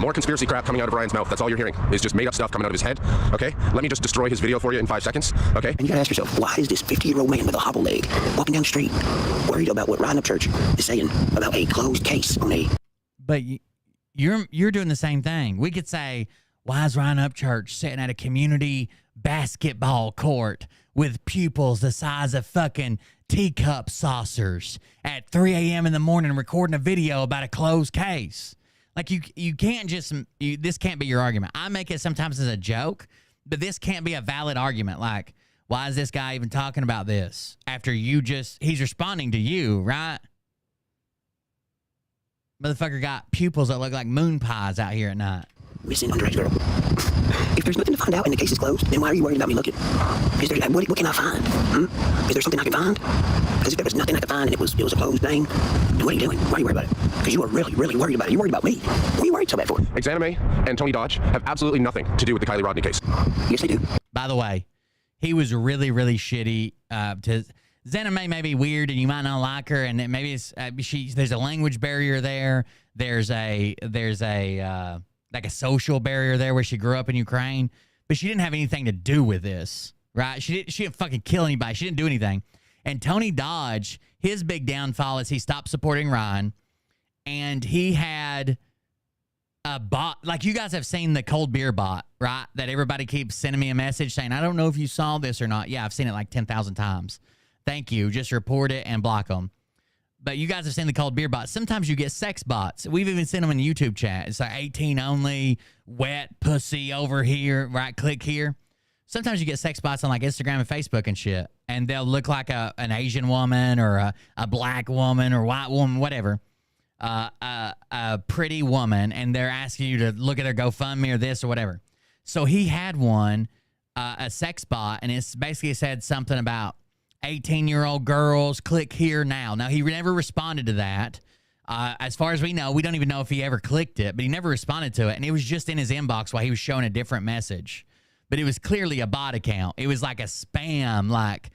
More conspiracy crap coming out of Ryan's mouth. That's all you're hearing is just made up stuff coming out of his head. Okay? Let me just destroy his video for you in 5 seconds. Okay? And you gotta ask yourself, why is this 50-year-old man with a hobble leg walking down the street worried about what Ryan Upchurch is saying about a closed case on a... But you're doing the same thing. We could say, why is Ryan Upchurch sitting at a community basketball court with pupils the size of fucking teacup saucers at 3 a.m. in the morning recording a video about a closed case? Like, you can't just, this can't be your argument. I make it sometimes as a joke, but this can't be a valid argument. Like, why is this guy even talking about this after he's responding to you, right? Motherfucker got pupils that look like moon pies out here at night. Missing underage girl. If there's nothing to find out and the case is closed, then why are you worried about me looking? Is there, what can I find? Is there something I can find? Because if there was nothing I could find and it was a closed thing, then what are you doing? Why are you worried about it? Because you are really, really worried about it. You're worried about me. What are you worried so bad for? Exanime and Tony Dodge have absolutely nothing to do with the Kylie Rodney case. Yes, they do. By the way, he was really, really shitty. Zanime may be weird and you might not like her, and maybe it's there's a language barrier there. There's a like a social barrier there where she grew up in Ukraine, but she didn't have anything to do with this, right? She didn't fucking kill anybody. She didn't do anything. And Tony Dodge, his big downfall is he stopped supporting Ryan, and he had a bot. Like, you guys have seen the cold beer bot, right? That everybody keeps sending me a message saying, I don't know if you saw this or not. Yeah, I've seen it like 10,000 times. Thank you. Just report it and block them. But you guys have seen the cold beer bots. Sometimes you get sex bots. We've even seen them in YouTube chat. It's like 18 only, wet pussy over here, right? Click here. Sometimes you get sex bots on like Instagram and Facebook and shit, and they'll look like an Asian woman or a black woman or white woman, whatever, a pretty woman, and they're asking you to look at their GoFundMe or this or whatever. So he had one, a sex bot, and it's basically said something about 18-year-old girls, click here now. Now, he never responded to that. As far as we know, we don't even know if he ever clicked it, but he never responded to it. And it was just in his inbox while he was showing a different message. But it was clearly a bot account. It was like a spam, like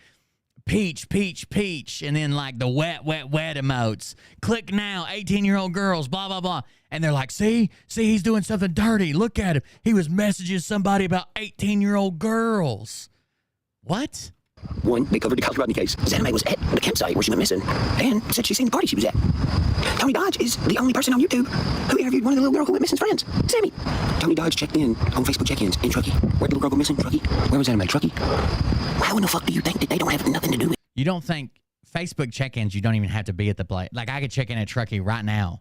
peach, peach, peach, and then like the wet, wet, wet emotes. Click now, 18-year-old girls, blah, blah, blah. And they're like, see, he's doing something dirty. Look at him. He was messaging somebody about 18-year-old girls. What? One, they covered the Kylie Rodney case. Zanime was at the campsite where she went missing and said she'd seen the party she was at. Tony Dodge is the only person on YouTube who interviewed one of the little girl who went missing's friends, Sammy. Tony Dodge checked in on Facebook check-ins in Truckee. Where'd the little girl go missing? Truckee. Where was Zanime? Truckee. How in the fuck do you think that they don't have nothing to do with it? You don't think Facebook check-ins, you don't even have to be at the place. Like, I could check in at Truckee right now.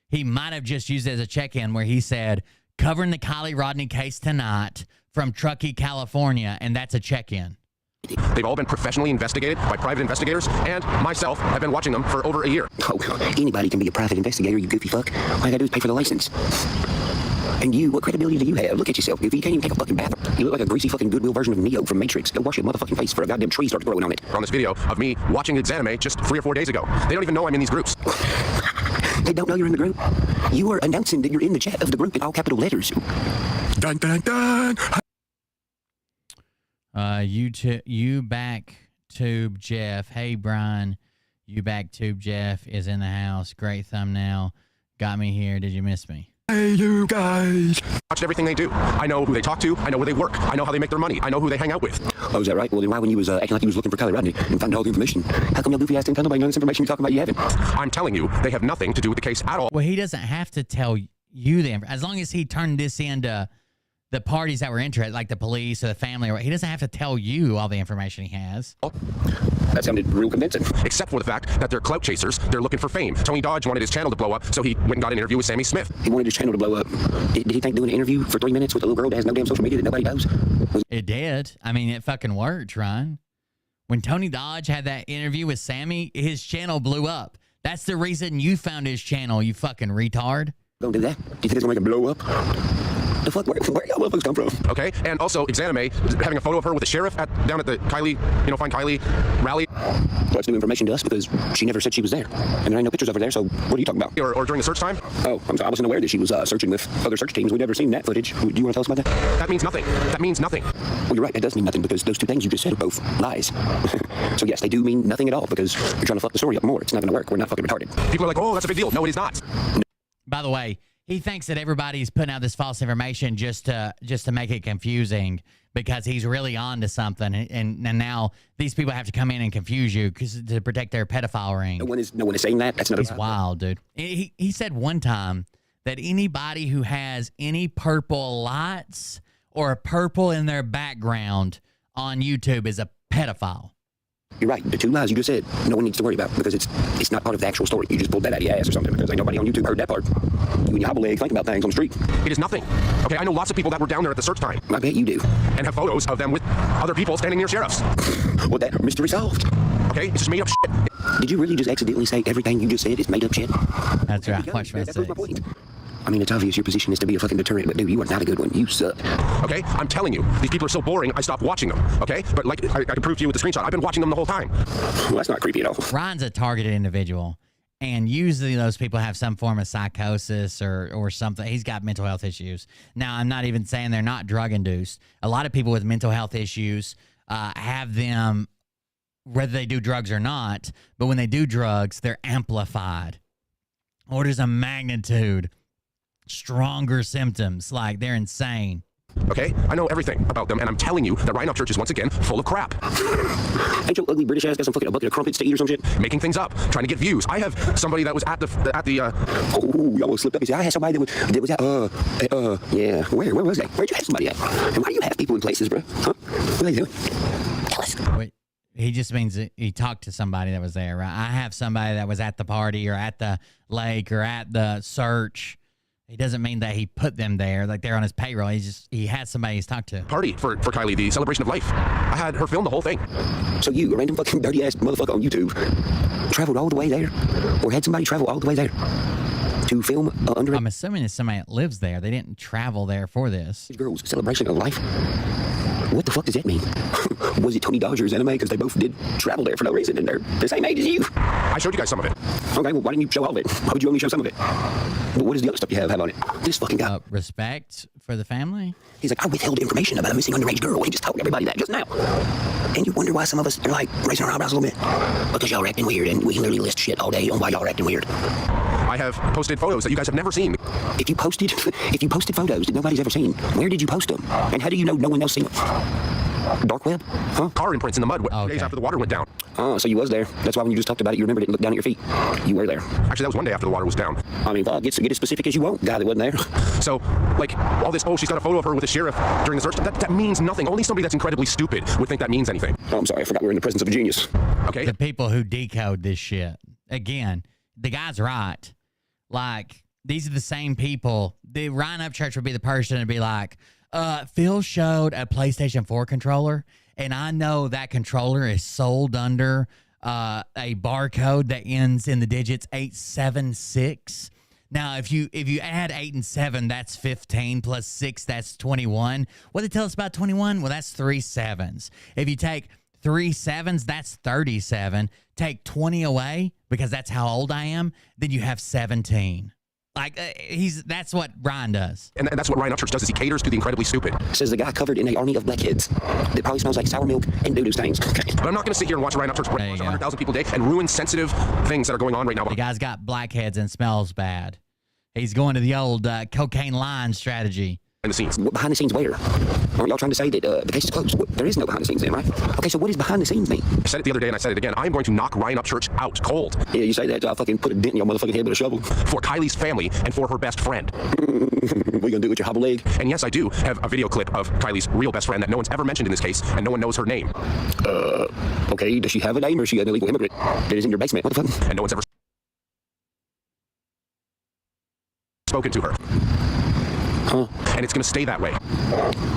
He might have just used it as a check-in where he said, covering the Kylie Rodney case tonight from Truckee, California, and that's a check-in. They've all been professionally investigated by private investigators, and myself have been watching them for over a year. Oh, anybody can be a private investigator, you goofy fuck. All you gotta do is pay for the license. And you, what credibility do you have? Look at yourself, goofy. You can't even take a fucking bath. You look like a greasy fucking Goodwill version of Neo from Matrix. Go wash your motherfucking face for a goddamn tree starts growing on it. On this video of me watching Exanime just 3 or 4 days ago. They don't even know I'm in these groups. They don't know you're in the group. You are announcing that you're in the chat of the group in all capital letters. Dun, dun, dun. You back tube Jeff. Hey Brian, you back tube Jeff is in the house. Great thumbnail. Got me here. Did you miss me? Hey you guys. Watched everything they do. I know who they talk to. I know where they work. I know how they make their money. I know who they hang out with. Oh, is that right? Well, then why, when you was acting like you was looking for Kylie Rodney and found all the information, how come your goofy ass didn't tell nobody none of this information you're talking about you haven't? I'm telling you, they have nothing to do with the case at all. Well, he doesn't have to tell you the information. As long as he turned this into the parties that were interested, like the police or the family, he doesn't have to tell you all the information he has. That sounded real convincing. Except for the fact that they're clout chasers. They're looking for fame. Tony Dodge wanted his channel to blow up, so he went and got an interview with Sammy Smith. He wanted his channel to blow up. Did he think doing an interview for 3 minutes with a little girl that has no damn social media that nobody knows? It did. I mean, it fucking worked, Ryan. When Tony Dodge had that interview with Sammy, his channel blew up. That's the reason you found his channel, you fucking retard. Don't do that. Do you think it's gonna make it blow up? The fuck? Where y'all motherfuckers come from? Okay, and also Exanime having a photo of her with the sheriff down at the Kylie, Find Kylie rally. Well, that's new information to us because she never said she was there, and there ain't no pictures of her there. So what are you talking about? Or during the search time? Oh, I wasn't aware that she was searching with other search teams. We'd never seen that footage. Do you want to tell us about that? That means nothing. That means nothing. Well, you're right. That does mean nothing because those two things you just said are both lies. So yes, they do mean nothing at all because you're trying to fuck the story up more. It's not going to work. We're not fucking retarded. People are like, oh, that's a big deal. No, it is not. By the way, He thinks that everybody's putting out this false information just to make it confusing because he's really on to something. And now these people have to come in and confuse you to protect their pedophile ring. No one is saying that. That's not. He's wild, dude. He said one time that anybody who has any purple lights or purple in their background on YouTube is a pedophile. You're right. The two lies you just said, no one needs to worry about because it's not part of the actual story. You just pulled that out of your ass or something because ain't nobody on YouTube heard that part. You and your hobble leg think about things on the street. It is nothing. Okay, I know lots of people that were down there at the search time. I bet you do. And have photos of them with other people standing near sheriffs. Well, that mystery solved. Okay, it's just made up shit. Did you really just accidentally say everything you just said is made up shit? That's right. Watch my That's my point. I mean, it's obvious your position is to be a fucking deterrent, but dude, you are not a good one. You suck. Okay, I'm telling you, these people are so boring, I stopped watching them, okay? But like, I can prove to you with the screenshot, I've been watching them the whole time. Well, that's not creepy at all. Ryan's a targeted individual, and usually those people have some form of psychosis or something. He's got mental health issues. Now, I'm not even saying they're not drug-induced. A lot of people with mental health issues have them, whether they do drugs or not, but when they do drugs, they're amplified. Orders of magnitude. Stronger symptoms, like they're insane. Okay, I know everything about them, and I'm telling you that Ryan Upchurch is once again full of crap. Ain't your ugly British ass got some fucking bucket of crumpets to eat or some shit? Making things up, trying to get views. I have somebody that was at the Oh, y'all slipped up. He said, I had somebody that was at, yeah. Where was that? Where'd you have somebody at? And why do you have people in places, bro? Huh? What are they doing? Tell us. Wait, he just means that he talked to somebody that was there, right? I have somebody that was at the party or at the lake or at the search. He doesn't mean that he put them there, like they're on his payroll. He had somebody he's talked to. Party for Kylie, the celebration of life. I had her film the whole thing. So you, a random fucking dirty ass motherfucker on YouTube, traveled all the way there, or had somebody travel all the way there to film under? I'm assuming it's somebody that lives there. They didn't travel there for this. Girls' celebration of life. What the fuck does that mean? Was it Tony Dodger's anime? Because they both did travel there for no reason, and they're the same age as you. I showed you guys some of it. Okay, well, why didn't you show all of it? Why would you only show some of it? What is the other stuff you have on it? This fucking guy. Respect for the family? He's like, I withheld information about a missing underage girl. He just told everybody that just now. And you wonder why some of us are like raising our eyebrows a little bit? Because y'all are acting weird, and we can literally list shit all day on why y'all are acting weird. I have posted photos that you guys have never seen. If you posted photos that nobody's ever seen, where did you post them? And how do you know no one else seen them? Dark web? Huh? Car imprints in the mud days after the water went down. Oh, so you was there. That's why when you just talked about it, you remembered it and looked down at your feet. You were there. Actually, that was one day after the water was down. I mean, get as specific as you want, guy that wasn't there. So, like, all this, she's got a photo of her with the sheriff during the search. That means nothing. Only somebody that's incredibly stupid would think that means anything. Oh, I'm sorry. I forgot we were in the presence of a genius. Okay. The people who decode this shit. Again, the guy's right. Like, these are the same people. The Ryan Upchurch would be the person to be like, Phil showed a PlayStation 4 controller, and I know that controller is sold under a barcode that ends in the digits 876. Now, if you add 8 and 7, that's 15 plus 6, that's 21. What did they tell us about 21? Well, that's 3 7s. If you take 3 7s, that's 37. Take 20 away, because that's how old I am, then you have 17. Like, that's what Ryan does. And that's what Ryan Upchurch does, is he caters to the incredibly stupid. Says the guy covered in an army of blackheads that probably smells like sour milk and doo-doo stains. Okay. But I'm not going to sit here and watch Ryan Upchurch watch 100,000 people a day and ruin sensitive things that are going on right now. The guy's got blackheads and smells bad. He's going to the old cocaine line strategy. Behind the scenes. Behind the scenes where? Aren't y'all trying to say that the case is closed? There is no behind the scenes then, right? Okay, so what does behind the scenes mean? I said it the other day and I said it again. I'm going to knock Ryan Upchurch out cold. Yeah, you say that till I fucking put a dent in your motherfucking head with a shovel. For Kylie's family and for her best friend. What are you gonna do with your hobble leg? And yes, I do have a video clip of Kylie's real best friend that no one's ever mentioned in this case, and no one knows her name. Okay, does she have a name, or is she an illegal immigrant that is in your basement? What the fuck? And no one's ever spoken to her. Huh? And it's gonna stay that way.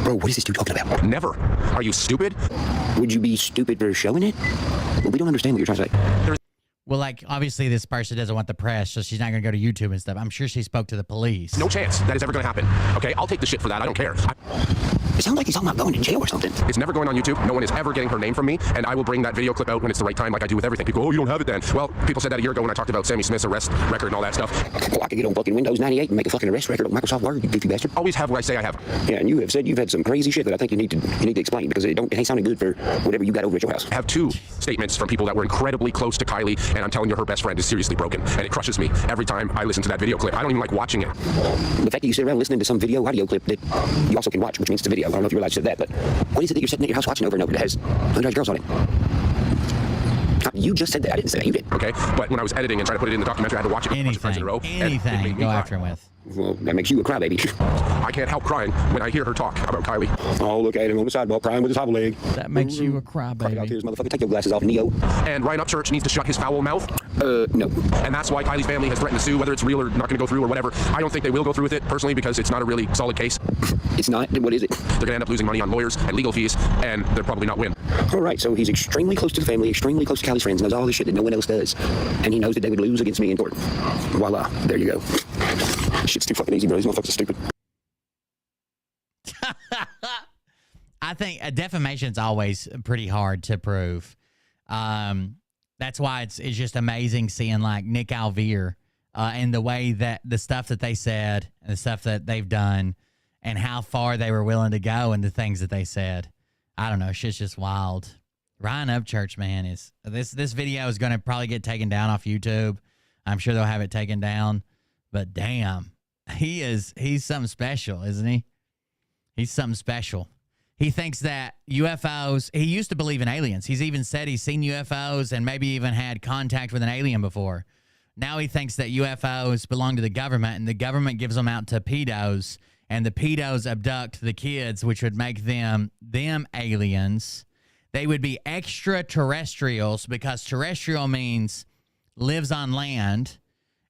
Bro, what is this dude talking about? Never. Are you stupid? Would you be stupid for showing it? Well, we don't understand what you're trying to say. Well, like, obviously this person doesn't want the press, so she's not going to go to YouTube and stuff. I'm sure she spoke to the police. No chance that is ever going to happen. Okay, I'll take the shit for that. I don't care. It sounds like he's talking about going to jail or something. It's never going on YouTube. No one is ever getting her name from me, and I will bring that video clip out when it's the right time, like I do with everything. People go, oh, you don't have it then. Well, people said that a year ago when I talked about Sammy Smith's arrest record and all that stuff. Well, I could get on fucking Windows 98 and make a fucking arrest record on Microsoft Word, you goofy bastard. Always have what I say I have. Yeah, and you have said you've had some crazy shit that I think you need to explain because it ain't sounding good for whatever you got over at your house. I have 2 statements from people that were incredibly close to Kylie, and I'm telling you her best friend is seriously broken, and it crushes me every time I listen to that video clip. I don't even like watching it. The fact that you sit around listening to some audio clip that you also can watch, which means it's a video. I don't know if you realize you said that, but what is it that you're sitting at your house watching over and over that has underage girls on it? You just said that. I didn't say that. You did. Okay, but when I was editing and trying to put it in the documentary, I had to watch it a bunch of times in a row. Anything. Go after him with. Well, that makes you a crybaby. I can't help crying when I hear her talk about Kylie. Oh, look at him on the sidewalk crying with his hobble leg. That makes you a crybaby. Motherfucker, take your glasses off, Neo. And Ryan Upchurch needs to shut his foul mouth. No. And that's why Kylie's family has threatened to sue, whether it's real or not going to go through or whatever. I don't think they will go through with it, personally, because it's not a really solid case. It's not? What is it? They're going to end up losing money on lawyers and legal fees, and they'll probably not win. All right, so he's extremely close to the family, extremely close to Kylie's friends, knows all the shit that no one else does. And he knows that they would lose against me in court. Voila. There you go. Shit's too fucking easy, bro. These motherfuckers are stupid. I think defamation's always pretty hard to prove. That's why it's just amazing seeing like Nick Alvear and the way that the stuff that they said and the stuff that they've done and how far they were willing to go and the things that they said. I don't know. Shit's just wild. Ryan Upchurch, man, is this video is going to probably get taken down off YouTube. I'm sure they'll have it taken down. But damn, he's something special, isn't he? He's something special. He thinks that UFOs, he used to believe in aliens. He's even said he's seen UFOs and maybe even had contact with an alien before. Now he thinks that UFOs belong to the government and the government gives them out to pedos and the pedos abduct the kids, which would make them aliens. They would be extraterrestrials because terrestrial means lives on land.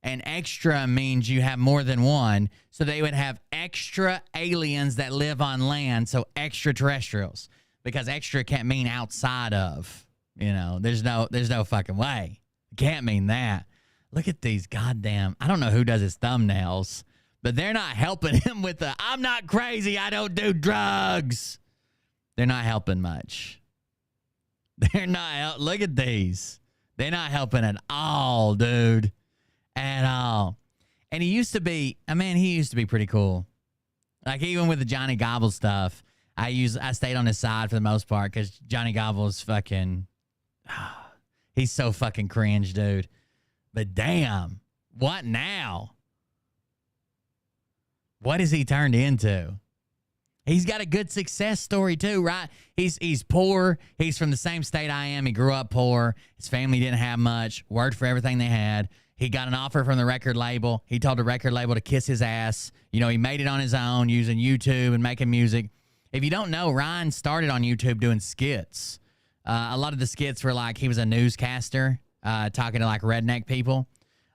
And extra means you have more than one. So they would have extra aliens that live on land. So extraterrestrials. Because extra can't mean outside of. You know, there's no fucking way. It can't mean that. Look at these goddamn. I don't know who does his thumbnails. But they're not helping him with the, I'm not crazy. I don't do drugs. They're not helping much. They're not. Look at these. They're not helping at all, dude. At all. And he used to be, he used to be pretty cool. Like even with the Johnny Gobble stuff, I stayed on his side for the most part because Johnny Gobble's fucking, he's so fucking cringe, dude. But damn, what now? What has he turned into? He's got a good success story too, right? He's poor. He's from the same state I am. He grew up poor. His family didn't have much. Worked for everything they had. He got an offer from the record label. He told the record label to kiss his ass. You know, he made it on his own using YouTube and making music. If you don't know, Ryan started on YouTube doing skits. A lot of the skits were like he was a newscaster talking to like redneck people.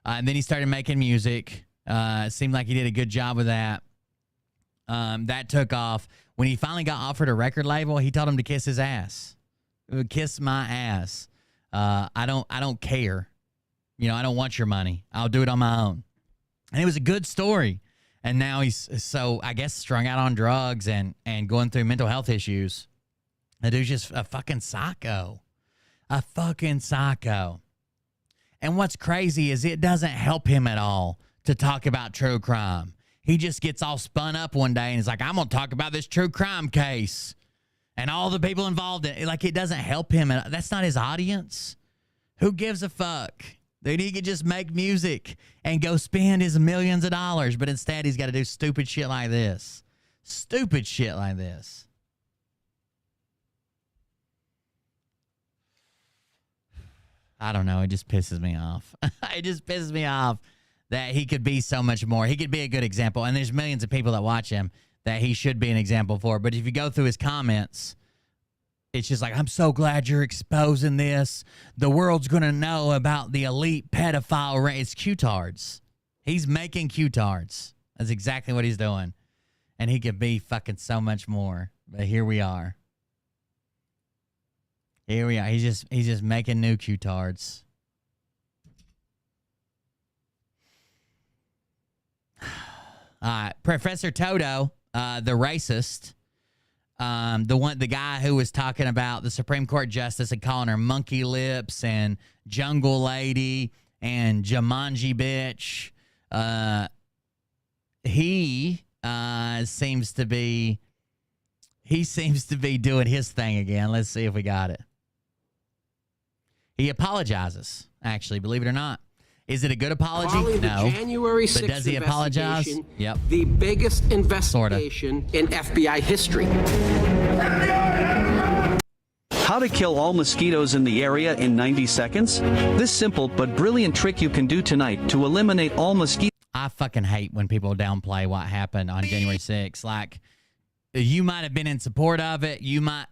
And then he started making music. Seemed like he did a good job with that. That took off. When he finally got offered a record label, he told him to kiss his ass. Kiss my ass. I don't care. You know, I don't want your money. I'll do it on my own. And it was a good story. And now he's so, I guess, strung out on drugs and going through mental health issues. The dude's just a fucking psycho. A fucking psycho. And what's crazy is it doesn't help him at all to talk about true crime. He just gets all spun up one day and is like, I'm going to talk about this true crime case and all the people involved in it. Like, it doesn't help him. That's not his audience. Who gives a fuck? Dude, he could just make music and go spend his millions of dollars, but instead he's got to do stupid shit like this. Stupid shit like this. I don't know. It just pisses me off. It just pisses me off that he could be so much more. He could be a good example, and there's millions of people that watch him that he should be an example for. But if you go through his comments, it's just like, I'm so glad you're exposing this. The world's going to know about the elite pedophile. It's Q-tards. He's making Q-tards. That's exactly what he's doing. And he could be fucking so much more. But here we are. Here we are. He's just making new Q-tards. Professor Toto, the racist, The guy who was talking about the Supreme Court justice and calling her monkey lips and jungle lady and Jumanji bitch. He seems to be doing his thing again. Let's see if we got it. He apologizes, actually, believe it or not. Is it a good apology? Following No. the January 6th but does he apologize? Yep. The biggest investigation in FBI history. How to kill all mosquitoes in the area in 90 seconds? This simple but brilliant trick you can do tonight to eliminate all mosquitoes. I fucking hate when people downplay what happened on January 6th. Like, you might have been in support of it. You might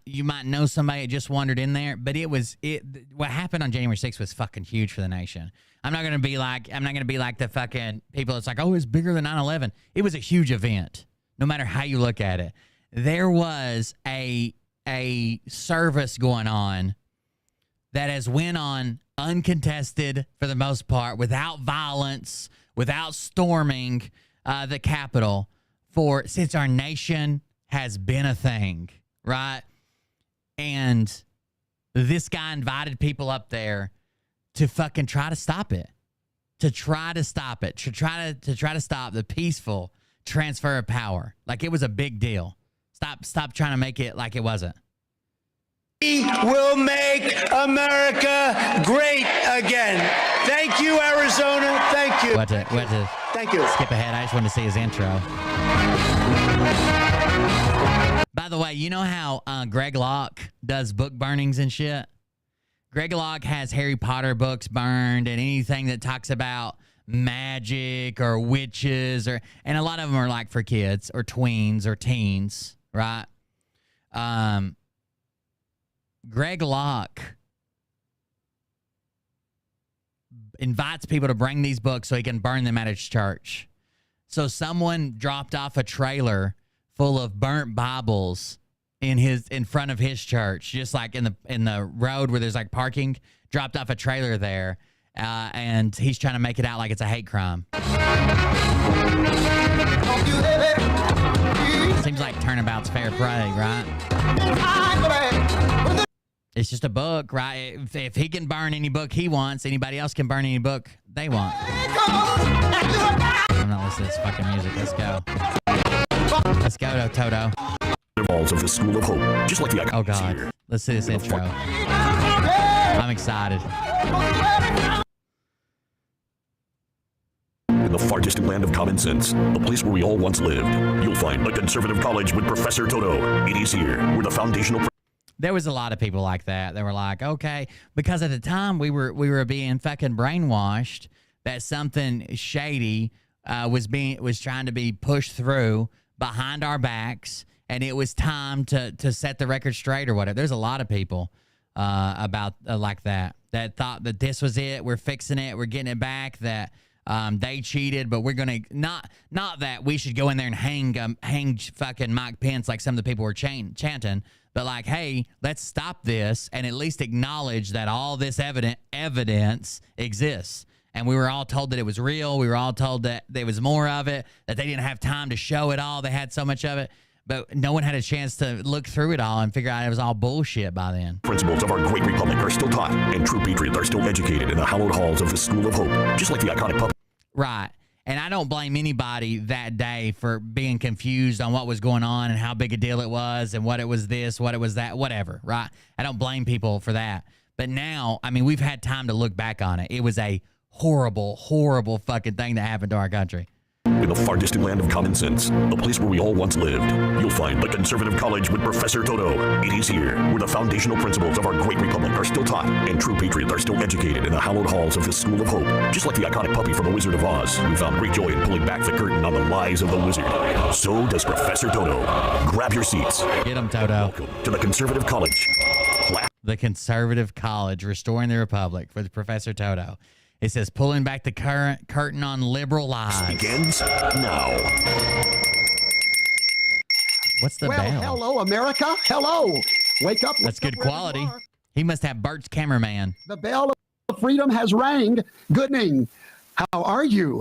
know somebody that just wandered in there, but what happened on January 6th was fucking huge for the nation. I'm not gonna be like the fucking people that's like, oh, it's bigger than 9/11. It was a huge event, no matter how you look at it. There was a service going on that has went on uncontested for the most part, without violence, without storming the Capitol since our nation has been a thing, right? And this guy invited people up there to fucking try to stop it, to try to stop the peaceful transfer of power. Like, it was a big deal. Stop trying to make it like it wasn't. We will make America great again. Thank you, Arizona. Thank you. Thank you. Skip ahead. I just wanted to see his intro. By the way, you know how Greg Locke does book burnings and shit? Greg Locke has Harry Potter books burned and anything that talks about magic or witches, and a lot of them are like for kids or tweens or teens, right? Greg Locke invites people to bring these books so he can burn them at his church. So someone dropped off a trailer full of burnt Bibles in front of his church, just like in the road where there's like parking. Dropped off a trailer there, and he's trying to make it out like it's a hate crime. Seems like turnabout's fair play, right? It's just a book, right? If he can burn any book he wants, anybody else can burn any book they want. I'm not listening to this fucking music. Let's go. Let's go, Toto. Walls of the School of Hope, just like the icon. Oh God, here. Let's see this intro. I'm excited. In the far distant land of common sense, a place where we all once lived, you'll find a conservative college with Professor Toto. It is here where the foundational. There was a lot of people like that. They were like, okay, because at the time we were being fucking brainwashed that something shady was trying to be pushed through behind our backs, and it was time to set the record straight or whatever. There's a lot of people like that thought that this was it. We're fixing it. We're getting it back. That they cheated, but we're gonna not that we should go in there and hang fucking Mike Pence like some of the people were chanting. But like, hey, let's stop this and at least acknowledge that all this evidence exists. And we were all told that it was real. We were all told that there was more of it, that they didn't have time to show it all. They had so much of it. But no one had a chance to look through it all and figure out it was all bullshit by then. Principles of our great republic are still taught, and true patriots are still educated in the hallowed halls of the School of Hope, just like the iconic puppet. Right. And I don't blame anybody that day for being confused on what was going on and how big a deal it was and what it was this, what it was that, whatever, right? I don't blame people for that. But now, I mean, we've had time to look back on it. It was a horrible, horrible fucking thing that happened to our country. In the far distant land of common sense, a place where we all once lived, you'll find a conservative college with Professor Toto. It is here where the foundational principles of our great republic are still taught, and true patriots are still educated in the hallowed halls of the School of Hope, just like the iconic puppy from The Wizard of Oz, who found great joy in pulling back the curtain on the lies of the wizard. So does Professor Toto. Grab your seats. Get him, Toto. Welcome to the Conservative College. The Conservative College, restoring the republic for the Professor Toto. It says, pulling back the curtain on liberal lies. Begins now. What's the bell? Hello, America. Hello. Wake up. That's good quality. He must have Bert's cameraman. The bell of freedom has rang. Good evening. How are you?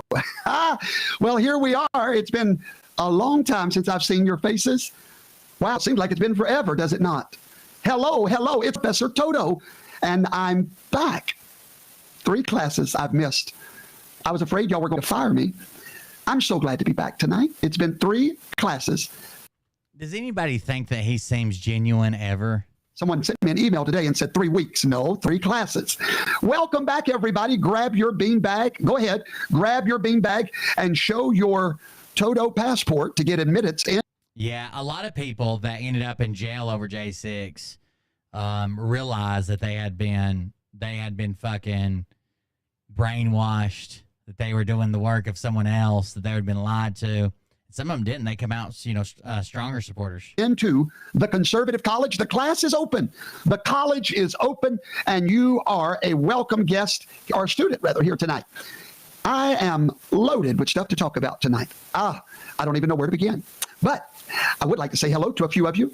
Well, here we are. It's been a long time since I've seen your faces. Wow, it seems like it's been forever, does it not? Hello, it's Professor Toto, and I'm back. 3 classes I've missed. I was afraid y'all were going to fire me. I'm so glad to be back tonight. It's been 3 classes. Does anybody think that he seems genuine ever? Someone sent me an email today and said 3 weeks. No, 3 classes. Welcome back, everybody. Grab your beanbag. Go ahead. Grab your beanbag and show your Toto passport to get admittance in. Yeah, a lot of people that ended up in jail over J6 realized that they had been fucking brainwashed, that they were doing the work of someone else, that they had been lied to. Some of them didn't. They come out, stronger supporters. Into the conservative college. The class is open. The college is open, and you are a welcome guest, or student, rather, here tonight. I am loaded with stuff to talk about tonight. I don't even know where to begin. But I would like to say hello to a few of you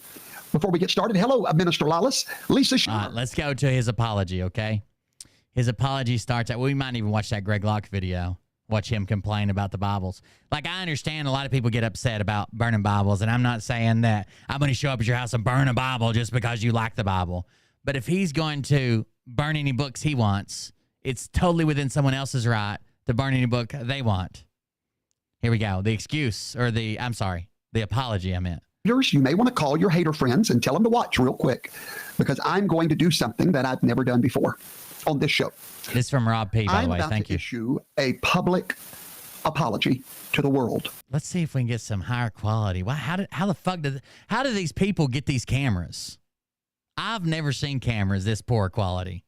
before we get started. Hello, Minister Lawless. Lisa. Let's go to his apology, okay? His apology starts at, we might even watch that Greg Locke video. Watch him complain about the Bibles. Like, I understand a lot of people get upset about burning Bibles, and I'm not saying that I'm going to show up at your house and burn a Bible just because you like the Bible. But if he's going to burn any books he wants, it's totally within someone else's right to burn any book they want. Here we go. The apology I meant. You may want to call your hater friends and tell them to watch real quick, because I'm going to do something that I've never done before on this show. This is from Rob P, by the way. Thank you. I'm about to issue a public apology to the world. Let's see if we can get some higher quality. How do these people get these cameras? I've never seen cameras this poor quality.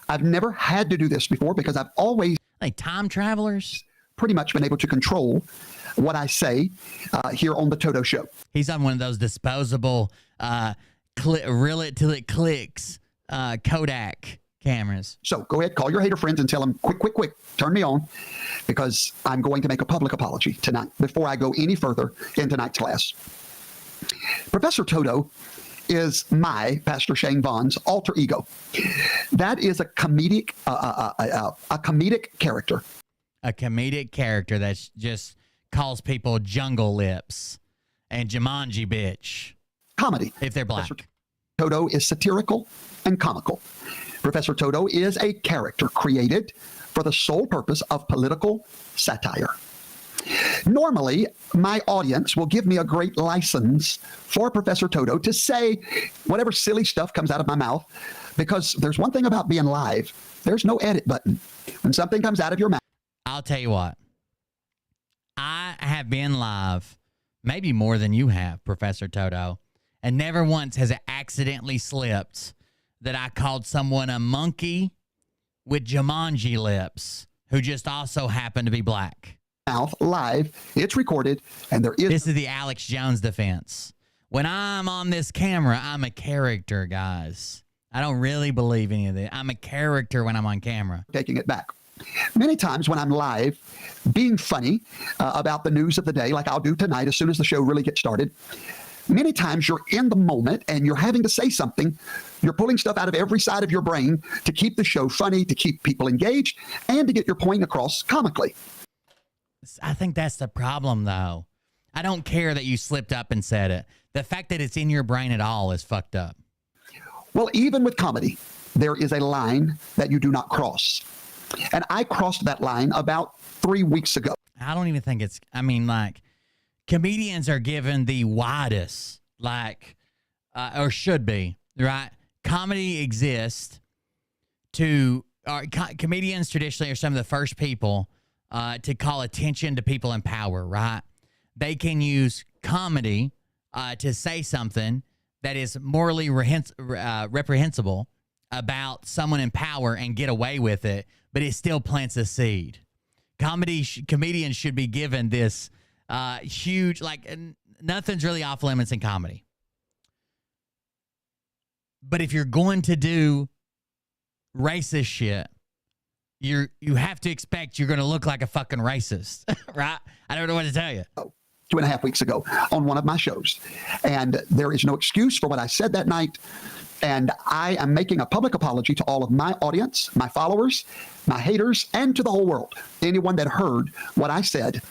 I've never had to do this before because I've always, like time travelers, pretty much been able to control what I say here on the Toto Show. He's on one of those disposable reel it till it clicks Kodak cameras. So go ahead, call your hater friends and tell them, quick, turn me on, because I'm going to make a public apology tonight before I go any further in tonight's class. Professor Toto is my, Pastor Shane Vaughn's, alter ego. That is a comedic character. A comedic character that just calls people jungle lips and Jumanji bitch. Comedy. If they're black. Professor Toto is satirical and comical. Professor Toto is a character created for the sole purpose of political satire. Normally, my audience will give me a great license for Professor Toto to say whatever silly stuff comes out of my mouth, because there's one thing about being live. There's no edit button. When something comes out of your mouth. I'll tell you what. I have been live maybe more than you have, Professor Toto, and never once has it accidentally slipped that I called someone a monkey with Jumanji lips who just also happened to be black. Mouth live, it's recorded, and there is. This is the Alex Jones defense. When I'm on this camera, I'm a character, guys. I don't really believe any of this. I'm a character when I'm on camera. Taking it back. Many times when I'm live, being funny about the news of the day, like I'll do tonight as soon as the show really gets started, many times you're in the moment and you're having to say something. You're pulling stuff out of every side of your brain to keep the show funny, to keep people engaged, and to get your point across comically. I think that's the problem, though. I don't care that you slipped up and said it. The fact that it's in your brain at all is fucked up. Well, even with comedy, there is a line that you do not cross. And I crossed that line about 3 weeks ago. I don't even think it's, comedians are given the widest, or should be, right? Comedy exists comedians traditionally are some of the first people to call attention to people in power, right? They can use comedy to say something that is morally reprehensible about someone in power and get away with it, but it still plants a seed. Comedians should be given this huge, nothing's really off limits in comedy. But if you're going to do racist shit, you have to expect you're going to look like a fucking racist, right? I don't know what to tell you. 2.5 weeks ago on one of my shows. And there is no excuse for what I said that night. And I am making a public apology to all of my audience, my followers, my haters, and to the whole world. Anyone that heard what I said,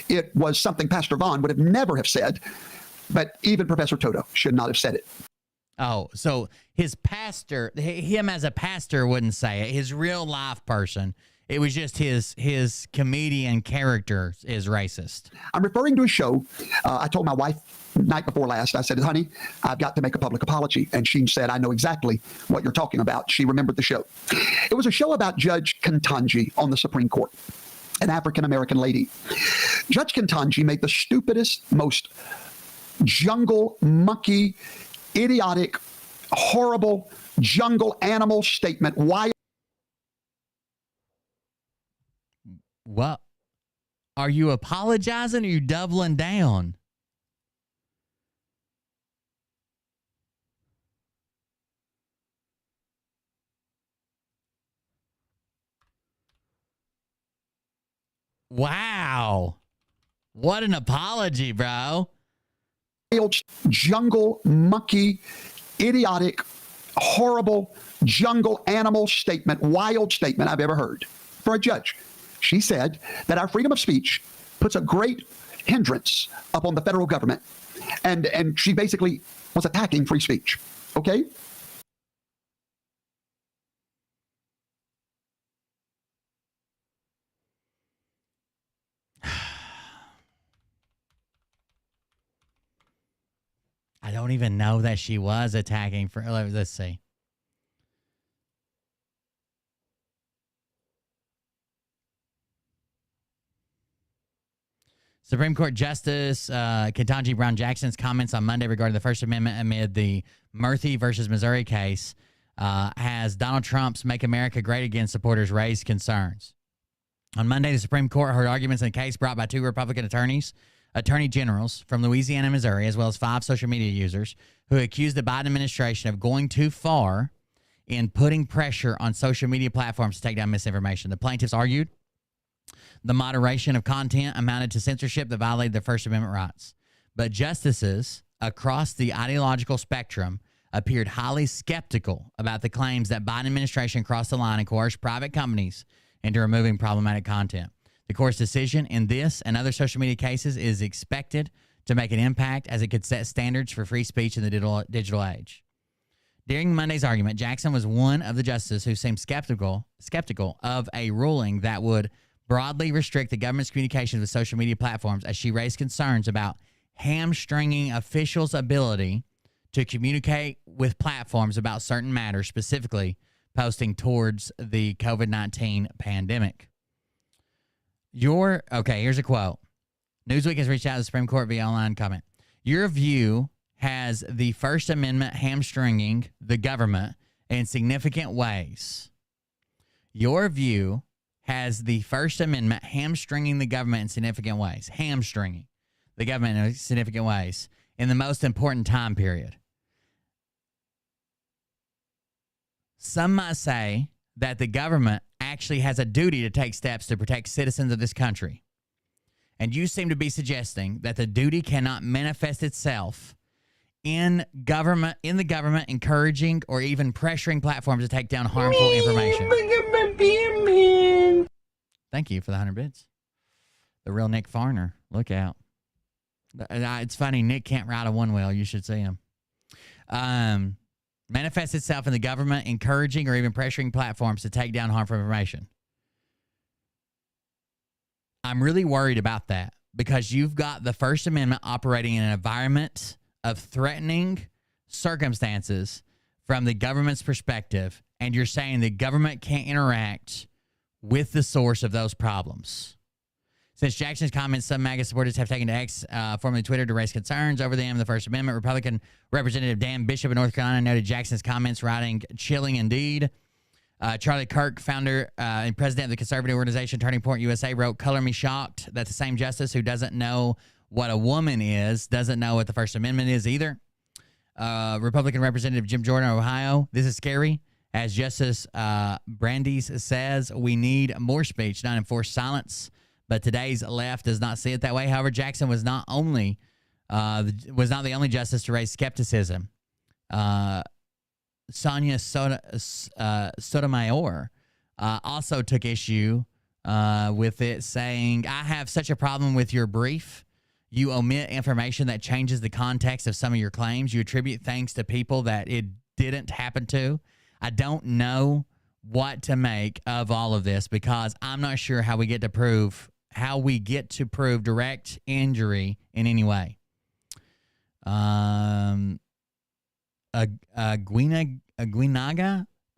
it was something Pastor Vaughn would have never have said But even Professor Toto should not have said it. Oh, so his pastor, him as a pastor wouldn't say it. His real life person, it was just his comedian character is racist. I'm referring to a show. I told my wife night before last, I said, honey, I've got to make a public apology. And she said, I know exactly what you're talking about. She remembered the show. It was a show about Judge Ketanji on the Supreme Court, an African-American lady. Judge Ketanji made the stupidest, most jungle monkey, idiotic, horrible jungle animal statement. Why? What? Are you apologizing or are you doubling down? Wow. What an apology, bro. Jungle monkey, idiotic, horrible jungle animal statement, wild statement I've ever heard for a judge. She said that our freedom of speech puts a great hindrance upon the federal government. And she basically was attacking free speech. Okay? I don't even know that she was attacking for. Let's see. Supreme Court Justice Ketanji Brown Jackson's comments on Monday regarding the First Amendment amid the Murphy versus Missouri case has Donald Trump's Make America Great Again supporters raised concerns. On Monday, the Supreme Court heard arguments in a case brought by two Republican attorney generals from Louisiana and Missouri, as well as 5 social media users who accused the Biden administration of going too far in putting pressure on social media platforms to take down misinformation. The plaintiffs argued the moderation of content amounted to censorship that violated their First Amendment rights. But justices across the ideological spectrum appeared highly skeptical about the claims that Biden administration crossed the line and coerced private companies into removing problematic content. The court's decision in this and other social media cases is expected to make an impact as it could set standards for free speech in the digital age. During Monday's argument, Jackson was one of the justices who seemed skeptical of a ruling that would broadly restrict the government's communications with social media platforms, as she raised concerns about hamstringing officials' ability to communicate with platforms about certain matters, specifically posting towards the COVID-19 pandemic. Okay, here's a quote. Newsweek has reached out to the Supreme Court via online comment. Your view has the First Amendment hamstringing the government in significant ways. Your view has the First Amendment hamstringing the government in significant ways. Hamstringing the government in significant ways in the most important time period. Some might say that the government actually has a duty to take steps to protect citizens of this country. And you seem to be suggesting that the duty cannot manifest itself in the government encouraging or even pressuring platforms to take down harmful information. Thank you for the 100 bits. The real Nick Farner. Look out. It's funny, Nick can't ride a one-wheel. You should see him. Manifests itself in the government encouraging or even pressuring platforms to take down harmful information. I'm really worried about that because you've got the First Amendment operating in an environment of threatening circumstances from the government's perspective, and you're saying the government can't interact with the source of those problems. Since Jackson's comments, some MAGA supporters have taken to X, formerly Twitter, to raise concerns over them. The First Amendment. Republican Representative Dan Bishop of North Carolina noted Jackson's comments, writing, "Chilling indeed." Charlie Kirk, founder and president of the conservative organization Turning Point USA, wrote, "Color me shocked that the same justice who doesn't know what a woman is doesn't know what the First Amendment is either." Republican Representative Jim Jordan of Ohio, "This is scary. As Justice Brandeis says, we need more speech, not enforced silence. But today's left does not see it that way." However, Jackson was not the only justice to raise skepticism. Sonia Sotomayor also took issue with it, saying, "I have such a problem with your brief. You omit information that changes the context of some of your claims. You attribute things to people that it didn't happen to. I don't know what to make of all of this because I'm not sure how we get to prove direct injury in any way. Aguinaga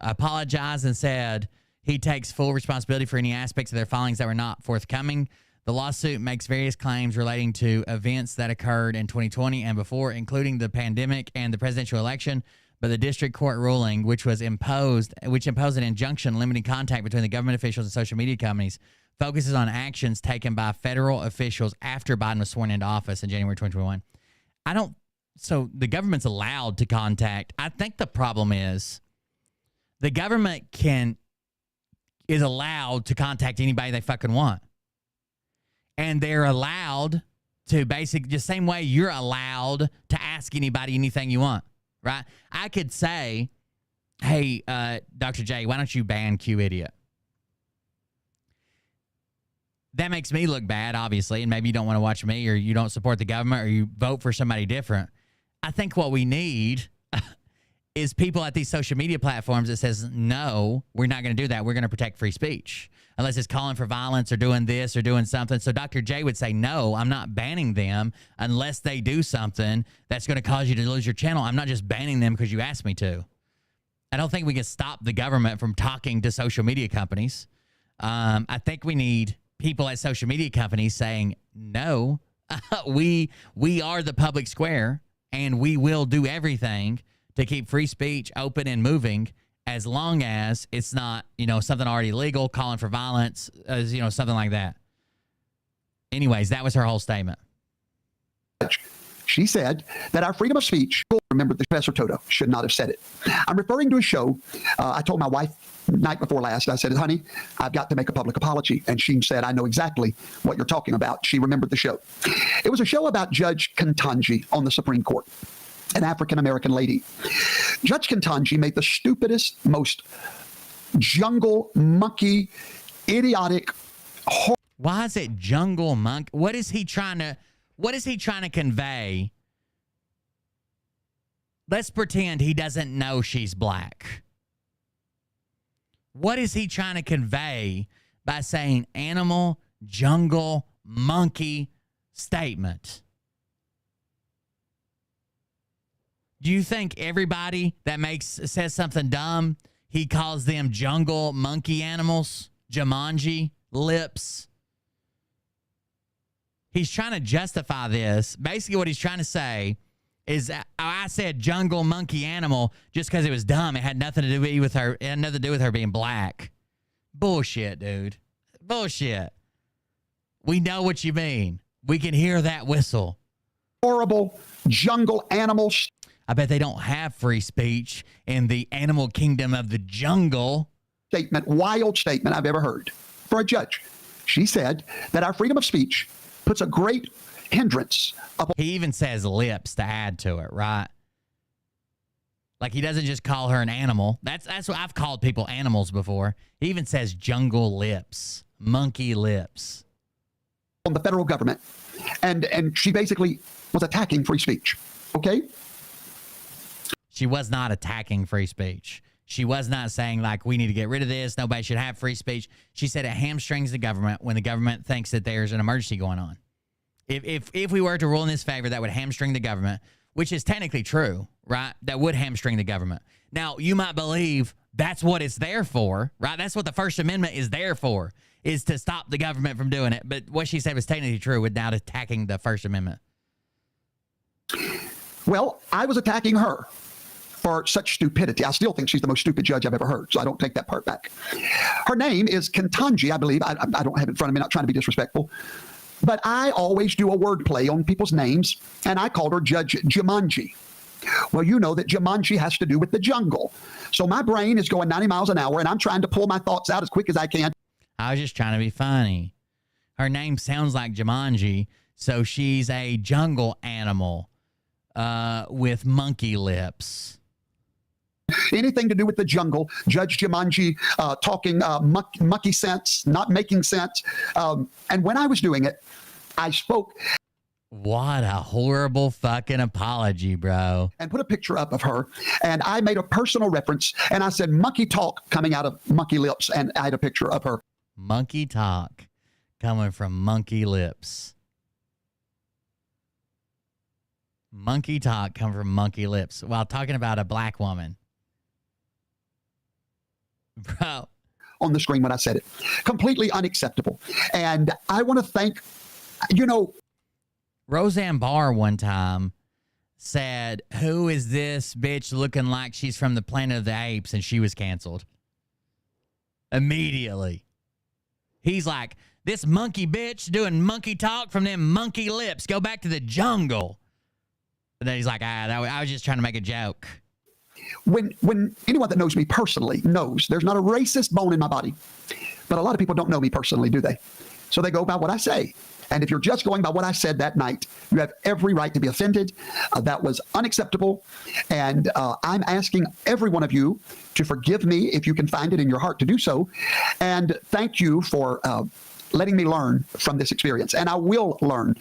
apologized and said he takes full responsibility for any aspects of their filings that were not forthcoming. The lawsuit makes various claims relating to events that occurred in 2020 and before, including the pandemic and the presidential election. But the district court ruling, which imposed an injunction limiting contact between the government officials and social media companies, focuses on actions taken by federal officials after Biden was sworn into office in January 2021. So the government's allowed to contact. I think the problem is the government is allowed to contact anybody they fucking want. And they're allowed to basically, the same way you're allowed to ask anybody anything you want, right? I could say, hey, Dr. J, why don't you ban Q Idiot? That makes me look bad, obviously, and maybe you don't want to watch me or you don't support the government or you vote for somebody different. I think what we need is people at these social media platforms that says, no, we're not going to do that. We're going to protect free speech. Unless it's calling for violence or doing this or doing something. So Dr. J would say, no, I'm not banning them unless they do something that's going to cause you to lose your channel. I'm not just banning them because you asked me to. I don't think we can stop the government from talking to social media companies. I think we need people at social media companies saying, no, we are the public square and we will do everything to keep free speech open and moving as long as it's not, something already legal, calling for violence, something like that. Anyways, that was her whole statement. She said that our freedom of speech, remember, the Professor Toto should not have said it. I'm referring to a show. I told my wife night before last, I said, honey, I've got to make a public apology. And she said, I know exactly what you're talking about. She remembered the show. It was a show about Judge Ketanji on the Supreme Court, an African-American lady. Judge Ketanji made the stupidest, most jungle monkey, idiotic. Why is it jungle monkey? What is he trying to convey? Let's pretend he doesn't know she's black. What is he trying to convey by saying animal, jungle, monkey statement? Do you think everybody that says something dumb, he calls them jungle monkey animals? Jumanji lips? He's trying to justify this. Basically what he's trying to say is I said jungle monkey animal just because it was dumb. It had nothing to do with her. It had nothing to do with her being black. Bullshit, dude. Bullshit. We know what you mean. We can hear that whistle. Horrible jungle animals. I bet they don't have free speech in the animal kingdom of the jungle. Wild statement I've ever heard for a judge. She said that our freedom of speech puts a great hindrance up. He even says lips to add to it, right? Like he doesn't just call her an animal. That's what I've called people animals before. He even says jungle lips, monkey lips. On the federal government. And she basically was attacking free speech. Okay? She was not attacking free speech. She was not saying, like, we need to get rid of this. Nobody should have free speech. She said it hamstrings the government when the government thinks that there's an emergency going on. If we were to rule in this favor, that would hamstring the government, which is technically true, right? That would hamstring the government. Now, you might believe that's what it's there for, right? That's what the First Amendment is there for, is to stop the government from doing it. But what she said was technically true without attacking the First Amendment. Well, I was attacking her for such stupidity. I still think she's the most stupid judge I've ever heard, so I don't take that part back. Her name is Ketanji, I believe. I don't have it in front of me, not trying to be disrespectful. But I always do a word play on people's names, and I called her Judge Jumanji. Well, you know that Jumanji has to do with the jungle. So my brain is going 90 miles an hour, and I'm trying to pull my thoughts out as quick as I can. I was just trying to be funny. Her name sounds like Jumanji, so she's a jungle animal with monkey lips. Anything to do with the jungle, Judge Jumanji talking mucky sense, not making sense. And when I was doing it, I spoke. What a horrible fucking apology, bro. And put a picture up of her. And I made a personal reference. And I said, monkey talk coming out of monkey lips. And I had a picture of her. Monkey talk coming from monkey lips. Monkey talk come from monkey lips while talking about a black woman. Bro. On the screen when I said it. Completely unacceptable. And I want to thank, Roseanne Barr one time said, "Who is this bitch looking like she's from the Planet of the Apes?" And she was canceled. Immediately. He's like, "This monkey bitch doing monkey talk from them monkey lips. Go back to the jungle." And then he's like, I was just trying to make a joke. When anyone that knows me personally knows there's not a racist bone in my body. But a lot of people don't know me personally, do they? So they go by what I say. And if you're just going by what I said that night, you have every right to be offended. That was unacceptable. And I'm asking every one of you to forgive me if you can find it in your heart to do so. And thank you for letting me learn from this experience. And I will learn.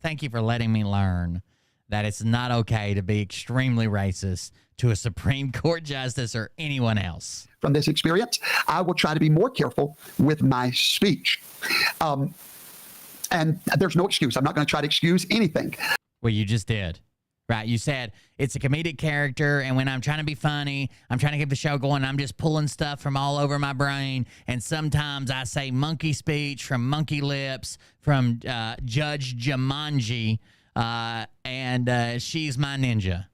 Thank you for letting me learn that it's not okay to be extremely racist to a Supreme Court justice or anyone else. From this experience, I will try to be more careful with my speech. And there's no excuse. I'm not going to try to excuse anything. Well, you just did. Right? You said it's a comedic character, and when I'm trying to be funny, I'm trying to keep the show going, I'm just pulling stuff from all over my brain, and sometimes I say monkey speech from monkey lips from Judge Jumanji, and she's my ninja.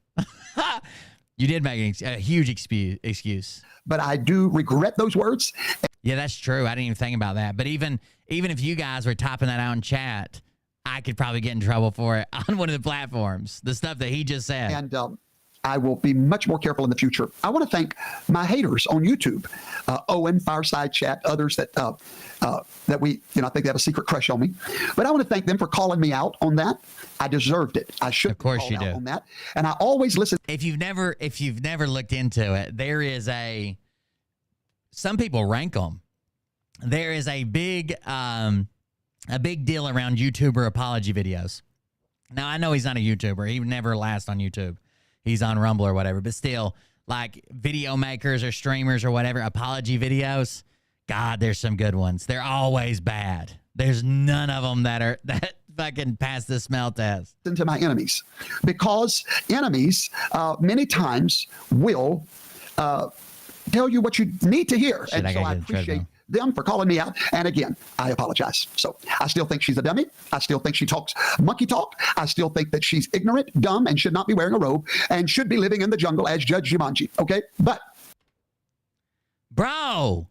You did make a huge excuse. But I do regret those words. Yeah, that's true. I didn't even think about that. But even if you guys were typing that out in chat, I could probably get in trouble for it on one of the platforms. The stuff that he just said. And I will be much more careful in the future. I want to thank my haters on YouTube, Owen, Fireside Chat, others that we, I think they have a secret crush on me. But I want to thank them for calling me out on that. I deserved it. I should have called out on that. And I always listen. If you've never looked into it, there is some people rank them. There is a big deal around YouTuber apology videos. Now, I know he's not a YouTuber. He would never last on YouTube. He's on Rumble or whatever. But still, like video makers or streamers or whatever, apology videos, God, there's some good ones. They're always bad. There's none of them that fucking pass the smell test. Into my enemies. Because enemies many times will tell you what you need to hear. Shit, and so I appreciate them for calling me out. And again, I apologize. So I still think she's a dummy. I still think she talks monkey talk. I still think that she's ignorant, dumb, and should not be wearing a robe and should be living in the jungle as Judge Jumanji. Okay? But. Bro.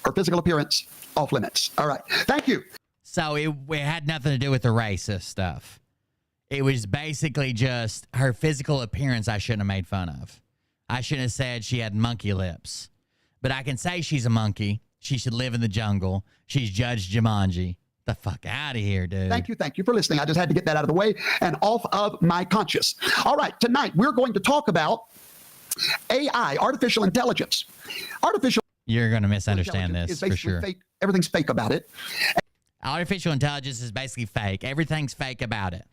Her physical appearance, off limits. All right. Thank you. So it had nothing to do with the racist stuff. It was basically just her physical appearance I shouldn't have made fun of. I shouldn't have said she had monkey lips. But I can say she's a monkey. She should live in the jungle. She's Judge Jumanji. The fuck out of here, dude. Thank you for listening. I just had to get that out of the way and off of my conscience. All right, tonight we're going to talk about AI, artificial intelligence. You're going to misunderstand this for sure. Fake. Everything's fake about it. Artificial intelligence is basically fake. Everything's fake about it.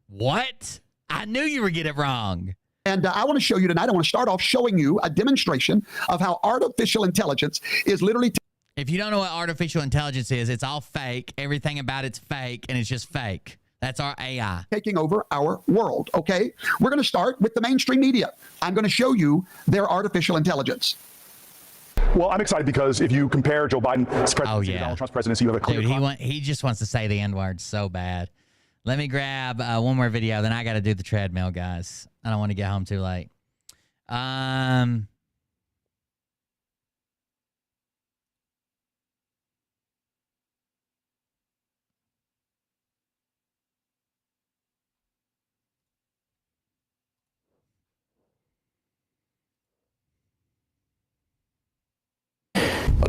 What? I knew you were getting it wrong. And I want to show you tonight, I want to start off showing you a demonstration of how artificial intelligence is literally... If you don't know what artificial intelligence is, it's all fake. Everything about it's fake, and it's just fake. That's our AI. Taking over our world, okay? We're going to start with the mainstream media. I'm going to show you their artificial intelligence. Well, I'm excited because if you compare Joe Biden's presidency to Donald Trump's presidency, you have a clear... Dude, he just wants to say the N-word so bad. Let me grab one more video, then I got to do the treadmill, guys. I don't want to get home too late. Well,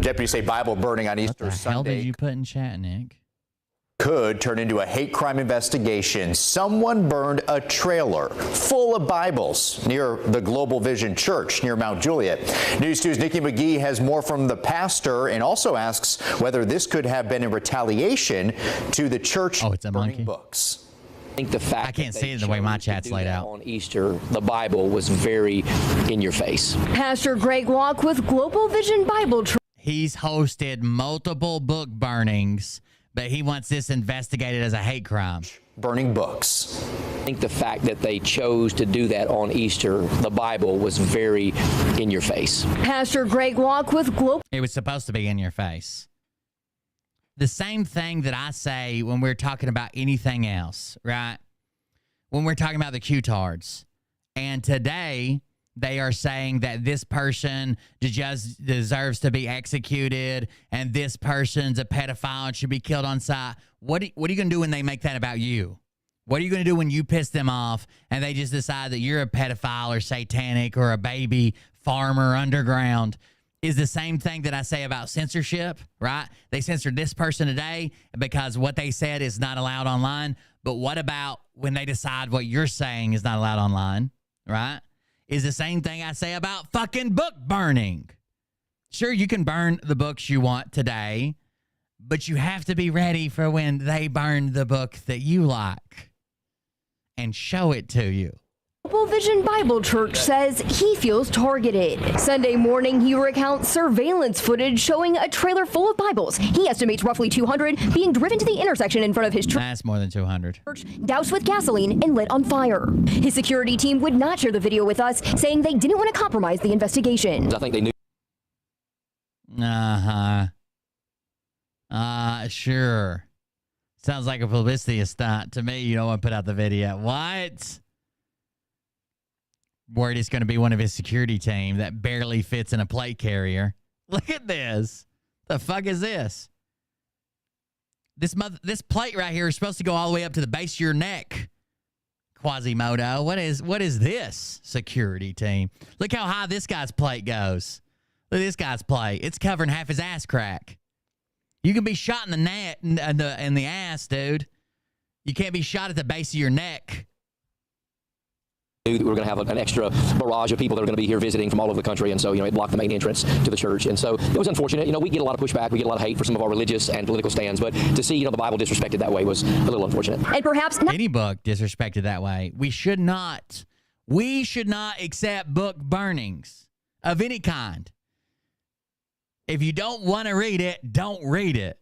deputies say Bible burning on Easter Sunday. What the hell did you put in chat, Nick? could turn into a hate crime investigation. Someone burned a trailer full of Bibles near the Global Vision Church near Mount Juliet. News 2's Nikki McGee has more from the pastor and also asks whether this could have been in retaliation to the church burning books. I think the fact I can't see it the way my chat's laid out. On Easter, the Bible was very in your face. Pastor Greg Walk with Global Vision Bible Church. He's hosted multiple book burnings, but he wants this investigated as a hate crime. Burning books. I think the fact that they chose to do that on Easter, the Bible was very in your face. Pastor Greg Walk with Global. It was supposed to be in your face. The same thing that I say when we're talking about anything else, right? When we're talking about the Q-tards. And today, they are saying that this person just deserves to be executed and this person's a pedophile and should be killed on sight. What are you going to do when they make that about you? What are you going to do when you piss them off and they just decide that you're a pedophile or satanic or a baby farmer underground? Is the same thing that I say about censorship, right? They censored this person today because what they said is not allowed online. But what about when they decide what you're saying is not allowed online, right? Is the same thing I say about fucking book burning. Sure, you can burn the books you want today, but you have to be ready for when they burn the book that you like and show it to you. Global Vision Bible Church says he feels targeted. Sunday morning, he recounts surveillance footage showing a trailer full of Bibles. He estimates roughly 200 being driven to the intersection in front of his church. That's more than 200. Doused with gasoline and lit on fire. His security team would not share the video with us, saying they didn't want to compromise the investigation. I think they knew. Sure. Sounds like a publicity stunt to me. You don't want to put out the video. What? Worried it's going to be one of his security team that barely fits in a plate carrier. Look at this. The fuck is this? This plate right here is supposed to go all the way up to the base of your neck. Quasimodo. What is this security team? Look how high this guy's plate goes. Look at this guy's plate. It's covering half his ass crack. You can be shot in the ass, dude. You can't be shot at the base of your neck. Knew that we were going to have an extra barrage of people that are going to be here visiting from all over the country, and so it blocked the main entrance to the church, and so it was unfortunate. We get a lot of pushback, we get a lot of hate for some of our religious and political stands, but to see the Bible disrespected that way was a little unfortunate. And perhaps any book disrespected that way. We should not accept book burnings of any kind. If you don't want to read it, don't read it.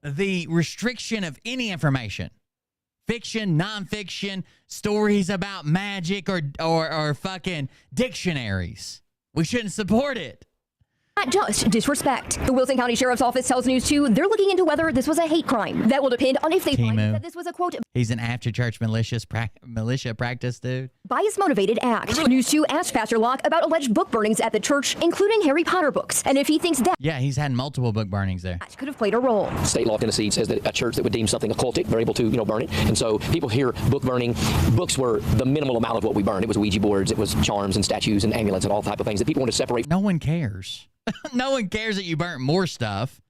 The restriction of any information. Fiction, nonfiction, stories about magic or fucking dictionaries. We shouldn't support it. Not just disrespect. The Wilson County Sheriff's Office tells News 2 they're looking into whether this was a hate crime. That will depend on if they find that this was a, quote, he's an after-church militia practice dude. Bias-motivated act. News 2 asked Pastor Locke about alleged book burnings at the church, including Harry Potter books, and if he thinks that he's had multiple book burnings there. Could have played a role. State law of Tennessee says that a church that would deem something occultic, they're able to, burn it. And so people hear book burning. Books were the minimal amount of what we burned. It was Ouija boards, it was charms and statues and amulets and all type of things that people want to separate. No one cares. No one cares that you burnt more stuff.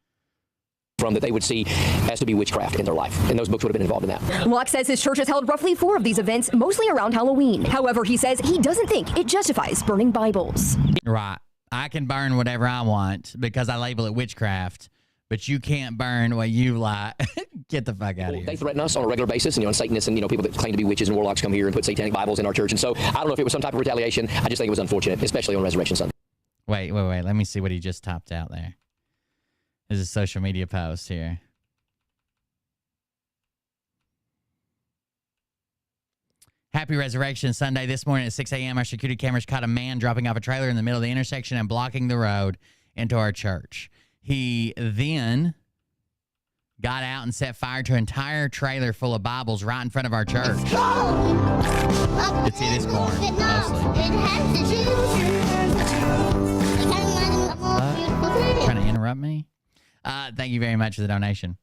From that they would see as to be witchcraft in their life. And those books would have been involved in that. Locke says his church has held roughly 4 of these events, mostly around Halloween. However, he says he doesn't think it justifies burning Bibles. Right. I can burn whatever I want because I label it witchcraft. But you can't burn what you like. Get the fuck out of here. They threaten us on a regular basis, and Satanists and people that claim to be witches and warlocks come here and put satanic Bibles in our church. And so I don't know if it was some type of retaliation. I just think it was unfortunate, especially on Resurrection Sunday. Wait. Let me see what he just topped out there. There's a social media post here. Happy Resurrection Sunday. This morning at 6 a.m., our security cameras caught a man dropping off a trailer in the middle of the intersection and blocking the road into our church. He then got out and set fire to an entire trailer full of Bibles right in front of our church. It's it is born, mostly. Trying to interrupt me? Thank you very much for the donation.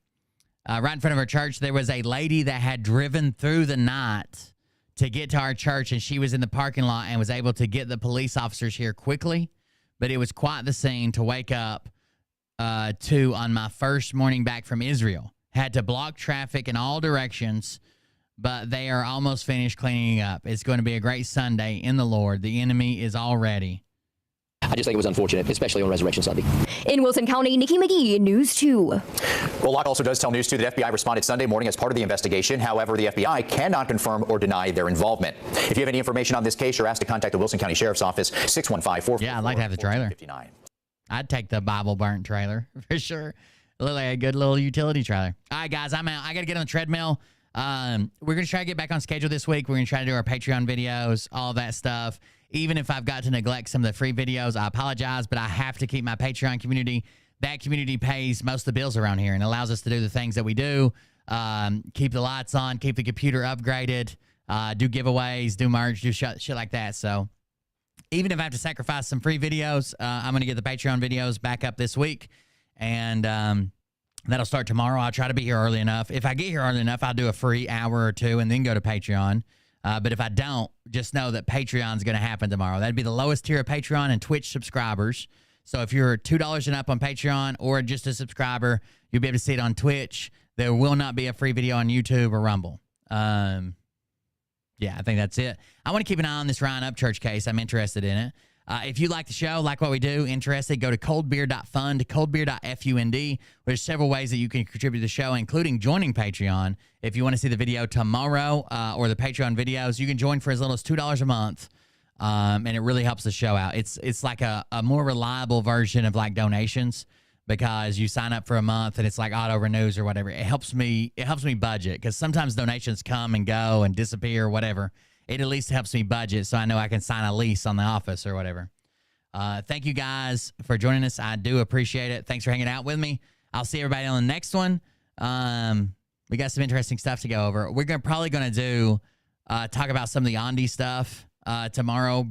Right in front of our church, there was a lady that had driven through the night to get to our church, and she was in the parking lot and was able to get the police officers here quickly. But it was quite the scene to wake up 2 on my first morning back from Israel. Had to block traffic in all directions, but they are almost finished cleaning up. It's going to be a great Sunday in the Lord. The enemy is all ready. I just think it was unfortunate, especially on Resurrection Sunday. In Wilson County, Nikki McGee, News 2. Well, Locke also does tell News 2 that FBI responded Sunday morning as part of the investigation. However, the FBI cannot confirm or deny their involvement. If you have any information on this case, you're asked to contact the Wilson County Sheriff's Office, 615-444-59. Yeah, I'd like to have the trailer. I'd take the Bible burnt trailer for sure. Look like a good little utility trailer. All right, guys, I'm out. I got to get on the treadmill. We're going to try to get back on schedule this week. We're going to try to do our Patreon videos, all that stuff. Even if I've got to neglect some of the free videos, I apologize, but I have to keep my Patreon community. That community pays most of the bills around here and allows us to do the things that we do, keep the lights on, keep the computer upgraded, do giveaways, do merch, do shit like that. So even if I have to sacrifice some free videos, I'm going to get the Patreon videos back up this week, and that'll start tomorrow. I'll try to be here early enough. If I get here early enough, I'll do a free hour or two and then go to Patreon. But if I don't, just know that Patreon's going to happen tomorrow. That'd be the lowest tier of Patreon and Twitch subscribers. So if you're $2 and up on Patreon or just a subscriber, you'll be able to see it on Twitch. There will not be a free video on YouTube or Rumble. Yeah, I think that's it. I want to keep an eye on this Ryan Upchurch case. I'm interested in it. If you like the show, like what we do, interested, go to coldbeer.fund, coldbeer.fund. There's several ways that you can contribute to the show, including joining Patreon. If you want to see the video tomorrow or the Patreon videos, you can join for as little as $2 a month, and it really helps the show out. It's like a more reliable version of like donations because you sign up for a month and it's like auto renews or whatever. It helps me budget because sometimes donations come and go and disappear or whatever. It at least helps me budget so I know I can sign a lease on the office or whatever. Thank you guys for joining us. I do appreciate it. Thanks for hanging out with me. I'll see everybody on the next one. We got some interesting stuff to go over. We're probably going to do talk about some of the Ondi stuff tomorrow,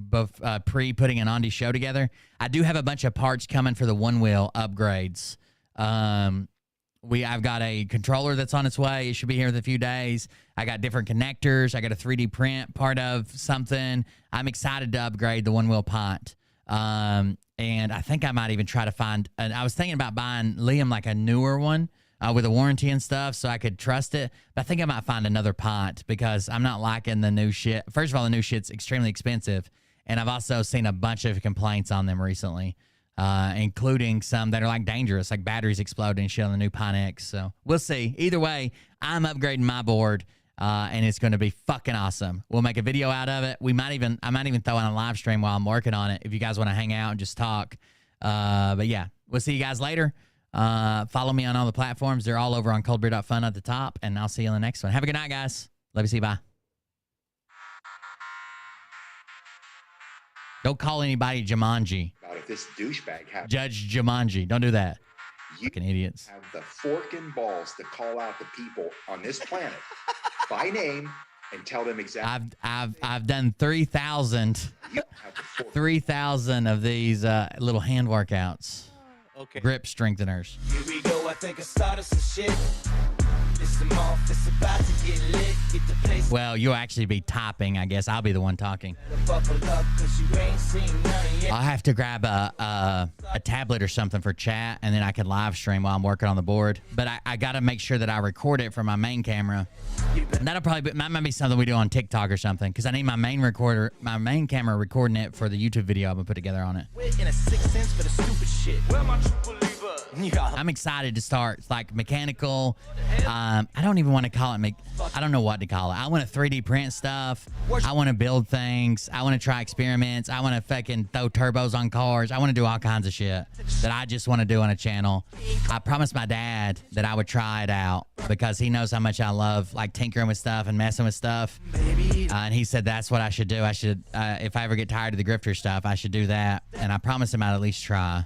pre-putting an Ondi show together. I do have a bunch of parts coming for the one-wheel upgrades. I've got a controller that's on its way. It should be here in a few days. I got different connectors. I got a 3D print part of something. I'm excited to upgrade the one-wheel pot. And I think I might even try to find, I was thinking about buying Liam like a newer one with a warranty and stuff so I could trust it. But I think I might find another pot because I'm not liking the new shit. First of all, the new shit's extremely expensive. And I've also seen a bunch of complaints on them recently. Including some that are like dangerous, like batteries exploding and shit on the new Pine X. So we'll see. Either way, I'm upgrading my board, and it's going to be fucking awesome. We'll make a video out of it. I might even throw in a live stream while I'm working on it if you guys want to hang out and just talk. But yeah, we'll see you guys later. Follow me on all the platforms. They're all over on coldbeer.fun at the top, and I'll see you in the next one. Have a good night, guys. Love you. See you. Bye. Don't call anybody Jumanji. If this douchebag Judge Jumanji. Don't do that. You fucking idiots. Have the fork and balls to call out the people on this planet by name and tell them exactly. I've done 3,000 of these little hand workouts. Okay. Grip strengtheners. Here we go. I think I started some shit. It's about to get lit. Get the place. Well, you'll actually be typing, I guess. I'll be the one talking. I'll have to grab a tablet or something for chat, and then I can live stream while I'm working on the board. But I got to make sure that I record it from my main camera. And that'll probably might be something we do on TikTok or something, because I need my main camera recording it for the YouTube video I'm going to put together on it. In a sixth sense for the stupid shit. Where my true believer? I'm excited to start like mechanical. I don't even want to call it. I don't know what to call it. I want to 3D print stuff. I want to build things. I want to try experiments. I want to fucking throw turbos on cars. I want to do all kinds of shit that I just want to do on a channel. I promised my dad that I would try it out because he knows how much I love like tinkering with stuff and messing with stuff. And he said that's what I should do. I should, if I ever get tired of the grifter stuff, I should do that. And I promised him I'd at least try.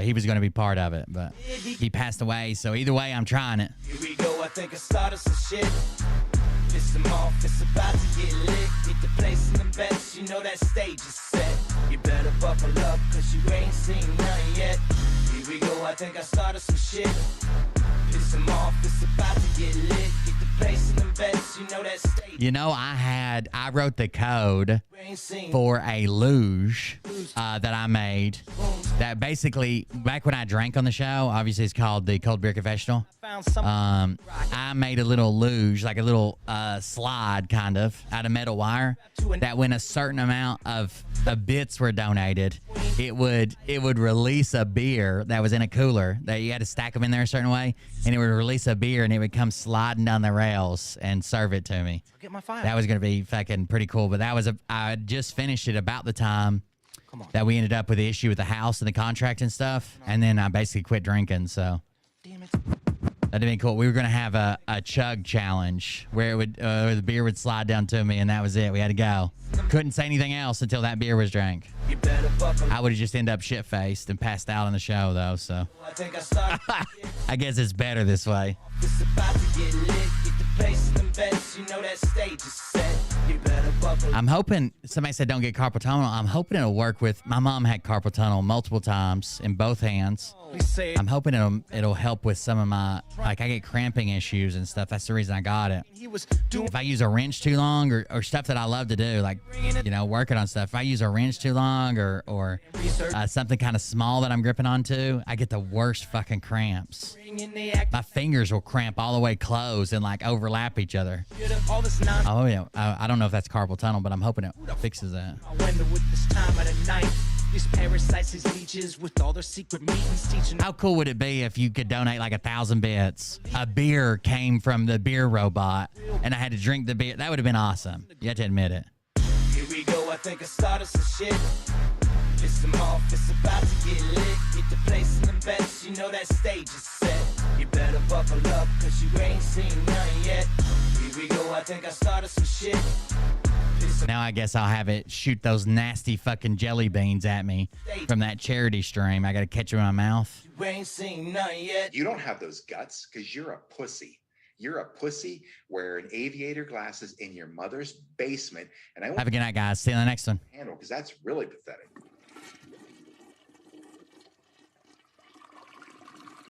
He was going to be part of it, but he passed away. So either way, I'm trying it. Here we go. I think I started some shit. Piss them off. It's about to get lit. Get the place in the bets. You know that stage is set. You better buckle up, cause you ain't seen none yet. Here we go. I think I started some shit. Piss them off. It's about to get lit. Get the place in the bets. You know that stage. You know, I wrote the code for a luge that I made that basically, back when I drank on the show, obviously it's called the Cold Beer Confessional. I made a little luge, like a little slide kind of, out of metal wire that when a certain amount of bits were donated, it would release a beer that was in a cooler that you had to stack them in there a certain way, and it would release a beer and it would come sliding down the rails and serve it to me. That was going to be fucking pretty cool, but I just finished it about the time that we ended up with the issue with the house and the contract and stuff, and then I basically quit drinking, so that'd be cool. We were going to have a chug challenge where it would where the beer would slide down to me, and that was it. We had to go. Couldn't say anything else until that beer was drank. I would have just ended up shit-faced and passed out on the show, though, so I guess it's better this way. I'm hoping, somebody said don't get carpal tunnel. I'm hoping it'll work with, my mom had carpal tunnel multiple times in both hands. I'm hoping it'll help with some of my, like I get cramping issues and stuff. That's the reason I got it. If I use a wrench too long or stuff that I love to do, like, you know, working on stuff. If I use a wrench too long or something kind of small that I'm gripping onto, I get the worst fucking cramps. My fingers will cramp all the way closed and like overlap each other. Oh yeah, I don't know if that's carpal tunnel, but I'm hoping it fixes that. How cool would it be if you could donate like 1,000 bits? A beer came from the beer robot, and I had to drink the beer. That would have been awesome. You have to admit it. Here we go, I think I started some shit. Piss them off, it's about to get lit. Get the place in the bets, you know that stage is set. You better buckle up, cause you ain't seen none yet. Here we go, I think I started some shit. Now I guess I'll have it shoot those nasty fucking jelly beans at me from that charity stream. I gotta catch them in my mouth. You ain't seen none yet. You don't have those guts because you're a pussy. You're a pussy wearing aviator glasses in your mother's basement. And I have a good night, guys. See you in the next one. Handle because that's really pathetic.